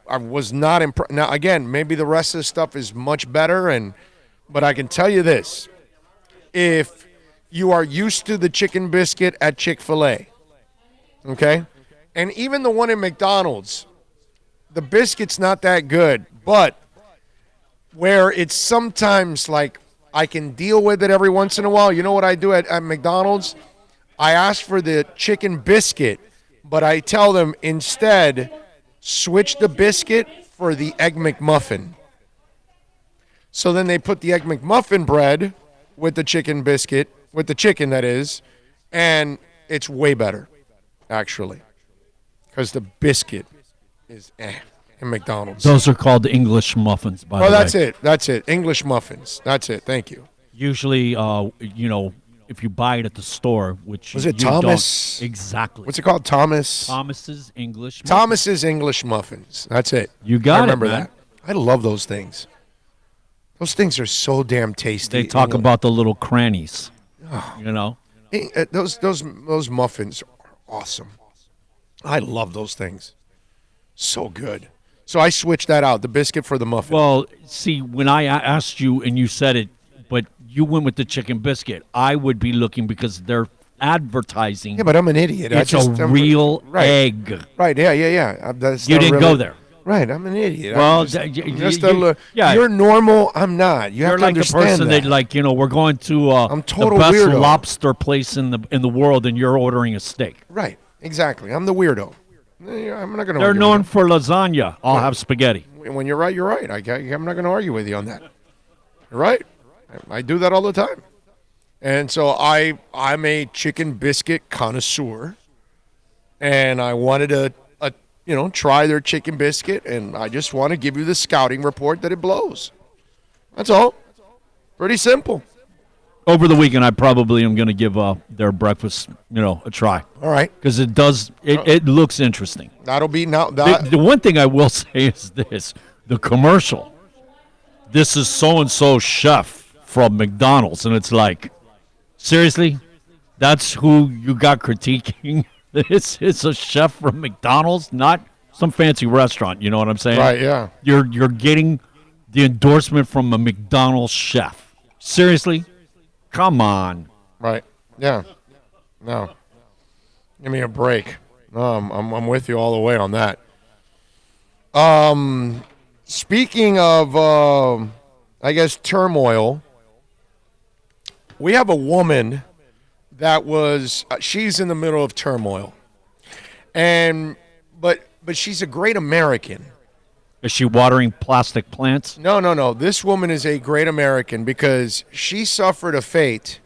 I was not impressed. Now, again, maybe the rest of the stuff is much better, but I can tell you this. If you are used to the chicken biscuit at Chick-fil-A, okay, and even the one in McDonald's, the biscuit's not that good, but where it's sometimes like I can deal with it every once in a while. You know what I do at McDonald's? I ask for the chicken biscuit, but I tell them instead switch the biscuit for the Egg McMuffin. So then they put the Egg McMuffin bread with the chicken biscuit, with the chicken that is, and it's way better, actually, because the biscuit is in McDonald's. Those are called English muffins, by the way. Oh, that's it. That's it. English muffins. That's it. Thank you. Usually, if you buy it at the store, which was it you Thomas? Don't, exactly. What's it called? Thomas's English. Thomas's English muffins. That's it. You got it. I remember man. that. I love those things. Those things are so damn tasty. They talk about the little crannies. You know, those muffins are awesome. I love those things. So good. So I switched that out, the biscuit for the muffin. Well, see, when I asked you and you said it, but you went with the chicken biscuit, I would be looking because they're advertising. Yeah, but I'm an idiot. It's a real egg. Right, yeah. You didn't go there. Right, I'm an idiot. Well, you're normal. I'm not. You're like the person that we're going to I'm total the best weirdo. lobster place in the world, and you're ordering a steak. Right, exactly. I'm the weirdo. I'm not going to. They're known for lasagna. I'll have spaghetti. When you're right, you're right. I'm not going to argue with you on that. You're right. I do that all the time. And so I'm a chicken biscuit connoisseur, and I wanted to try their chicken biscuit, and I just want to give you the scouting report that it blows. That's all. Pretty simple. Over the weekend, I probably am going to give their breakfast, a try. All right. Because it looks interesting. That'll be now. The one thing I will say is this: the commercial. This is so and so chef from McDonald's, and it's like, seriously, that's who you got critiquing. It's a chef from McDonald's, not some fancy restaurant. You know what I'm saying? Right. Yeah. You're getting the endorsement from a McDonald's chef. Seriously, come on. Right. Yeah. No. Give me a break. No, I'm with you all the way on that. Speaking of, I guess, turmoil, we have a woman that was she's in the middle of turmoil, but she's a great American. Is she watering plastic plants? No. This woman is a great American because she suffered a fate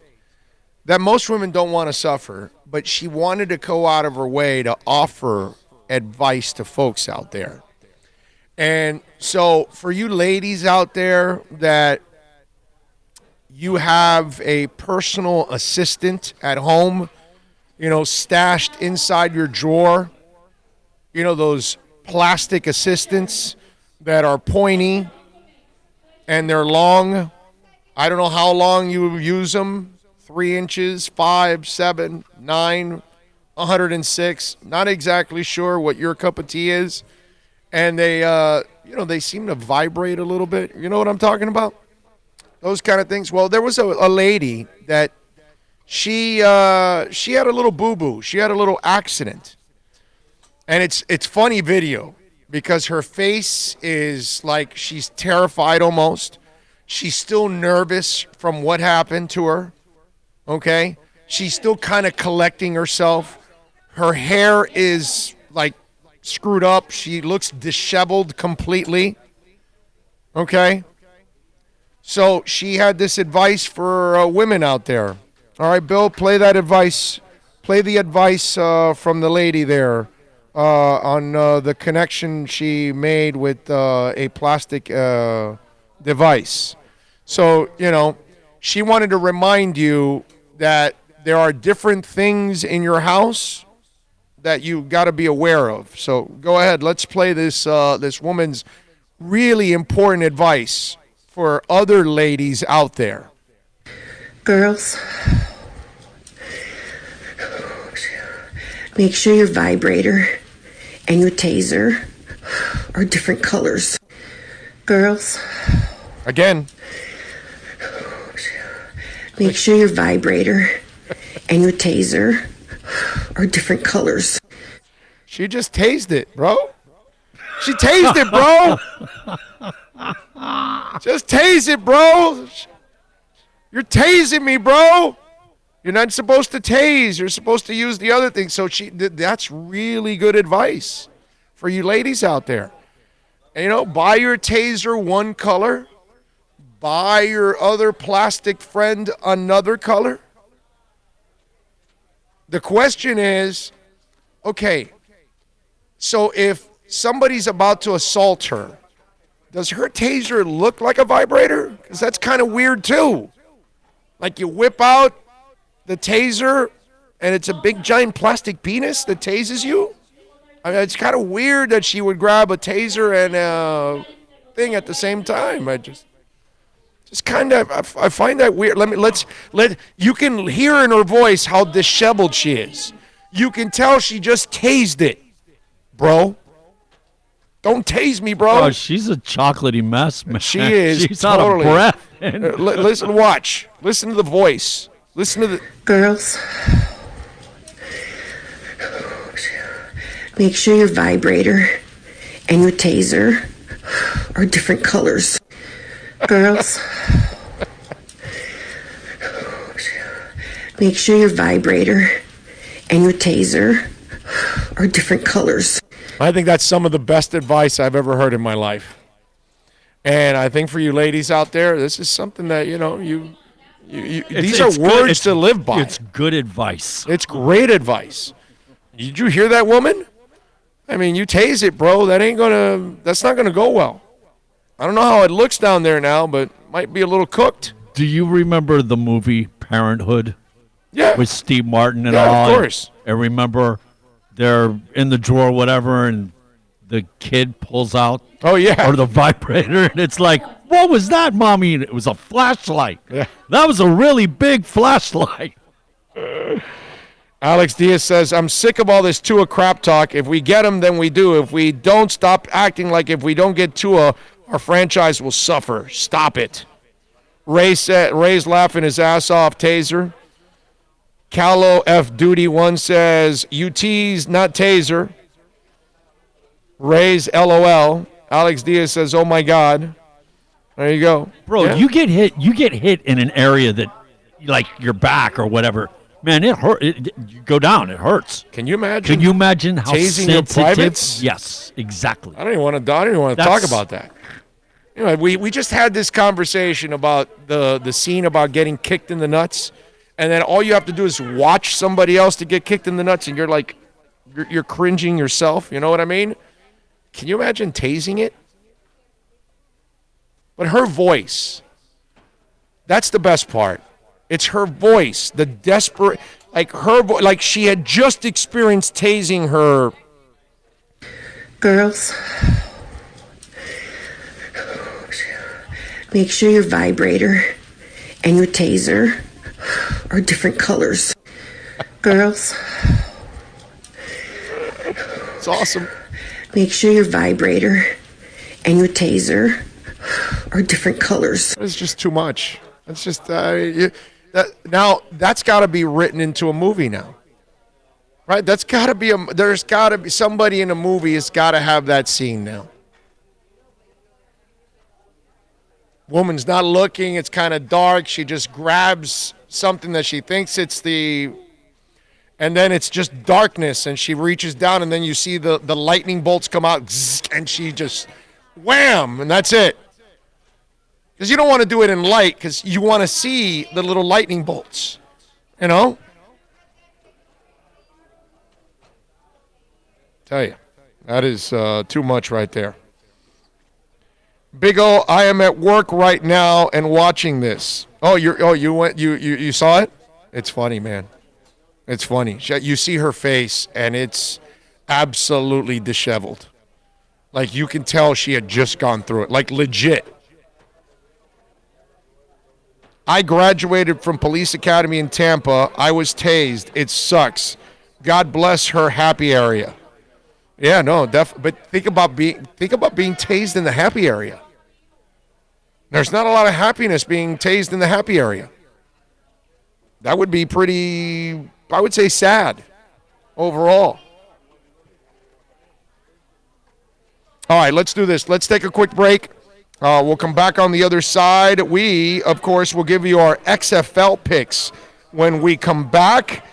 that most women don't want to suffer, but she wanted to go out of her way to offer advice to folks out there. And so for you ladies out there that you have a personal assistant at home, stashed inside your drawer, those plastic assistants that are pointy and they're long. I don't know how long you use them. 3 inches, 5, 7, 9, 106. Not exactly sure what your cup of tea is. And they, they seem to vibrate a little bit. You know what I'm talking about? Those kind of things. Well, there was a lady that she had a little boo-boo. She had a little accident. And it's funny video because her face is like she's terrified almost. She's still nervous from what happened to her. Okay? She's still kind of collecting herself. Her hair is like screwed up. She looks disheveled completely. Okay? So she had this advice for women out there. All right, Bill, play that advice. Play the advice from the lady there on the connection she made with a plastic device. So, she wanted to remind you that there are different things in your house that you got to be aware of. So go ahead. Let's play this this woman's really important advice for other ladies out there. Girls, make sure your vibrator and your taser are different colors. Girls. Again. Make sure your vibrator and your taser are different colors. She just tased it, bro. She tased it, bro. Just tase it, bro. You're tasing me, bro. You're not supposed to tase. You're supposed to use the other thing. So that's really good advice for you ladies out there. And, buy your taser one color. Buy your other plastic friend another color. The question is, okay, so if somebody's about to assault her, does her taser look like a vibrator? Because that's kind of weird too. Like you whip out the taser and it's a big giant plastic penis that tases you? I mean, it's kind of weird that she would grab a taser and a thing at the same time. Just kind of, I find that weird. You can hear in her voice how disheveled she is. You can tell she just tased it, bro. Don't tase me, bro. Oh, she's a chocolatey mess, man. She is. She's totally. out of breath. Listen, watch. Listen to the voice. Listen to the... Girls, make sure your vibrator and your taser are different colors. Girls, make sure your vibrator and your taser are different colors. I think that's some of the best advice I've ever heard in my life. And I think for you ladies out there, this is something that, these are words to live by. It's good advice. It's great advice. Did you hear that, woman? I mean, you tase it, bro. That's not gonna go well. I don't know how it looks down there now, but might be a little cooked. Do you remember the movie Parenthood? Yeah. With Steve Martin and all. Yeah, of course. And remember, they're in the drawer, whatever, and the kid pulls out. Oh, yeah. Or the vibrator, and it's like, what was that, Mommy? And it was a flashlight. Yeah. That was a really big flashlight. Alex Diaz says, I'm sick of all this Tua crap talk. If we get him, then we do. If we don't, stop acting like if we don't get Tua, our franchise will suffer. Stop it. Ray's laughing his ass off, taser. Callow F. Duty 1 says, UT's not taser. Ray's LOL. Alex Diaz says, oh, my God. There you go. Bro, Yeah. you get hit in an area that, like your back or whatever. Man, it hurt. You go down. It hurts. Can you imagine? Can you imagine how tasing your sensitive? privates? Yes, exactly. I don't even want to talk about that. We just had this conversation about the scene about getting kicked in the nuts, and then all you have to do is watch somebody else to get kicked in the nuts, and you're like, you're cringing yourself. You know what I mean? Can you imagine tasing it? But her voice, that's the best part. It's her voice, the desperate, like she had just experienced tasing her. Girls, Make sure your vibrator and your taser are different colors. Girls. It's awesome. Make sure your vibrator and your taser are different colors. It's just too much. It's just now that's got to be written into a movie now, right? That's got to be there's got to be somebody in a movie has got to have that scene now. Woman's not looking. It's kind of dark. She just grabs something that she thinks it's and then it's just darkness, and she reaches down, and then you see the lightning bolts come out, and she just wham, and that's it. Because you don't want to do it in light, because you want to see the little lightning bolts, you know? Tell you, that is too much right there. Big O, I am at work right now and watching this. You saw it? It's funny, man. It's funny. You see her face, and it's absolutely disheveled. Like, you can tell she had just gone through it. Like, legit. I graduated from Police Academy in Tampa. I was tased. It sucks. God bless her happy area. Yeah, no, but think about being tased in the happy area. There's not a lot of happiness being tased in the happy area. That would be pretty, I would say, sad overall. All right, let's do this. Let's take a quick break. We'll come back on the other side. We, of course, will give you our XFL picks when we come back.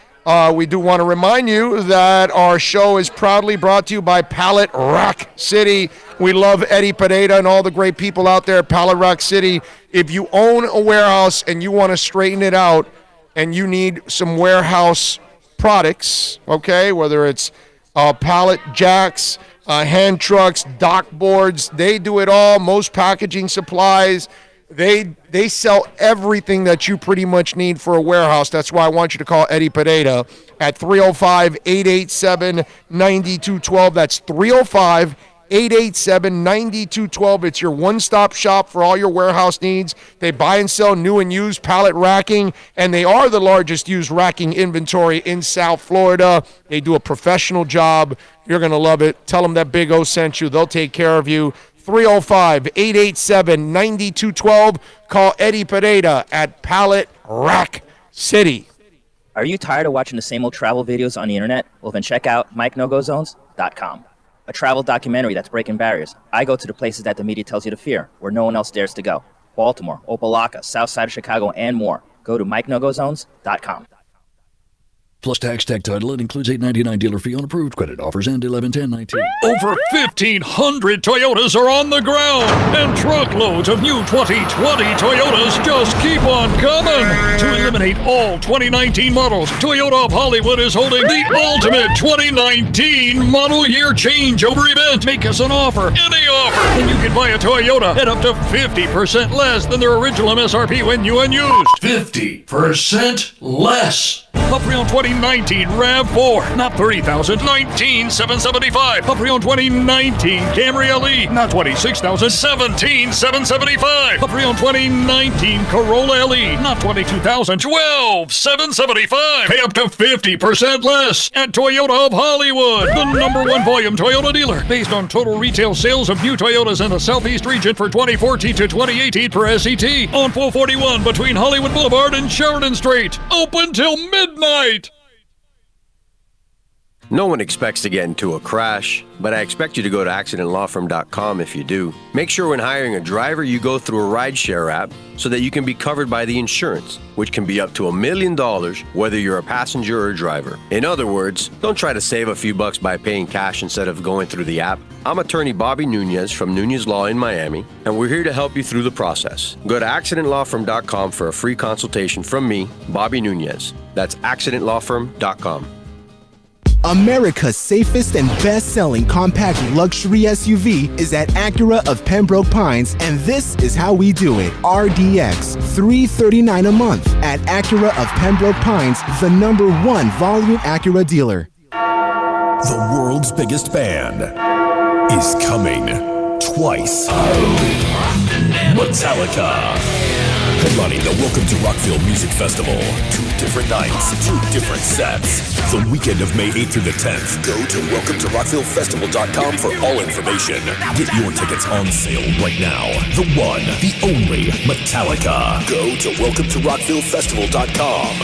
We do want to remind you that our show is proudly brought to you by Pallet Rock City. We love Eddie Pineda and all the great people out there at Pallet Rock City. If you own a warehouse and you want to straighten it out and you need some warehouse products, okay, whether it's pallet jacks, hand trucks, dock boards, they do it all. Most packaging supplies. They sell everything that you pretty much need for a warehouse. That's why I want you to call Eddie Pineda at 305-887-9212. That's 305-887-9212. It's your one-stop shop for all your warehouse needs. They buy and sell new and used pallet racking, and they are the largest used racking inventory in South Florida. They do a professional job. You're going to love it. Tell them that Big O sent you. They'll take care of you. 305-887-9212. Call Eddie Pineda at Pallet Rock City. Are you tired of watching the same old travel videos on the internet? Well, then check out MikeNoGoZones.com, a travel documentary that's breaking barriers. I go to the places that the media tells you to fear, where no one else dares to go. Baltimore, Opelika, South Side of Chicago, and more. Go to MikeNoGoZones.com. Plus tax, tech title. It includes $8.99 dealer fee on approved credit offers and 11/10/19. Over 1,500 Toyotas are on the ground, and truckloads of new 2020 Toyotas just keep on coming. To eliminate all 2019 models, Toyota of Hollywood is holding the ultimate 2019 model year changeover event. Make us an offer, any offer, and you can buy a Toyota at up to 50% less than their original MSRP when new and used. 50% less. A pre-owned 2019 RAV4, not $30,000, $19,775. A pre-owned 2019 Camry LE, not $26,000, $17,775. A pre-owned 2019 Corolla LE, not $22,000, $12,775. Pay up to 50% less at Toyota of Hollywood, the #1 volume Toyota dealer, based on total retail sales of new Toyotas in the Southeast region for 2014 to 2018 per SET, on 441 between Hollywood Boulevard and Sheridan Street. Open till midnight. No one expects to get into a crash, but I expect you to go to accidentlawfirm.com if you do. Make sure when hiring a driver, you go through a rideshare app so that you can be covered by the insurance, which can be up to $1 million whether you're a passenger or a driver. In other words, don't try to save a few bucks by paying cash instead of going through the app. I'm attorney Bobby Nunez from Nunez Law in Miami, and we're here to help you through the process. Go to accidentlawfirm.com for a free consultation from me, Bobby Nunez. That's accidentlawfirm.com. America's safest and best-selling compact luxury SUV is at Acura of Pembroke Pines, and this is how we do it. RDX, $339 a month at Acura of Pembroke Pines, the #1 volume Acura dealer. The world's biggest band is coming twice. Metallica. Headlining the Welcome to Rockville Music Festival. 2 different nights, 2 different sets. The weekend of May 8th through the 10th. Go to welcometorockvillefestival.com for all information. Get your tickets on sale right now. The one, the only Metallica. Go to welcometorockvillefestival.com.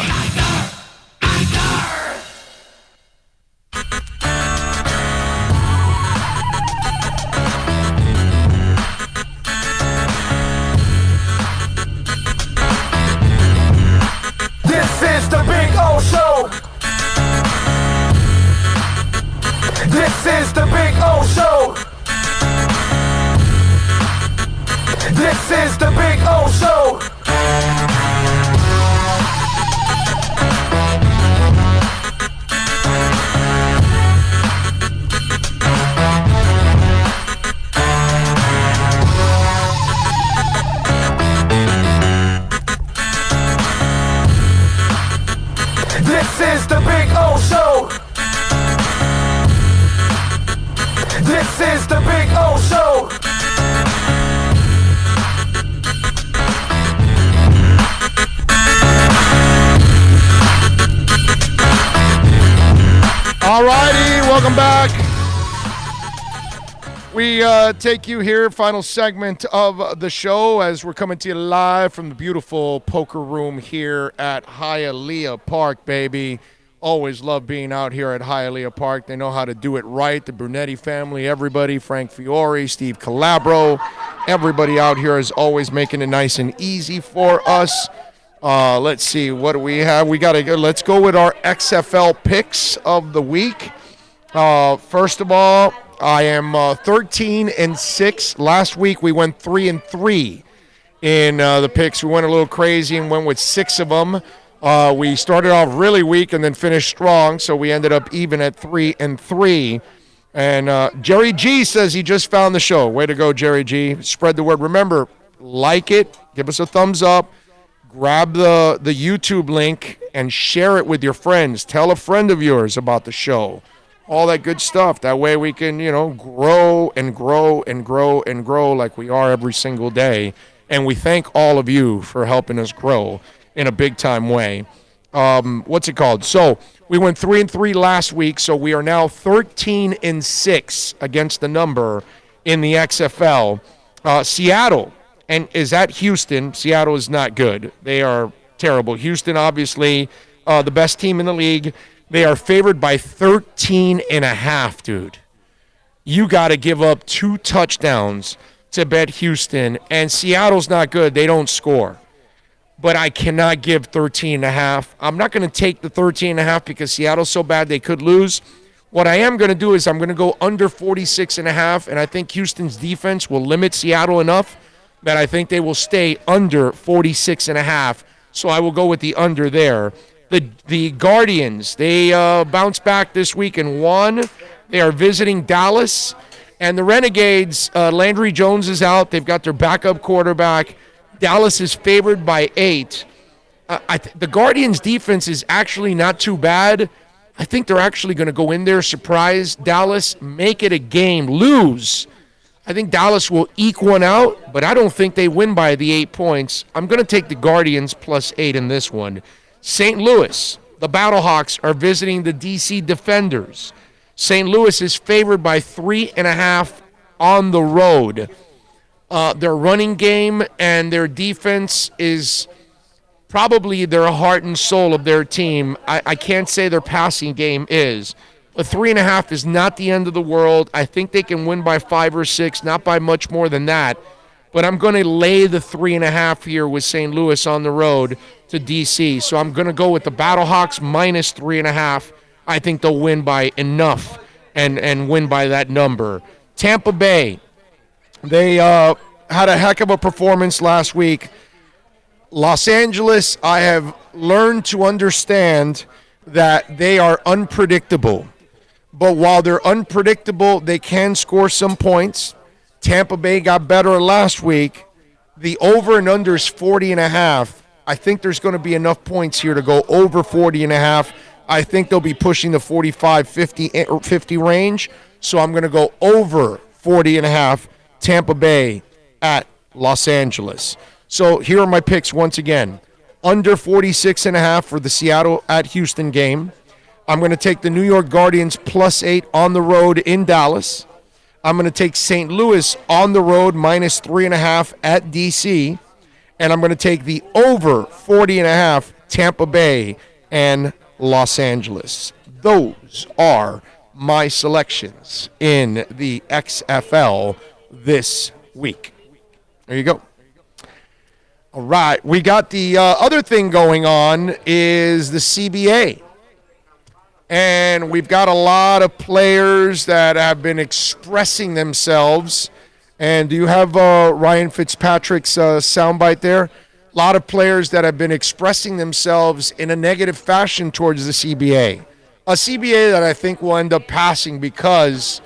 This is the Big O Show. This is the Big O Show. This is the Big O Show. This is the Big O Show. This is the Big O Show. All righty, welcome back. We take you here, final segment of the show, as we're coming to you live from the beautiful poker room here at Hialeah Park, baby. Always love being out here at Hialeah Park. They know how to do it right. The Brunetti family, everybody, Frank Fiore, Steve Calabro, everybody out here is always making it nice and easy for us. Let's see, what do we have? Let's go with our XFL picks of the week. First of all, I am 13-6. Last week we went 3-3 in the picks. We went a little crazy and went with 6 of them. We started off really weak and then finished strong, so we ended up even at 3-3. And Jerry G says he just found the show. Way to go, Jerry G. Spread the word. Remember, like it, give us a thumbs up, grab the YouTube link, and share it with your friends. Tell a friend of yours about the show. All that good stuff. That way we can, grow and grow and grow and grow like we are every single day. And we thank all of you for helping us grow in a big-time way. What's it called? So we went 3-3 last week, so we are now 13-6 against the number in the XFL. Seattle is at Houston. Seattle is not good. They are terrible. Houston, obviously, the best team in the league. They are favored by 13.5, dude. You got to give up 2 touchdowns to bet Houston, and Seattle's not good. They don't score. But I cannot give 13.5. I'm not going to take the 13.5 because Seattle's so bad they could lose. What I am going to do is I'm going to go under 46.5, and I think Houston's defense will limit Seattle enough that I think they will stay under 46.5. So I will go with the under there. The Guardians, they bounced back this week and won. They are visiting Dallas. And the Renegades, Landry Jones is out. They've got their backup quarterback. Dallas is favored by 8. The Guardians' defense is actually not too bad. I think they're actually going to go in there, surprise Dallas, make it a game, lose. I think Dallas will eke one out, but I don't think they win by the 8 points. I'm going to take the Guardians plus 8 in this one. St. Louis, the Battlehawks are visiting the D.C. Defenders. St. Louis is favored by 3.5 on the road. Their running game and their defense is probably their heart and soul of their team. I can't say their passing game is. But 3.5 is not the end of the world. I think they can win by 5 or 6, not by much more than that. But I'm going to lay the 3.5 here with St. Louis on the road to D.C. So I'm going to go with the Battlehawks minus 3.5. I think they'll win by enough and win by that number. Tampa Bay, they had a heck of a performance last week. Los Angeles, I have learned to understand that they are unpredictable. But while they're unpredictable, they can score some points. Tampa Bay got better last week. The over and under is 40.5. I think there's going to be enough points here to go over 40.5. I think they'll be pushing the 45, 50 range. So I'm going to go over 40.5. Tampa Bay at Los Angeles. So here are my picks once again. Under 46.5 for the Seattle at Houston game. I'm going to take the New York Guardians +8 on the road in Dallas. I'm going to take St. Louis on the road -3.5 at D.C. And I'm going to take the over 40.5 Tampa Bay and Los Angeles. Those are my selections in the XFL this week. There you go. All right. We got the other thing going on is the CBA. And we've got a lot of players that have been expressing themselves. And do you have Ryan Fitzpatrick's soundbite there? A lot of players that have been expressing themselves in a negative fashion towards the CBA. A CBA that I think will end up passing because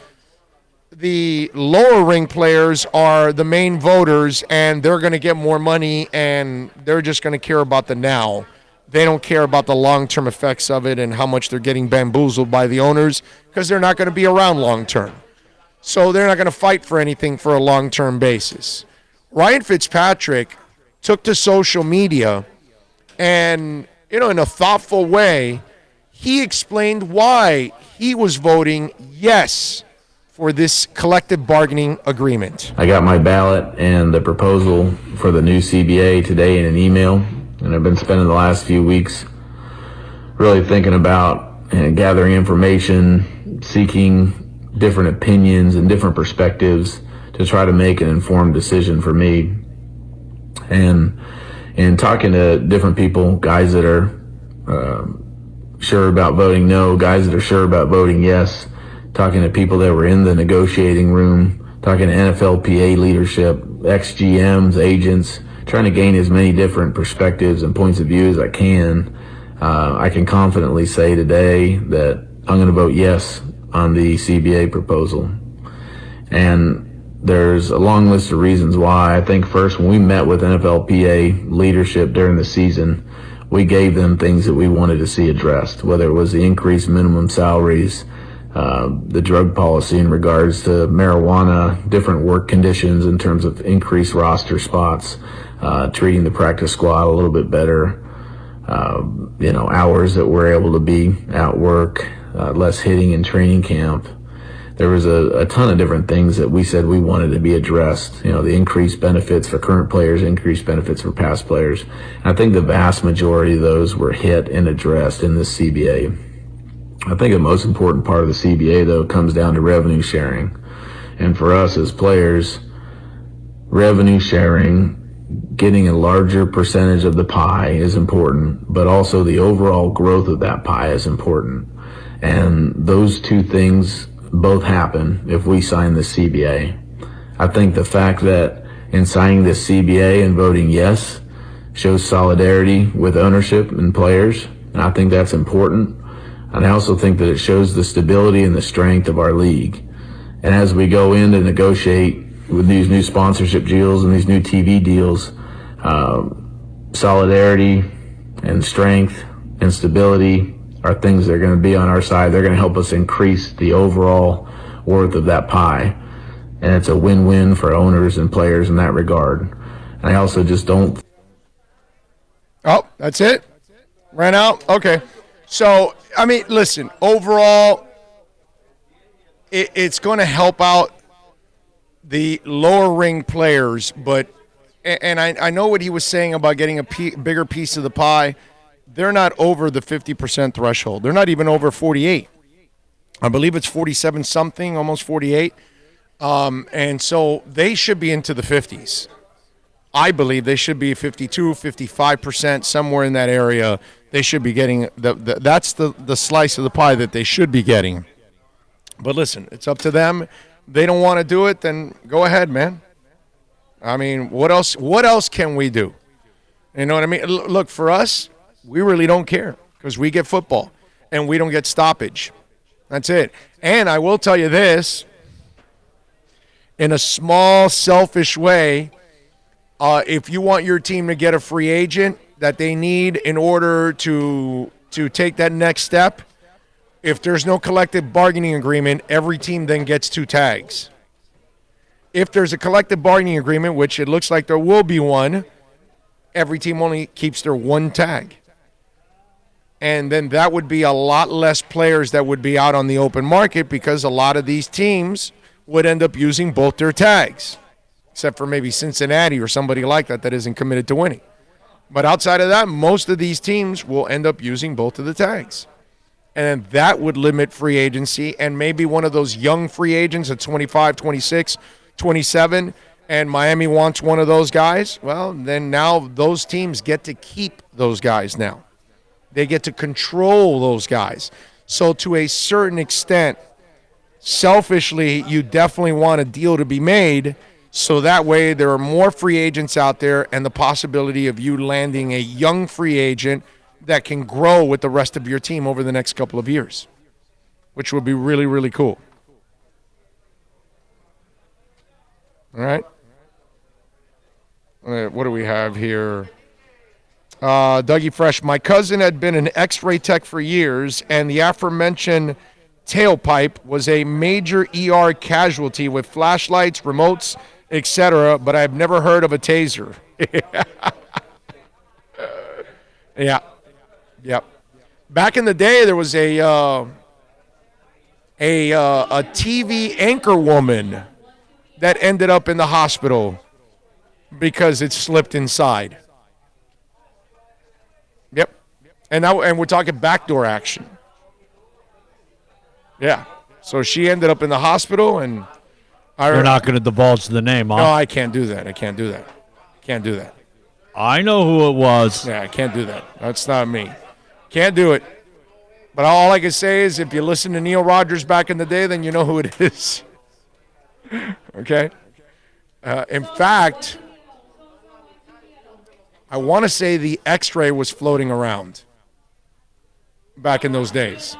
the lower ring players are the main voters and they're going to get more money and they're just going to care about the now. They don't care about the long-term effects of it and how much they're getting bamboozled by the owners because they're not going to be around long-term. So they're not going to fight for anything for a long-term basis. Ryan Fitzpatrick took to social media and, in a thoughtful way, he explained why he was voting yes for this collective bargaining agreement. I got my ballot and the proposal for the new CBA today in an email. And I've been spending the last few weeks really thinking about and gathering information, seeking different opinions and different perspectives to try to make an informed decision for me. And talking to different people, guys that are sure about voting no, guys that are sure about voting yes, talking to people that were in the negotiating room, talking to NFLPA leadership, ex-GMs, agents, trying to gain as many different perspectives and points of view as I can. I can confidently say today that I'm going to vote yes on the CBA proposal. And there's a long list of reasons why. I think first, when we met with NFLPA leadership during the season, we gave them things that we wanted to see addressed, whether it was the increased minimum salaries, the drug policy in regards to marijuana, different work conditions in terms of increased roster spots, treating the practice squad a little bit better, hours that we're able to be at work, less hitting in training camp. There was a ton of different things that we said we wanted to be addressed. The increased benefits for current players, increased benefits for past players. And I think the vast majority of those were hit and addressed in this CBA. I think the most important part of the CBA, though, comes down to revenue sharing. And for us as players, revenue sharing, getting a larger percentage of the pie is important, but also the overall growth of that pie is important. And those two things both happen if we sign the CBA. I think the fact that in signing this CBA and voting yes shows solidarity with ownership and players, and I think that's important. And I also think that it shows the stability and the strength of our league. And as we go in to negotiate with these new sponsorship deals and these new TV deals, solidarity and strength and stability are things that are going to be on our side. They're going to help us increase the overall worth of that pie. And it's a win-win for owners and players in that regard. And I also just don't... Oh, that's it? Ran out? Okay. So, listen, overall, it's going to help out the lower ring players, but, and I know what he was saying about getting a bigger piece of the pie. They're not over the 50% threshold. They're not even over 48. I believe it's 47 something, almost 48. And so they should be into the 50s. I believe they should be 52, 55%, somewhere in that area. They should be getting that's the slice of the pie that they should be getting. But listen, it's up to them. They don't want to do it, then go ahead, man. What else can we do? You know what I mean? Look, for us, we really don't care because we get football and we don't get stoppage. That's it. And I will tell you this, in a small, selfish way, if you want your team to get a free agent that they need in order to take that next step, if there's no collective bargaining agreement, every team then gets 2 tags. if there's a collective bargaining agreement, which it looks like there will be one, every team only keeps their one tag. And then that would be a lot less players that would be out on the open market because a lot of these teams would end up using both their tags, except for maybe Cincinnati or somebody like that isn't committed to winning. But outside of that, most of these teams will end up using both of the tags. And then that would limit free agency, and maybe one of those young free agents at 25, 26, 27, and Miami wants one of those guys, well, then now those teams get to keep those guys now. They get to control those guys. So to a certain extent, selfishly, you definitely want a deal to be made so that way there are more free agents out there and the possibility of you landing a young free agent that can grow with the rest of your team over the next couple of years, which would be really, really cool. All right. What do we have here? Dougie Fresh, my cousin had been an x-ray tech for years, and the aforementioned tailpipe was a major ER casualty with flashlights, remotes, etc., but I've never heard of a taser. Yeah. Yep. Back in the day, there was a TV anchor woman that ended up in the hospital because it slipped inside. Yep. And we're talking backdoor action. Yeah. So she ended up in the hospital, and you're not going to divulge the name, huh? No, I can't do that. Can't do that. I know who it was. Yeah, I can't do that. That's not me. Can't do it. But all I can say is if you listen to Neil Rogers back in the day, then you know who it is. Okay? In fact, I want to say the x-ray was floating around back in those days.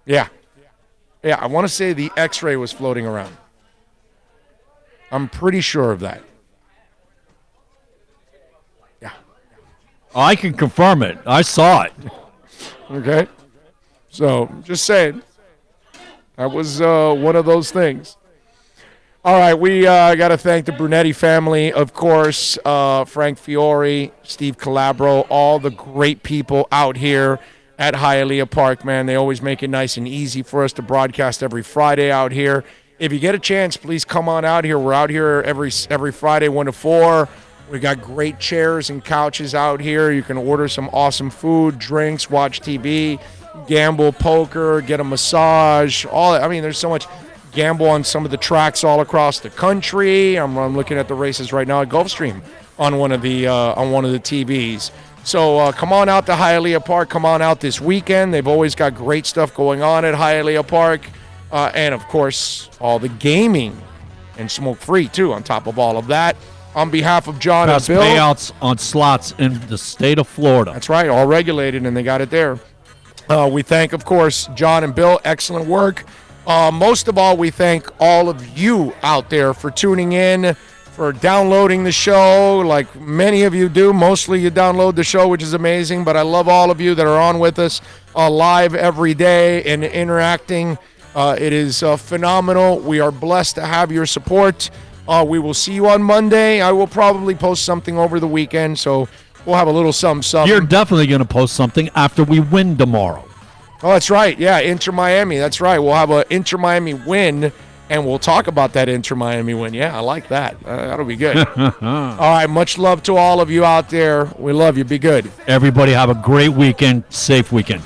Yeah. Yeah, I want to say the x-ray was floating around. I'm pretty sure of that. Yeah. Oh, I can confirm it. I saw it. Okay. So, just saying. That was one of those things. All right, we got to thank the Brunetti family, of course, Frank Fiore, Steve Calabro, all the great people out here at Hialeah Park, man. They always make it nice and easy for us to broadcast every Friday out here. If you get a chance, please come on out here. We're out here every Friday, 1 to 4. We got great chairs and couches out here. You can order some awesome food, drinks, watch TV, gamble, poker, get a massage. There's so much. Gamble on some of the tracks all across the country. I'm looking at the races right now at Gulfstream on one of the TVs. So come on out to Hialeah Park. Come on out this weekend. They've always got great stuff going on at Hialeah Park. And, of course, all the gaming and smoke-free, too, on top of all of that. On behalf of John Best and Bill. payouts on slots in the state of Florida. That's right, all regulated, and they got it there. We thank, of course, John and Bill. Excellent work. Most of all, we thank all of you out there for tuning in, for downloading the show like many of you do. Mostly you download the show, which is amazing, but I love all of you that are on with us live every day and interacting. It is phenomenal. We are blessed to have your support. We will see you on Monday. I will probably post something over the weekend, so we'll have a little something. You're definitely going to post something after we win tomorrow. Oh, that's right. Yeah, Inter Miami. That's right. We'll have an Inter Miami win, and we'll talk about that Inter Miami win. Yeah, I like that. That'll be good. All right, much love to all of you out there. We love you. Be good. Everybody have a great weekend. Safe weekend.